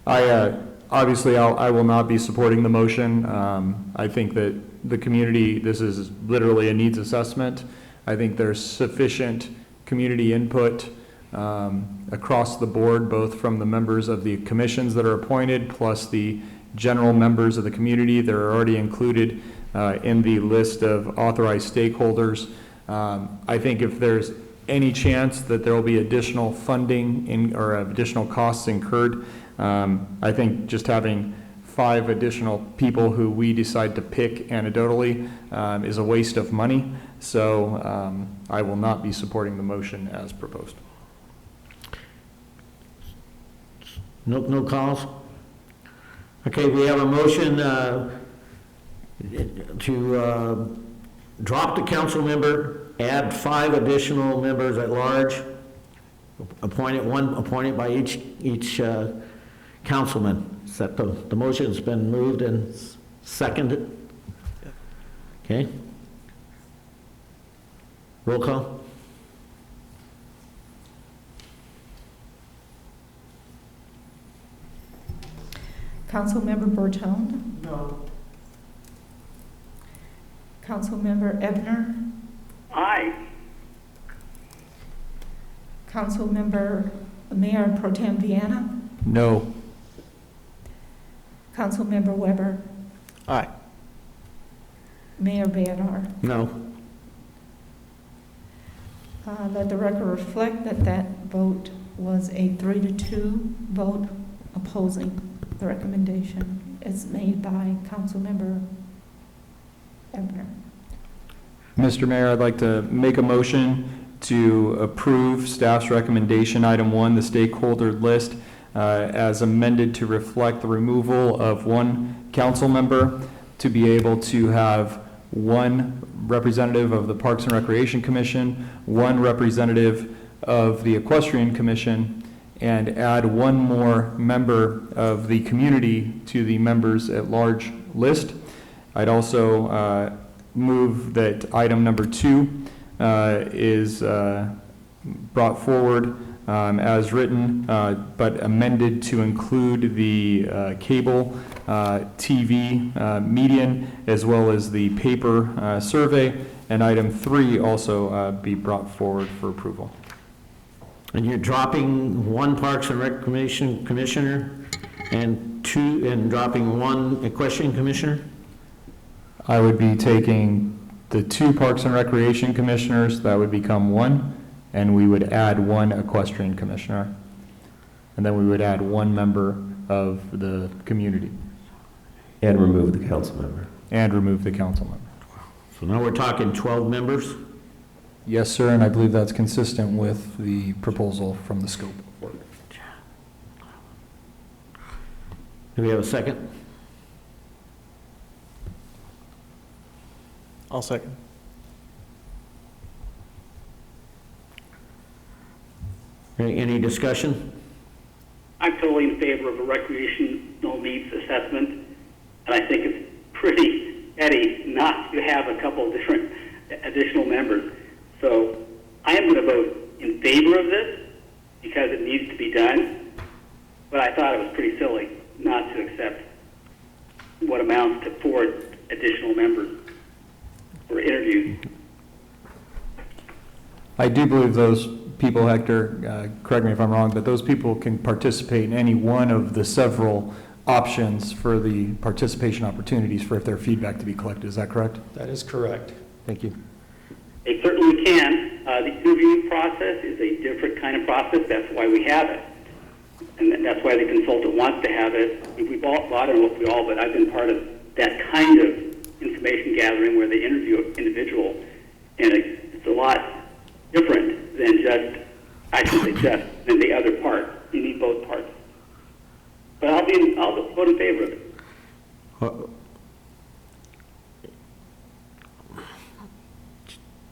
I will not be supporting the motion. I think that the community, this is literally a needs assessment. I think there's sufficient community input across the board, both from the members of the commissions that are appointed, plus the general members of the community that are already included in the list of authorized stakeholders. I think if there's any chance that there will be additional funding or additional costs incurred, I think just having 5 additional people who we decide to pick anecdotally is a waste of money. So I will not be supporting the motion as proposed. No calls? Okay, we have a motion to drop the council member, add 5 additional members at large, one appointed by each councilman. Is that the motion's been moved and seconded? Okay. Roll call. Councilmember Bertone? No. Councilmember Ebner? Aye. Councilmember Mayor Pro Tem Viana? No. Councilmember Weber? Aye. Mayor Beadar? No. Let the record reflect that vote was a 3-2 vote opposing the recommendation as made by Councilmember Ebner. Mr. Mayor, I'd like to make a motion to approve staff's recommendation, item 1, the stakeholder list, as amended to reflect the removal of 1 council member to be able to have 1 representative of the Parks and Recreation Commission, 1 representative of the Equestrian Commission, and add one more member of the community to the members at large list. I'd also move that item number 2 is brought forward as written, but amended to include the cable TV median as well as the paper survey, and item 3 also be brought forward for approval. And you're dropping one Parks and Recreation Commissioner and dropping one Equestrian Commissioner? I would be taking the 2 Parks and Recreation Commissioners, that would become 1, and we would add 1 Equestrian Commissioner. And then we would add 1 member of the community. And remove the council member. And remove the council member. So now we're talking 12 members? Yes, sir, and I believe that's consistent with the proposal from the scope of work. Do we have a second? I'll second. Any discussion? I'm totally in favor of a recreational needs assessment, and I think it's pretty petty not to have a couple of different additional members. So I am going to vote in favor of this because it needs to be done, but I thought it was pretty silly not to accept what amounts to 4 additional members for interviews. I do believe those people, Hector, correct me if I'm wrong, but those people can participate in any one of the several options for the participation opportunities for if their feedback to be collected. Is that correct? That is correct. Thank you. They certainly can. The interviewing process is a different kind of process. That's why we have it. And that's why the consultant wants to have it. We've all, I don't know if we all, but I've been part of that kind of information gathering where they interview an individual, and it's a lot different than just, I should say just, than the other part. You need both parts. But I'll vote in favor of it.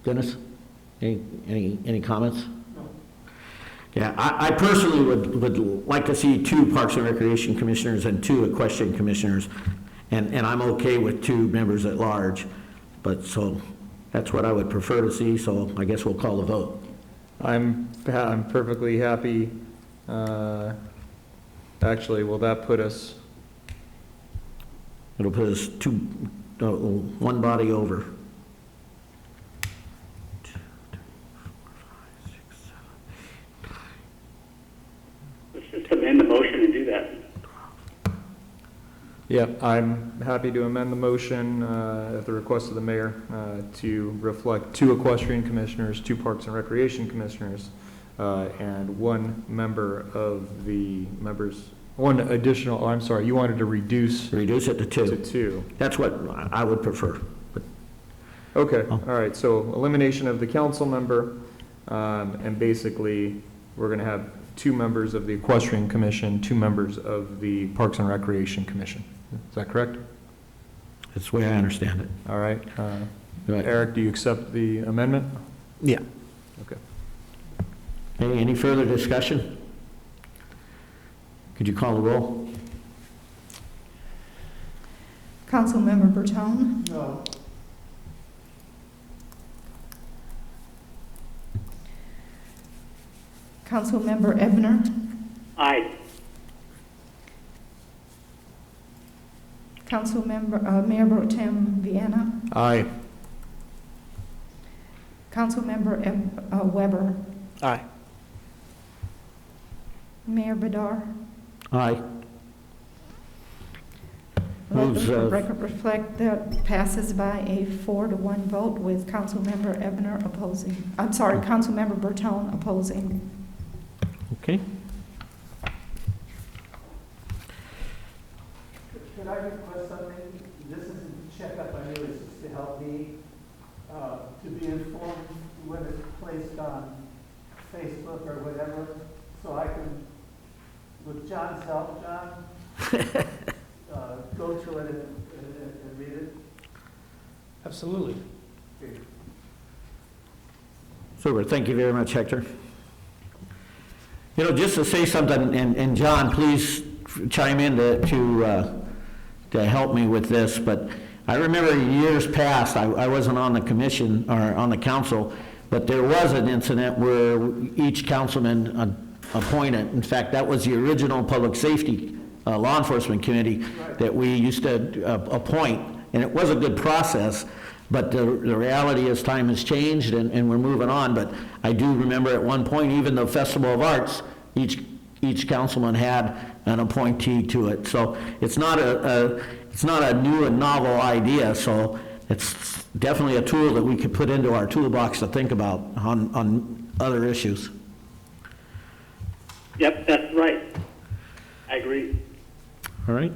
Dennis, any comments? No. Yeah, I personally would like to see 2 Parks and Recreation Commissioners and 2 Equestrian Commissioners, and I'm okay with 2 members at large, but so that's what I would prefer to see, so I guess we'll call the vote. I'm perfectly happy. Actually, will that put us? It'll put us 1 body over. Let's just amend the motion and do that. Yep, I'm happy to amend the motion at the request of the mayor to reflect 2 Equestrian Commissioners, 2 Parks and Recreation Commissioners, and 1 member of the members, 1 additional, oh, I'm sorry, you wanted to reduce it to 2. To 2. That's what I would prefer. But okay, all right, so elimination of the council member, and basically we're going to have 2 members of the Equestrian Commission, 2 members of the Parks and Recreation Commission. Is that correct? That's the way I understand it. All right. Right. Eric, do you accept the amendment? Yeah. Okay. Any further discussion? Could you call the roll? Councilmember Bertone? No. Councilmember Ebner? Aye. Councilmember, Mayor Pro Tem Vienna? Aye. Councilmember Weber? Aye. Mayor Bedar? Aye. Let Moves, the record reflect that passes by a 4-to-1 vote with Councilmember Ebner opposing. I'm sorry, Councilmember Bertone opposing. Okay. Could I request something? This isn't a checkup, I know it's just to help me, to be informed when it's placed on Facebook or whatever, so I can, with John's help, John, go to it and read it. Absolutely. Super, thank you very much, Hector. You know, just to say something, and John, please chime in to help me with this, but I remember years past, I wasn't on the commission or on the council, but there was an incident where each councilman appointed, in fact, that was the original public safety law enforcement committee that we used to appoint, and it was a good process, but the reality is time has changed and we're moving on. But I do remember at one point, even the Festival of Arts, each councilman had an appointee to it. So it's not a new and novel idea, so it's definitely a tool that we could put into our toolbox to think about on other issues. Yep, that's right. I agree. All right.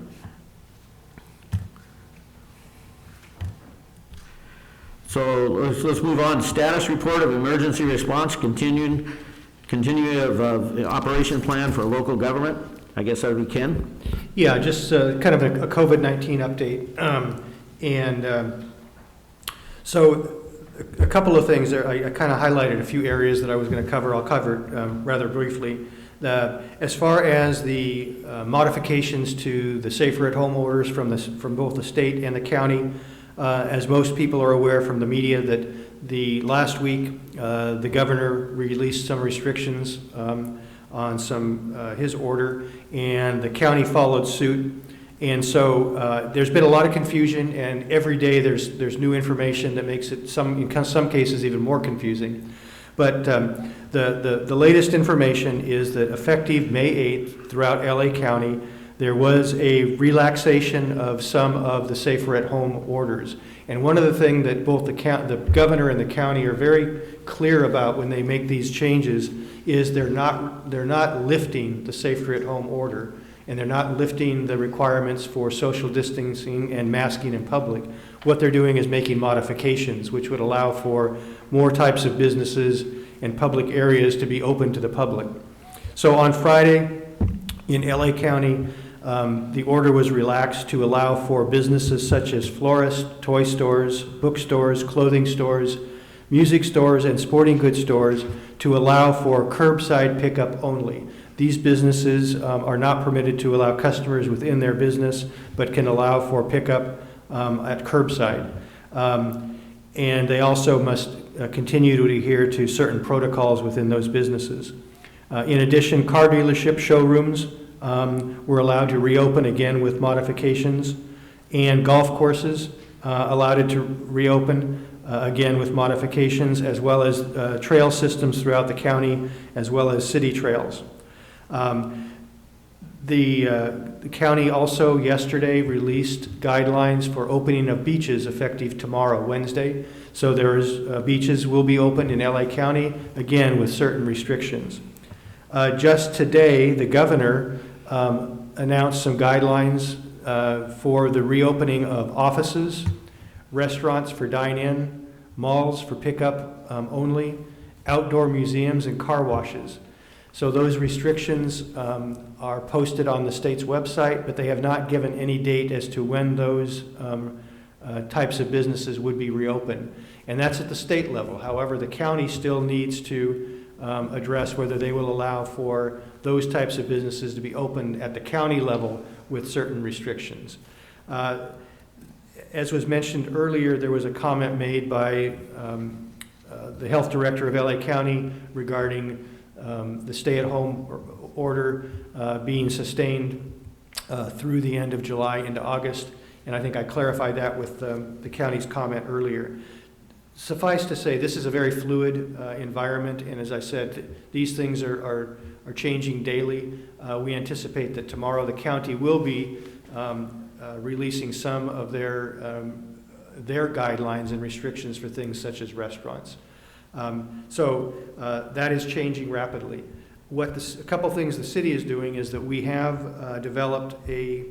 So let's move on. Status report of emergency response, continuing of operation plan for local government. I guess that we can. Yeah, just kind of a COVID-19 update. So a couple of things there. I kind of highlighted a few areas that I was going to cover. I'll cover rather briefly. As far as the modifications to the safer at home orders from both the state and the county, as most people are aware from the media, that the last week the governor released some restrictions on his order, and the county followed suit. And so there's been a lot of confusion, and every day there's new information that makes it in some cases even more confusing. But the latest information is that effective May 8th throughout LA County, there was a relaxation of some of the safer at home orders. And one of the things that both the governor and the county are very clear about when they make these changes is they're not lifting the safer at home order, and they're not lifting the requirements for social distancing and masking in public. What they're doing is making modifications, which would allow for more types of businesses and public areas to be open to the public. So on Friday in LA County, the order was relaxed to allow for businesses such as florists, toy stores, bookstores, clothing stores, music stores, and sporting goods stores to allow for curbside pickup only. These businesses are not permitted to allow customers within their business, but can allow for pickup at curbside. And they also must continue to adhere to certain protocols within those businesses. In addition, car dealership showrooms were allowed to reopen again with modifications, and golf courses allowed to reopen again with modifications, as well as trail systems throughout the county, as well as city trails. The county also yesterday released guidelines for opening of beaches effective tomorrow, Wednesday. So beaches will be open in LA County, again with certain restrictions. Just today, the governor announced some guidelines for the reopening of offices, restaurants for dine-in, malls for pickup only, outdoor museums, and car washes. So those restrictions are posted on the state's website, but they have not given any date as to when those types of businesses would be reopened. And that's at the state level. However, the county still needs to address whether they will allow for those types of businesses to be opened at the county level with certain restrictions. As was mentioned earlier, there was a comment made by the health director of LA County regarding the stay-at-home order being sustained through the end of July into August, and I think I clarified that with the county's comment earlier. Suffice to say, this is a very fluid environment, and as I said, these things are changing daily. We anticipate that tomorrow the county will be releasing some of their guidelines and restrictions for things such as restaurants. So that is changing rapidly. A couple things the city is doing is that we have developed a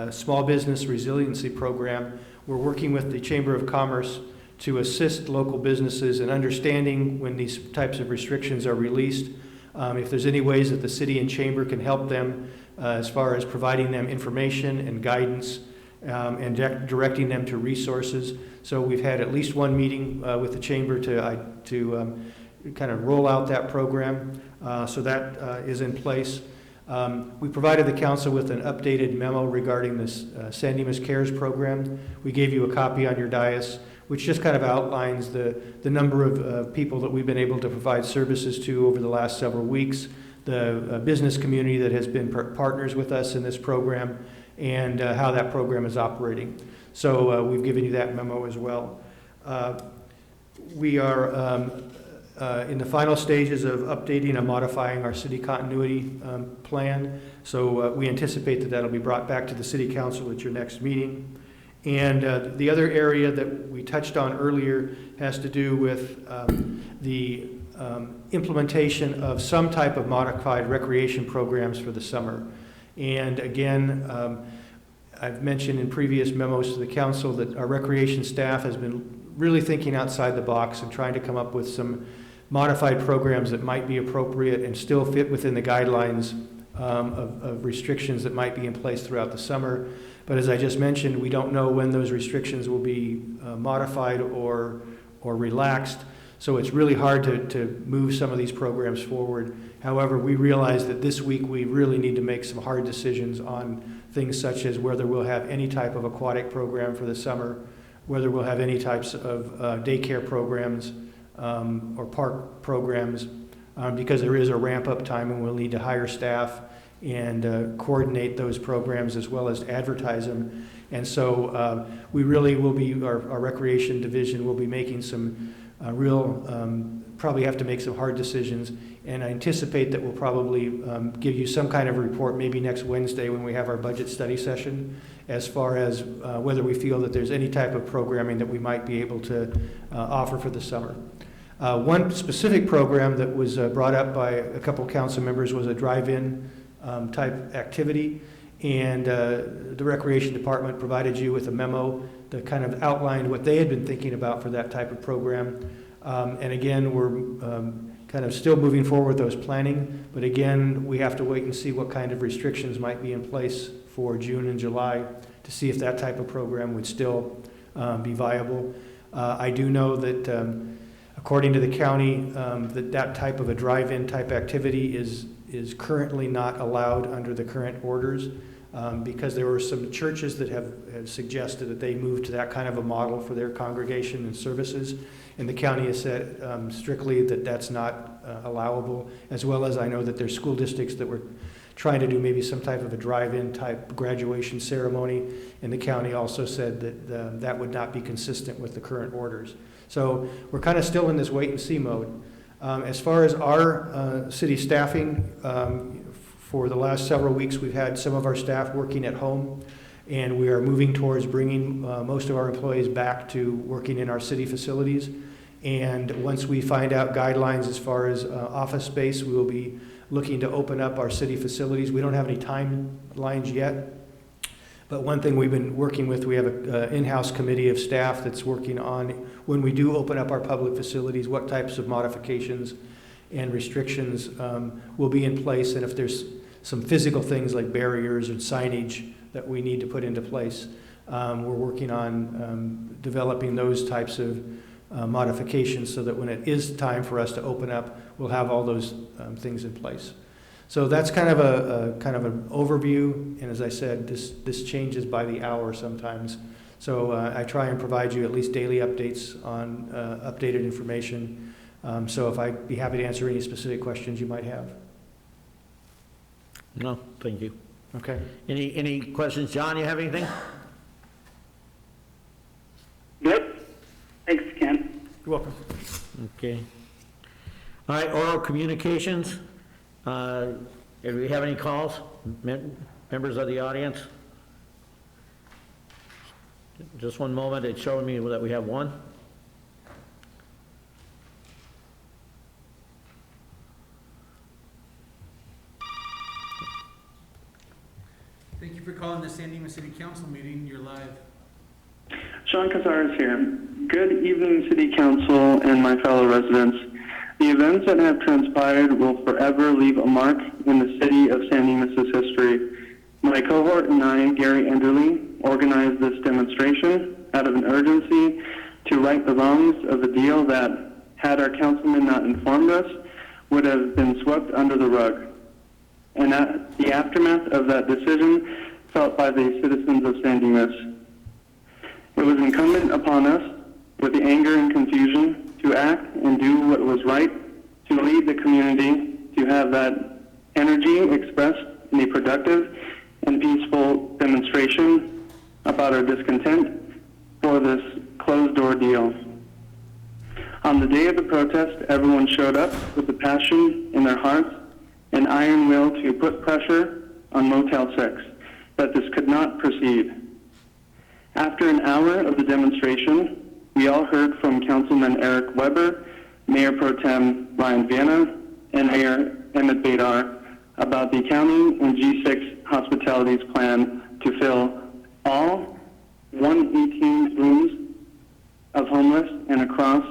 small business resiliency program. We're working with the Chamber of Commerce to assist local businesses in understanding when these types of restrictions are released. If there's any ways that the city and chamber can help them as far as providing them information and guidance and directing them to resources. So we've had at least one meeting with the chamber to kind of roll out that program. So that is in place. We provided the council with an updated memo regarding this San Dimas Cares program. We gave you a copy on your dais, which just kind of outlines the number of people that we've been able to provide services to over the last several weeks, the business community that has been partners with us in this program, and how that program is operating. So we've given you that memo as well. We are in the final stages of updating and modifying our city continuity plan. So we anticipate that that'll be brought back to the city council at your next meeting. And the other area that we touched on earlier has to do with the implementation of some type of modified recreation programs for the summer. And again, I've mentioned in previous memos to the council that our recreation staff has been really thinking outside the box and trying to come up with some modified programs that might be appropriate and still fit within the guidelines of restrictions that might be in place throughout the summer. But as I just mentioned, we don't know when those restrictions will be modified or relaxed. So it's really hard to move some of these programs forward. However, we realize that this week we really need to make some hard decisions on things such as whether we'll have any type of aquatic program for the summer, whether we'll have any types of daycare programs or park programs, because there is a ramp-up time and we'll need to hire staff and coordinate those programs as well as advertise them. And so we really will be, our recreation division will be making some probably have to make some hard decisions. And I anticipate that we'll probably give you some kind of report maybe next Wednesday when we have our budget study session, as far as whether we feel that there's any type of programming that we might be able to offer for the summer. One specific program that was brought up by a couple council members was a drive-in type activity, and the Recreation Department provided you with a memo that kind of outlined what they had been thinking about for that type of program. And again, we're kind of still moving forward with those planning, but again, we have to wait and see what kind of restrictions might be in place for June and July to see if that type of program would still be viable. I do know that according to the county, that type of a drive-in type activity is currently not allowed under the current orders, because there were some churches that have suggested that they move to that kind of a model for their congregation and services, and the county has said strictly that that's not allowable, as well as I know that there's school districts that were trying to do maybe some type of a drive-in type graduation ceremony, and the county also said that that would not be consistent with the current orders. So we're kind of still in this wait-and-see mode. As far as our city staffing, for the last several weeks, we've had some of our staff working at home, and we are moving towards bringing most of our employees back to working in our city facilities. And once we find out guidelines as far as office space, we will be looking to open up our city facilities. We don't have any timelines yet, but one thing we've been working with, we have an in-house committee of staff that's working on, when we do open up our public facilities, what types of modifications and restrictions will be in place, and if there's some physical things like barriers and signage that we need to put into place. We're working on developing those types of modifications so that when it is time for us to open up, we'll have all those things in place. So that's kind of an overview, and as I said, this changes by the hour sometimes. So I try and provide you at least daily updates on updated information. So if I'd be happy to answer any specific questions you might have. No, thank you. Okay. Any questions? John, you have anything? Nope. Thanks, Ken. You're welcome. Okay. All right, oral communications. Do we have any calls? Members of the audience? Just one moment. It's showing me that we have one. Thank you for calling the San Dimas City Council meeting. You're live. Sean Cazares here. Good evening, City Council and my fellow residents. The events that have transpired will forever leave a mark in the city of San Dimas' history. My cohort and I, Gary Enderle, organized this demonstration out of an urgency to right the wrongs of a deal that had our councilman not informed us, would have been swept under the rug. And the aftermath of that decision felt by the citizens of San Dimas. It was incumbent upon us, with the anger and confusion, to act and do what was right, to lead the community, to have that energy expressed in a productive and peaceful demonstration about our discontent for this closed-door deal. On the day of the protest, everyone showed up with the passion in their hearts and iron will to put pressure on Motel 6 that this could not proceed. After an hour of the demonstration, we all heard from Councilman Eric Weber, Mayor Pro Tem Ryan Viena, and Mayor Emmett Badar about the county and G6 Hospitality's plan to fill all 118 rooms of homeless and across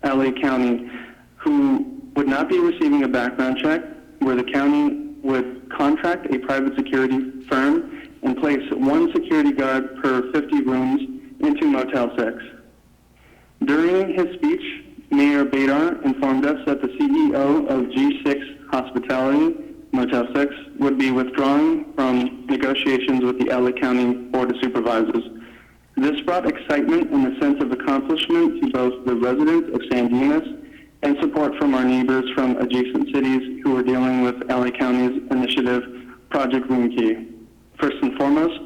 LA County who would not be receiving a background check, where the county would contract a private security firm and place one security guard per 50 rooms into Motel 6. During his speech, Mayor Badar informed us that the CEO of G6 Hospitality, Motel 6, would be withdrawing from negotiations with the LA County Board of Supervisors. This brought excitement and a sense of accomplishment to both the residents of San Dimas and support from our neighbors from adjacent cities who are dealing with LA County's initiative, Project Room Key. First and foremost,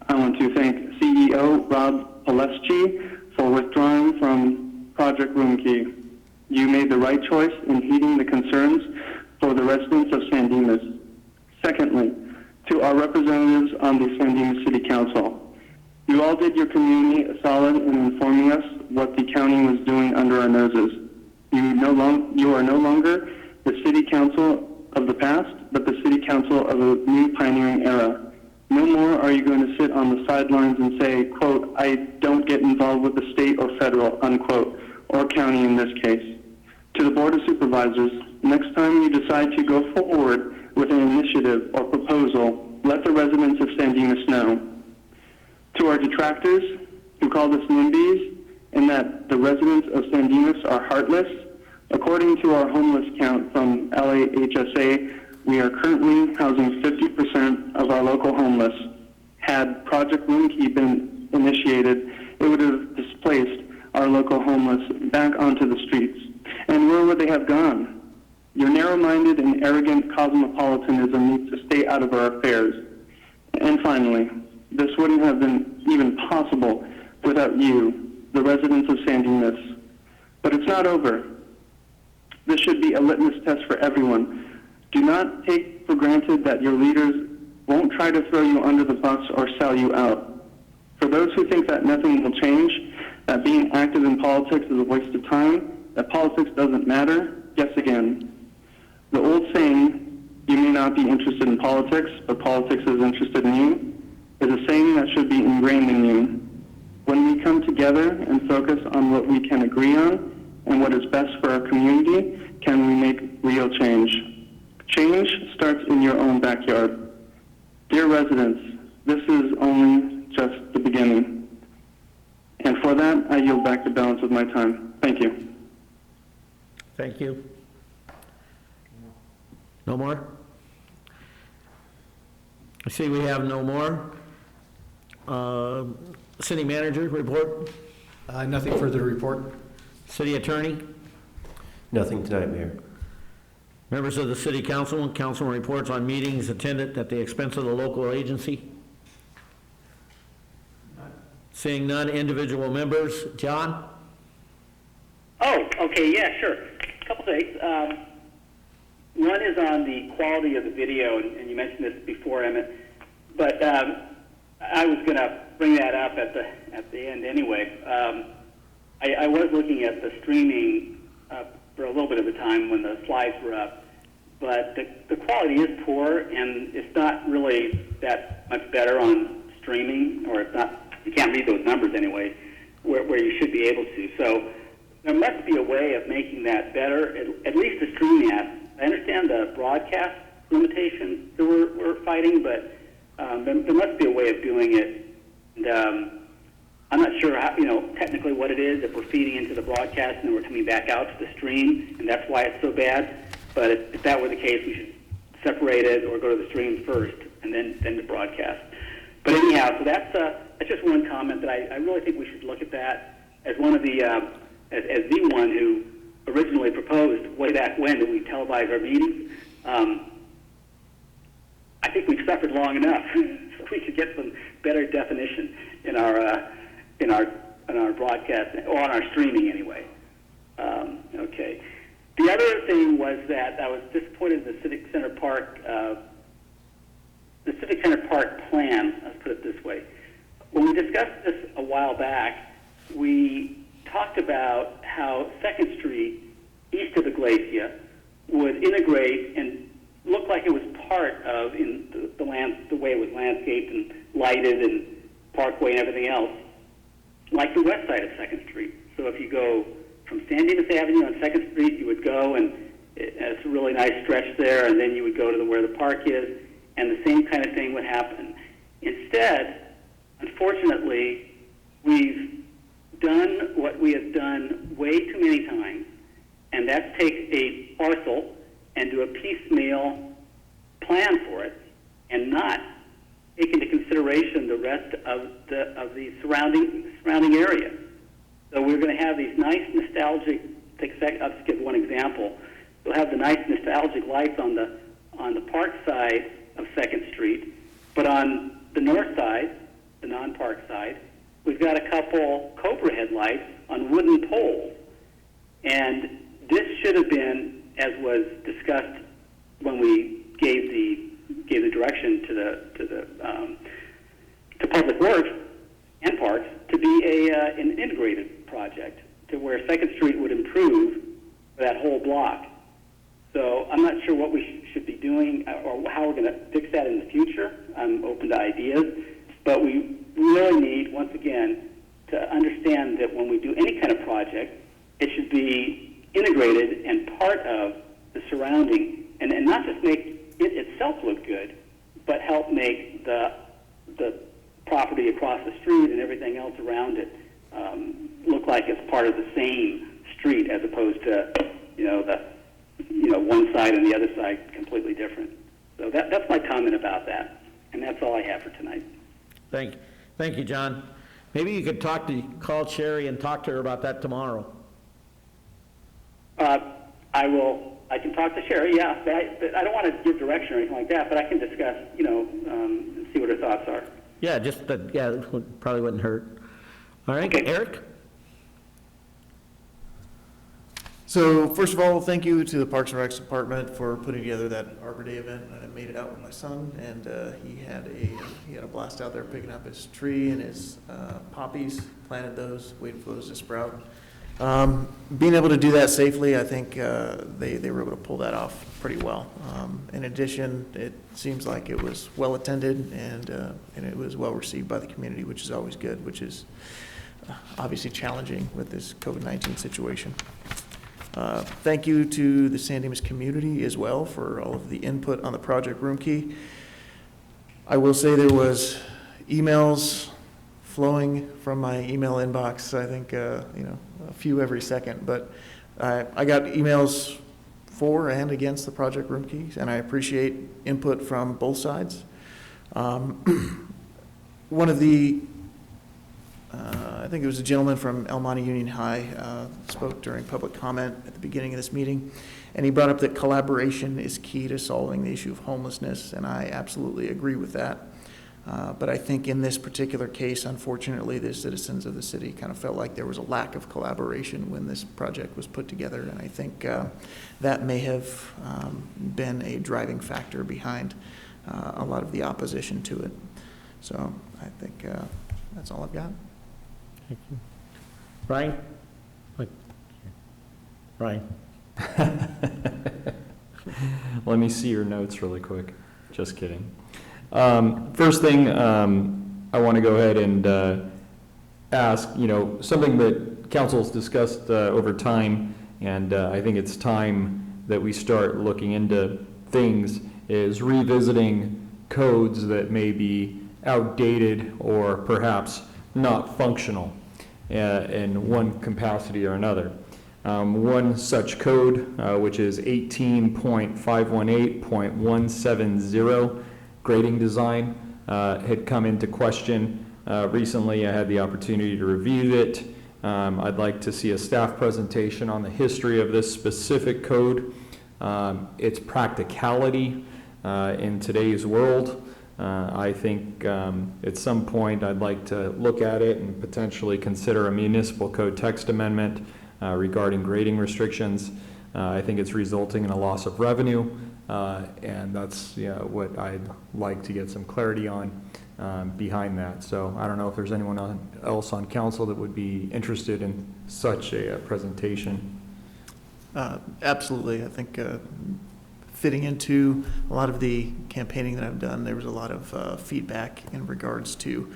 I want to thank CEO Rob Paleschi for withdrawing from Project Room Key. You made the right choice in heeding the concerns for the residents of San Dimas. Secondly, to our representatives on the San Dimas City Council, you all did your community a solid in informing us what the county was doing under our noses. You are no longer the city council of the past, but the city council of a new pioneering era. No more are you going to sit on the sidelines and say, quote, I don't get involved with the state or federal, unquote, or county in this case. To the Board of Supervisors, next time you decide to go forward with an initiative or proposal, let the residents of San Dimas know. To our detractors who called us NIMBYs and that the residents of San Dimas are heartless, according to our homeless count from LAHSA, we are currently housing 50% of our local homeless. Had Project Room Key been initiated, it would have displaced our local homeless back onto the streets. And where would they have gone? Your narrow-minded and arrogant cosmopolitanism needs to stay out of our affairs. And finally, this wouldn't have been even possible without you, the residents of San Dimas. But it's not over. This should be a litmus test for everyone. Do not take for granted that your leaders won't try to throw you under the bus or sell you out. For those who think that nothing will change, that being active in politics is a waste of time, that politics doesn't matter, guess again. The old saying, you may not be interested in politics, but politics is interested in you, is a saying that should be ingrained in you. When we come together and focus on what we can agree on and what is best for our community, can we make real change? Change starts in your own backyard. Dear residents, this is only just the beginning. And for that, I yield back the balance of my time. Thank you. Thank you. No more? I see we have no more. City manager report? Nothing further to report. City attorney? Nothing tonight, Mayor. Members of the city council, council reports on meetings attended at the expense of the local agency? Seeing none, individual members. John? Oh, okay, yeah, sure. A couple things. One is on the quality of the video, and you mentioned this before, Emmett, but I was going to bring that up at the end anyway. I was looking at the streaming for a little bit of a time when the slides were up, but the quality is poor, and it's not really that much better on streaming, or it's not. You can't read those numbers anyway, where you should be able to. So there must be a way of making that better, at least the streaming app. I understand the broadcast limitations that we're fighting, but there must be a way of doing it. And I'm not sure how, technically what it is, if we're feeding into the broadcast and then we're coming back out to the stream, and that's why it's so bad. But if that were the case, we should separate it or go to the stream first and then the broadcast. But anyhow, so that's just one comment that I really think we should look at that as one of the, as the one who originally proposed way back when that we televise our meetings. I think we've suffered long enough, so we should get some better definition in our broadcast, or on our streaming anyway. Okay. The other thing was that I was disappointed in the Civic Center Park plan, let's put it this way. When we discussed this a while back, we talked about how 2nd Street, east of the Glacia, would integrate and look like it was part of the way it was landscaped and lighted and parkway and everything else, like the west side of 2nd Street. So if you go from San Dimas Avenue on 2nd Street, you would go, and it's a really nice stretch there, and then you would go to where the park is, and the same kind of thing would happen. Instead, unfortunately, we've done what we have done way too many times, and that's take a parcel and do a piecemeal plan for it, and not take into consideration the rest of the surrounding area. So we're going to have these nice nostalgic. I'll just give one example. We'll have the nice nostalgic lights on the park side of 2nd Street, but on the north side, the non-park side, we've got a couple Cobra headlights on wooden poles, and this should have been, as was discussed when we gave the direction to Public Works and Parks, to be an integrated project to where 2nd Street would improve that whole block. So I'm not sure what we should be doing or how we're going to fix that in the future. I'm open to ideas, but we really need, once again, to understand that when we do any kind of project, it should be integrated and part of the surrounding, and not just make it itself look good, but help make the property across the street and everything else around it look like it's part of the same street, as opposed to one side and the other side completely different. So that's my comment about that, and that's all I have for tonight. Thank you, John. Maybe you could call Sherry and talk to her about that tomorrow. I can talk to Sherry, yeah, but I don't want to give direction or anything like that, but I can discuss, and see what her thoughts are. Yeah, it probably wouldn't hurt. All right, okay. Eric? So first of all, thank you to the Parks and Recs Department for putting together that Arbor Day event. I made it out with my son, and he had a blast out there picking up his tree and his poppies, planted those, waited for those to sprout. Being able to do that safely, I think they were able to pull that off pretty well. In addition, it seems like it was well attended and it was well received by the community, which is always good, which is obviously challenging with this COVID-19 situation. Thank you to the San Dimas community as well for all of the input on the project room key. I will say there was emails flowing from my email inbox, I think, a few every second, but I got emails for and against the project room keys, and I appreciate input from both sides. One of the, I think it was a gentleman from El Monte Union High, spoke during public comment at the beginning of this meeting, and he brought up that collaboration is key to solving the issue of homelessness, and I absolutely agree with that. But I think in this particular case, unfortunately, the citizens of the city kind of felt like there was a lack of collaboration when this project was put together, and I think that may have been a driving factor behind a lot of the opposition to it. So I think that's all I've got. Thank you. Ryan? Ryan? Let me see your notes really quick. Just kidding. First thing, I want to go ahead and ask, something that council's discussed over time, and I think it's time that we start looking into things, is revisiting codes that may be outdated or perhaps not functional in one capacity or another. One such code, which is 18.518.170, grading design, had come into question recently. I had the opportunity to review it. I'd like to see a staff presentation on the history of this specific code, its practicality in today's world. I think at some point I'd like to look at it and potentially consider a municipal code text amendment regarding grading restrictions. I think it's resulting in a loss of revenue, and that's what I'd like to get some clarity on behind that. So I don't know if there's anyone else on council that would be interested in such a presentation. Absolutely. I think fitting into a lot of the campaigning that I've done, there was a lot of feedback in regards to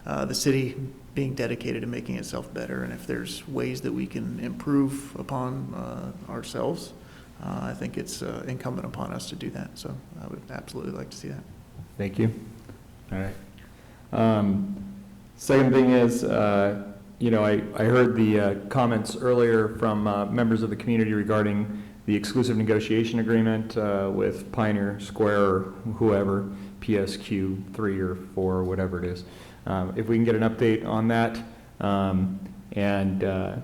the city being dedicated to making itself better, and if there's ways that we can improve upon ourselves, I think it's incumbent upon us to do that. So I would absolutely like to see that. Thank you. All right. Second thing is, I heard the comments earlier from members of the community regarding the exclusive negotiation agreement with Pioneer Square or whoever, PSQ 3 or 4 or whatever it is. If we can get an update on that and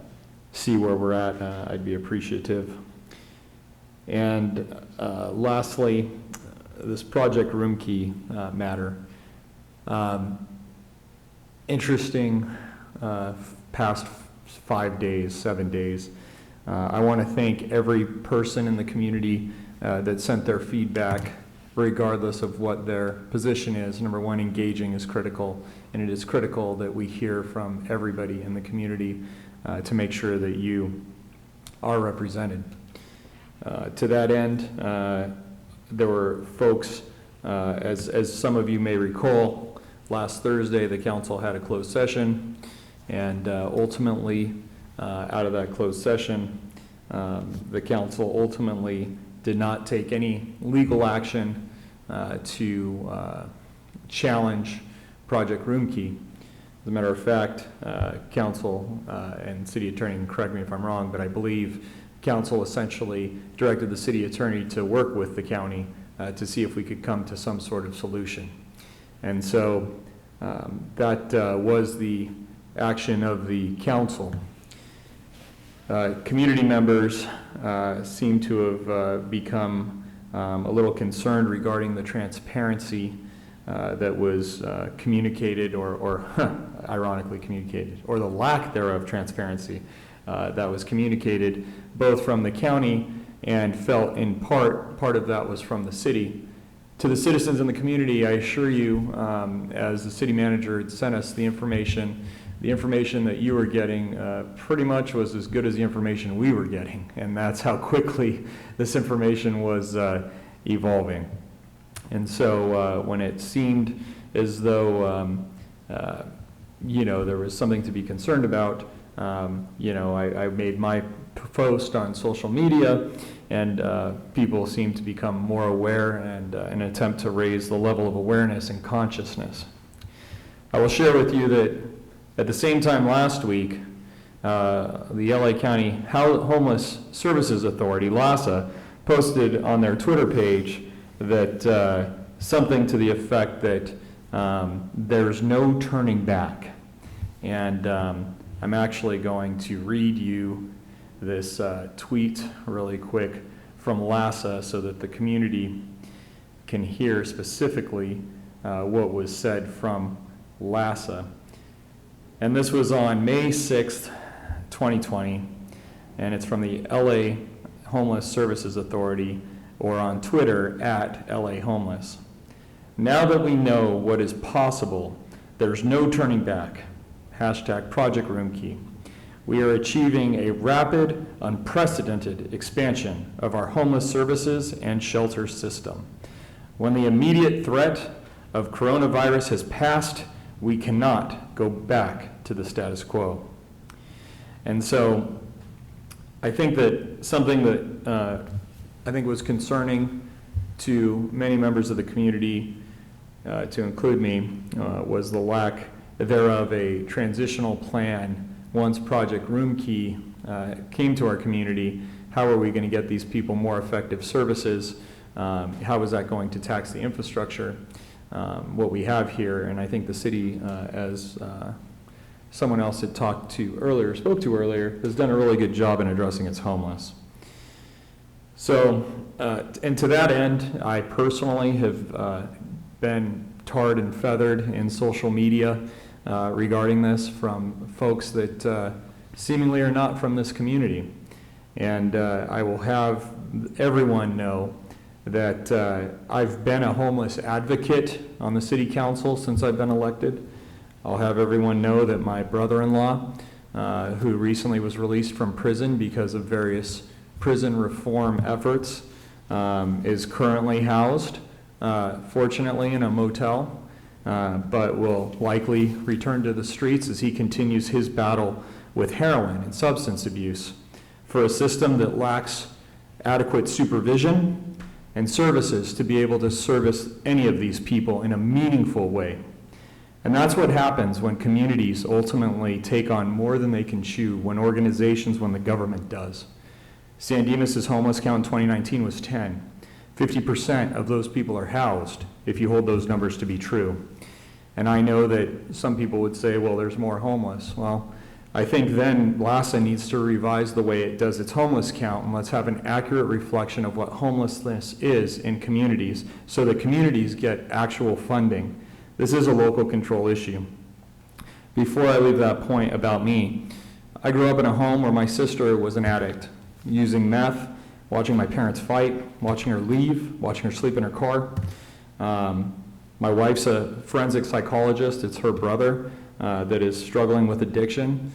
see where we're at, I'd be appreciative. And lastly, this Project Room Key matter. Interesting past 5 days, 7 days. I want to thank every person in the community that sent their feedback, regardless of what their position is. Number one, engaging is critical, and it is critical that we hear from everybody in the community to make sure that you are represented. To that end, there were folks, as some of you may recall, last Thursday the council had a closed session, and ultimately out of that closed session, the council ultimately did not take any legal action to challenge Project Room Key. As a matter of fact, council and city attorney, and correct me if I'm wrong, but I believe council essentially directed the city attorney to work with the county to see if we could come to some sort of solution. And so that was the action of the council. Community members seem to have become a little concerned regarding the transparency that was communicated or ironically communicated, or the lack thereof transparency that was communicated both from the county and felt in part of that was from the city. To the citizens in the community, I assure you, as the city manager had sent us the information that you were getting pretty much was as good as the information we were getting, and that's how quickly this information was evolving. And so when it seemed as though there was something to be concerned about, I made my post on social media, and people seem to become more aware, and in an attempt to raise the level of awareness and consciousness. I will share with you that at the same time last week, the LA County Homeless Services Authority, LAHSA, posted on their Twitter page that something to the effect that there's no turning back. And I'm actually going to read you this tweet really quick from LAHSA so that the community can hear specifically what was said from LAHSA. And this was on May 6th, 2020, and it's from the LA Homeless Services Authority, or on Twitter at LA Homeless. Now that we know what is possible, there's no turning back. Hashtag Project Room Key. We are achieving a rapid, unprecedented expansion of our homeless services and shelter system. When the immediate threat of coronavirus has passed, we cannot go back to the status quo. And so I think that something that I think was concerning to many members of the community, to include me, was the lack thereof a transitional plan once Project Room Key came to our community. How are we going to get these people more effective services? How is that going to tax the infrastructure? What we have here, and I think the city, as someone else had spoke to earlier, has done a really good job in addressing its homeless. So, and to that end, I personally have been tarred and feathered in social media regarding this from folks that seemingly are not from this community. And I will have everyone know that I've been a homeless advocate on the city council since I've been elected. I'll have everyone know that my brother-in-law, who recently was released from prison because of various prison reform efforts, is currently housed, fortunately, in a motel, but will likely return to the streets as he continues his battle with heroin and substance abuse for a system that lacks adequate supervision and services to be able to service any of these people in a meaningful way. And that's what happens when communities ultimately take on more than they can chew, when the government does. San Dimas' homeless count in 2019 was 10. 50% of those people are housed, if you hold those numbers to be true. And I know that some people would say, well, there's more homeless. Well, I think then LASA needs to revise the way it does its homeless count, and let's have an accurate reflection of what homelessness is in communities so that communities get actual funding. This is a local control issue. Before I leave that point about me, I grew up in a home where my sister was an addict, using meth, watching my parents fight, watching her leave, watching her sleep in her car. My wife's a forensic psychologist. It's her brother that is struggling with addiction,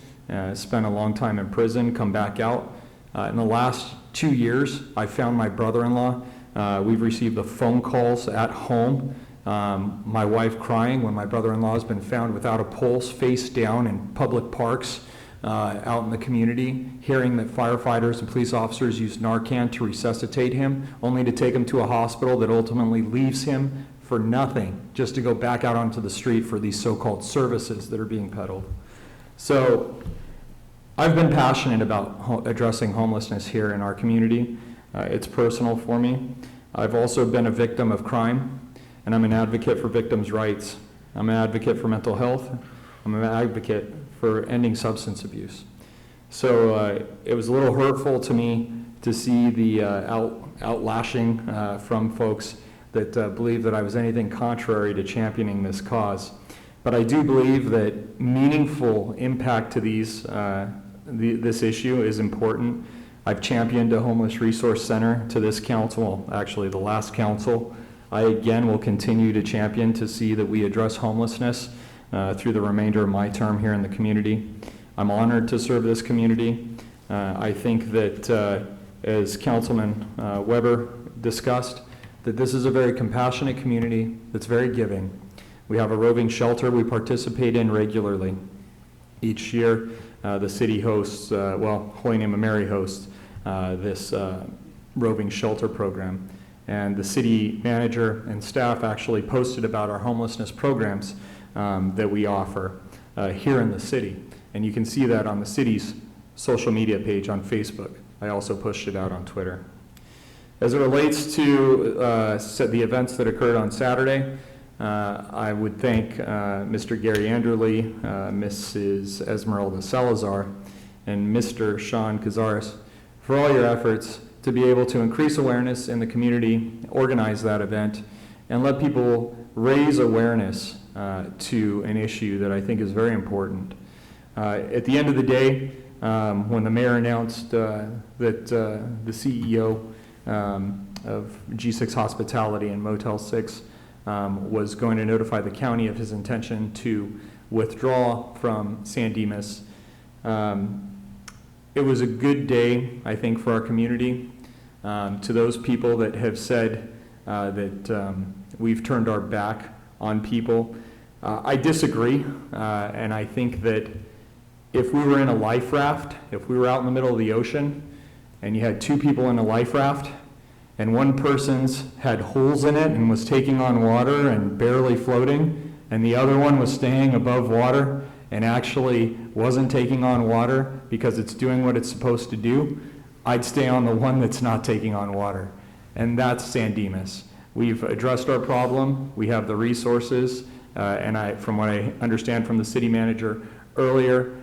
spent a long time in prison, come back out. In the last 2 years, I found my brother-in-law. We've received the phone calls at home. My wife crying when my brother-in-law has been found without a pulse, face down in public parks out in the community, hearing that firefighters and police officers used Narcan to resuscitate him, only to take him to a hospital that ultimately leaves him for nothing, just to go back out onto the street for these so-called services that are being peddled. So I've been passionate about addressing homelessness here in our community. It's personal for me. I've also been a victim of crime, and I'm an advocate for victims' rights. I'm an advocate for mental health. I'm an advocate for ending substance abuse. So it was a little hurtful to me to see the outlashing from folks that believe that I was anything contrary to championing this cause. But I do believe that meaningful impact to this issue is important. I've championed a homeless resource center to this council, actually the last council. I again will continue to champion to see that we address homelessness through the remainder of my term here in the community. I'm honored to serve this community. I think that as Councilman Weber discussed, that this is a very compassionate community that's very giving. We have a roving shelter we participate in regularly. Each year, the city hosts, Holy Name of Mary hosts this roving shelter program. And the city manager and staff actually posted about our homelessness programs that we offer here in the city. And you can see that on the city's social media page on Facebook. I also pushed it out on Twitter. As it relates to the events that occurred on Saturday, I would thank Mr. Gary Anderley, Mrs. Esmeralda Salazar, and Mr. Sean Cazares for all your efforts to be able to increase awareness in the community, organize that event, and let people raise awareness to an issue that I think is very important. At the end of the day, when the mayor announced that the CEO of G6 Hospitality and Motel 6 was going to notify the county of his intention to withdraw from San Dimas, it was a good day, I think, for our community. To those people that have said that we've turned our back on people, I disagree, and I think that if we were in a life raft, if we were out in the middle of the ocean, and you had two people in a life raft, and one person's had holes in it and was taking on water and barely floating, and the other one was staying above water and actually wasn't taking on water because it's doing what it's supposed to do, I'd stay on the one that's not taking on water. And that's San Dimas. We've addressed our problem. We have the resources. And from what I understand from the city manager earlier,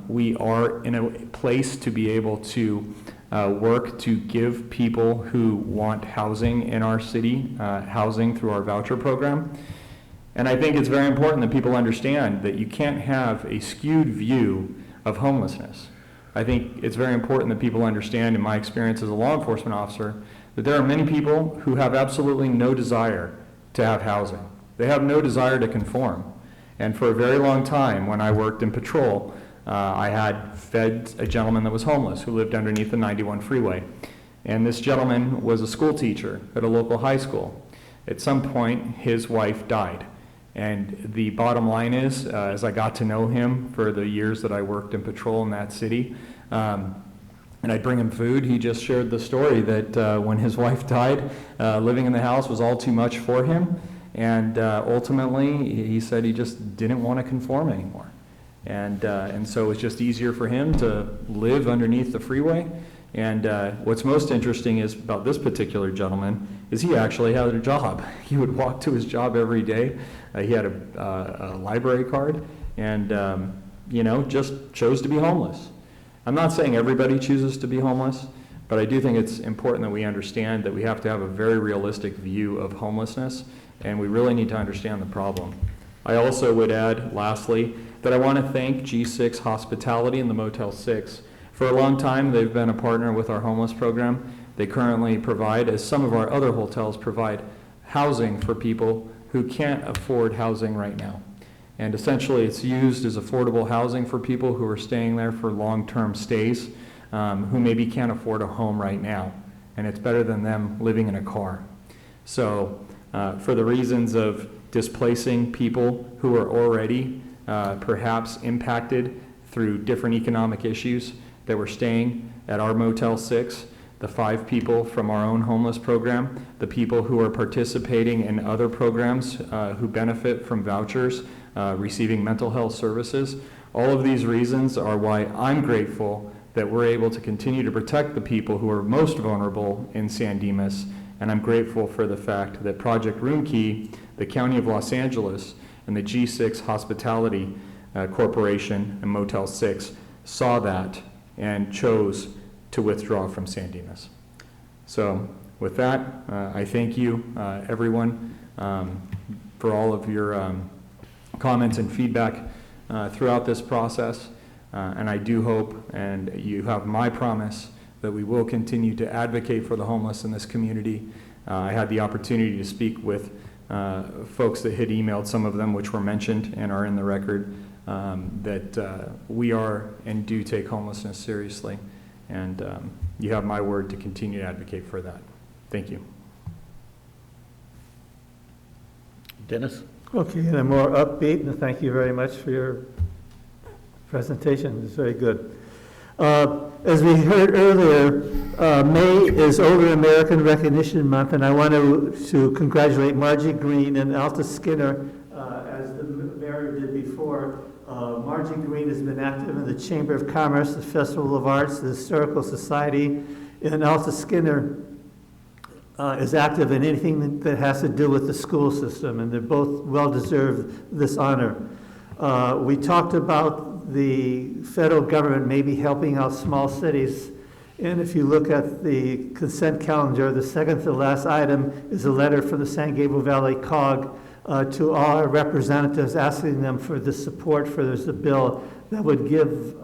we are in a place to be able to work to give people who want housing in our city, housing through our voucher program. And I think it's very important that people understand that you can't have a skewed view of homelessness. I think it's very important that people understand, in my experience as a law enforcement officer, that there are many people who have absolutely no desire to have housing. They have no desire to conform. And for a very long time, when I worked in patrol, I had fed a gentleman that was homeless who lived underneath the 91 freeway. And this gentleman was a school teacher at a local high school. At some point, his wife died. And the bottom line is, as I got to know him for the years that I worked in patrol in that city, and I'd bring him food, he just shared the story that when his wife died, living in the house was all too much for him. And ultimately, he said he just didn't want to conform anymore. And so it was just easier for him to live underneath the freeway. And what's most interesting is about this particular gentleman is he actually had a job. He would walk to his job every day. He had a library card and, just chose to be homeless. I'm not saying everybody chooses to be homeless, but I do think it's important that we understand that we have to have a very realistic view of homelessness, and we really need to understand the problem. I also would add, lastly, that I want to thank G6 Hospitality and the Motel 6. For a long time, they've been a partner with our homeless program. They currently provide, as some of our other hotels provide, housing for people who can't afford housing right now. And essentially, it's used as affordable housing for people who are staying there for long-term stays, who maybe can't afford a home right now. And it's better than them living in a car. So for the reasons of displacing people who are already perhaps impacted through different economic issues that were staying at our Motel 6, the 5 people from our own homeless program, the people who are participating in other programs who benefit from vouchers, receiving mental health services. All of these reasons are why I'm grateful that we're able to continue to protect the people who are most vulnerable in San Dimas. And I'm grateful for the fact that Project Room Key, the County of Los Angeles, and the G6 Hospitality Corporation and Motel 6 saw that and chose to withdraw from San Dimas. So with that, I thank you, everyone, for all of your comments and feedback throughout this process. And I do hope, and you have my promise, that we will continue to advocate for the homeless in this community. I had the opportunity to speak with folks that had emailed, some of them which were mentioned and are in the record, that we are and do take homelessness seriously. And you have my word to continue to advocate for that. Thank you. Dennis? Okay, and a more upbeat, and thank you very much for your presentation. It's very good. As we heard earlier, May is Older American Recognition Month, and I want to congratulate Margie Green and Alta Skinner, as the mayor did before. Margie Green has been active in the Chamber of Commerce, the Festival of Arts, the Historical Society, and Alta Skinner is active in anything that has to do with the school system, and they're both well-deserved this honor. We talked about the federal government maybe helping out small cities, and if you look at the consent calendar, the second to last item is a letter from the San Gabriel Valley COG to all our representatives, asking them for the support for this bill that would give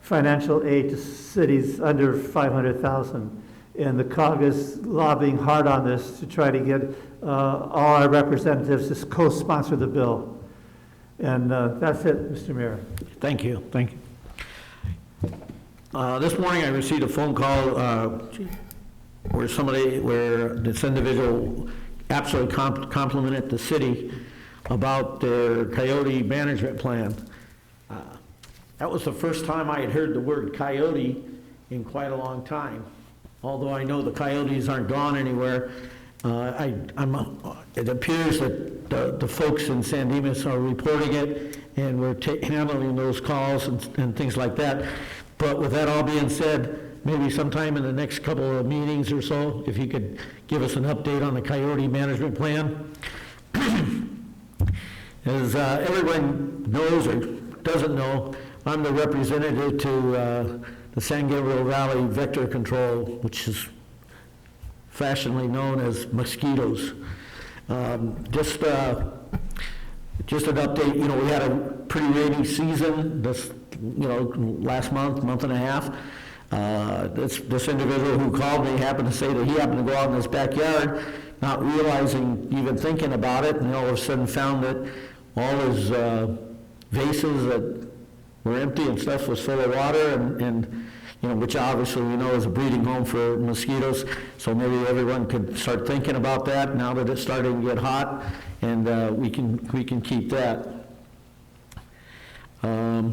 financial aid to cities under 500,000. And the COG is lobbying hard on this to try to get all our representatives to co-sponsor the bill. And that's it, Mr. Mayor. Thank you. Thank you. This morning I received a phone call where this individual absolutely complimented the city about their coyote management plan. That was the first time I had heard the word coyote in quite a long time. Although I know the coyotes aren't gone anywhere, It appears that the folks in San Dimas are reporting it, and we're handling those calls and things like that. But with that all being said, maybe sometime in the next couple of meetings or so, if you could give us an update on the coyote management plan. As everyone knows or doesn't know, I'm the representative to the San Gabriel Valley Vector Control, which is fashionably known as mosquitoes. Just an update, we had a pretty rainy season this, last month and a half. This individual who called me happened to say that he happened to go out in his backyard, not realizing, even thinking about it, and all of a sudden found that all his vases that were empty and stuff was full of water, and which obviously we know is a breeding home for mosquitoes. So maybe everyone could start thinking about that now that it's starting to get hot, and we can keep that. I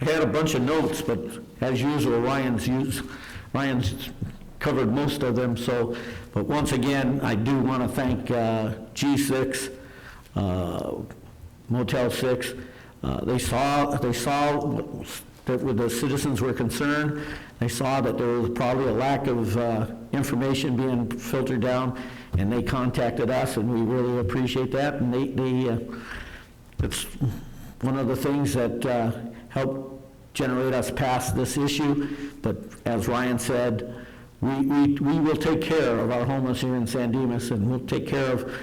had a bunch of notes, but as usual, Ryan's covered most of them. But once again, I do want to thank G6, Motel 6. They saw that where the citizens were concerned. They saw that there was probably a lack of information being filtered down, and they contacted us, and we really appreciate that. And it's one of the things that helped generate us past this issue. But as Ryan said, we will take care of our homeless here in San Dimas, and we'll take care of,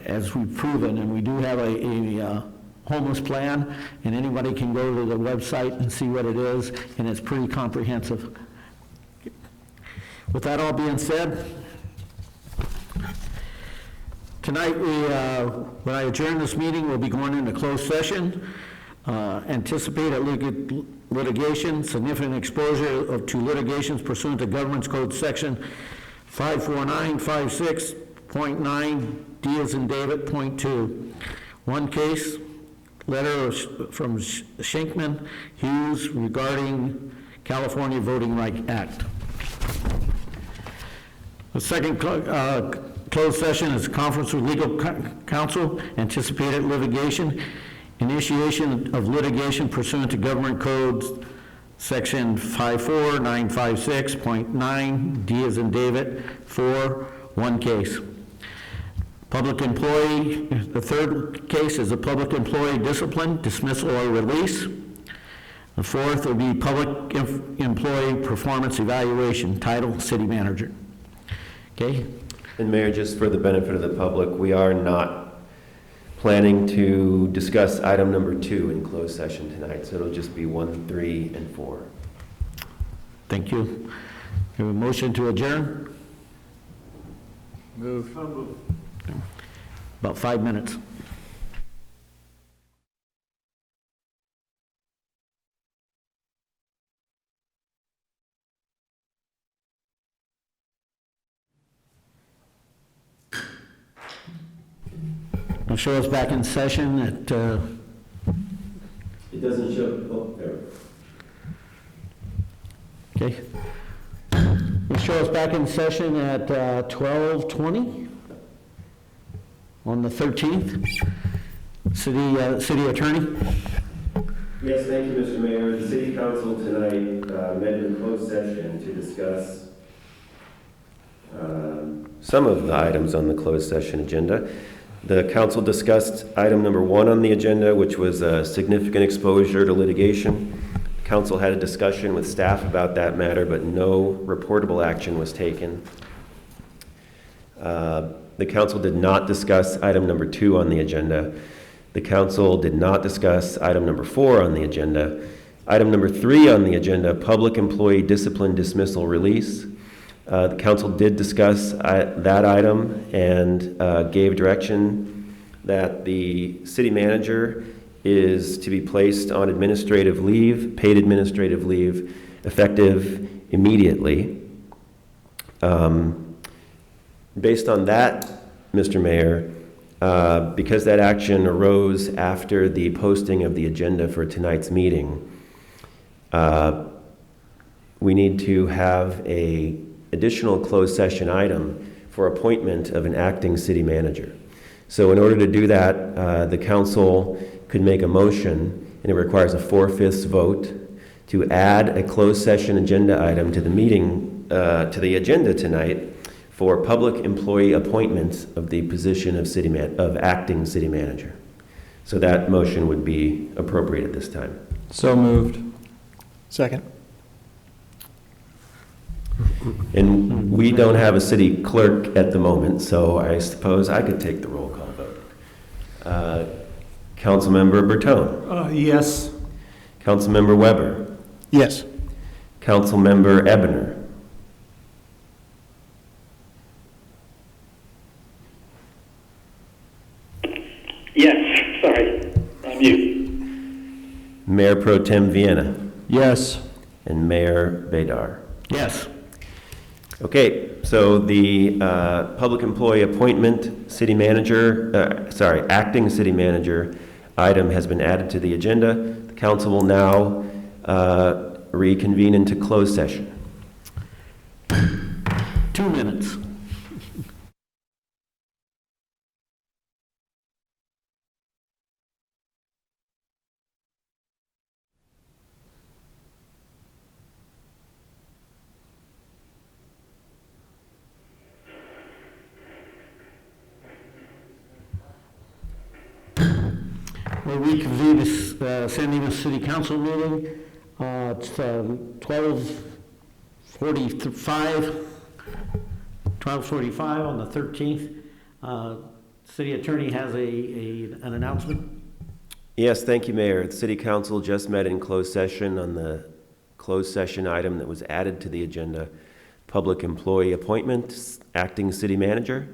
as we've proven, and we do have a homeless plan, and anybody can go to the website and see what it is, and it's pretty comprehensive. With that all being said, tonight when I adjourn this meeting, we'll be going into closed session. Anticipate litigation, significant exposure to litigations pursuant to Government's Code Section 54956.9, D as in David, .2. One case, letter from Schenkman Hughes regarding California Voting Rights Act. The second closed session is a conference with legal counsel, anticipated litigation, initiation of litigation pursuant to Government Code Section 54956.9, D as in David, 4, one case. Public employee, the third case is a public employee discipline, dismissal, or release. The fourth would be public employee performance evaluation, title city manager. Okay? And Mayor, just for the benefit of the public, we are not planning to discuss item number 2 in closed session tonight, so it'll just be 1, 3, and 4. Thank you. Have a motion to adjourn? Move. About 5 minutes. I'll show us back in session at... It doesn't show, oh, there. Okay. We'll show us back in session at 12:20 on the 13th. City Attorney. Yes, thank you, Mr. Mayor. The City Council tonight met in closed session to discuss some of the items on the closed session agenda. The council discussed item number 1 on the agenda, which was significant exposure to litigation. The council had a discussion with staff about that matter, but no reportable action was taken. The council did not discuss item number 2 on the agenda. The council did not discuss item number 4 on the agenda. Item number 3 on the agenda, public employee discipline dismissal release. The council did discuss that item and gave direction that the city manager is to be placed on administrative leave, paid administrative leave, effective immediately. Based on that, Mr. Mayor, because that action arose after the posting of the agenda for tonight's meeting, we need to have a additional closed session item for appointment of an acting city manager. So in order to do that, the council could make a motion, and it requires a 4/5 vote, to add a closed session agenda item to the meeting, to the agenda tonight for public employee appointments of the position of acting city manager. So that motion would be appropriate at this time. So moved. Second. And we don't have a city clerk at the moment, so I suppose I could take the roll call vote. Councilmember Bertone. Yes. Councilmember Weber. Yes. Councilmember Ebner. Yes, sorry, I'm mute. Mayor Pro Tem Vienna. Yes. And Mayor Bedar. Yes. Okay, so the public employee appointment city manager, acting city manager item has been added to the agenda. The council will now reconvene into closed session. 2 minutes. We'll reconvene this San Dimas City Council meeting. It's 12:45 on the 13th. City Attorney has an announcement. Yes, thank you, Mayor. The City Council just met in closed session on the closed session item that was added to the agenda, public employee appointment, acting city manager.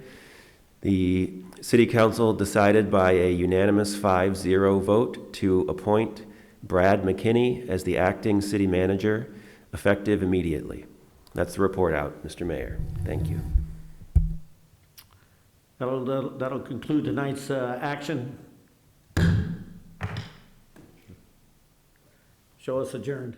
The City Council decided by a unanimous 5-0 vote to appoint Brad McKinney as the acting city manager, effective immediately. That's the report out, Mr. Mayor. Thank you. That'll conclude tonight's action. Show us adjourned.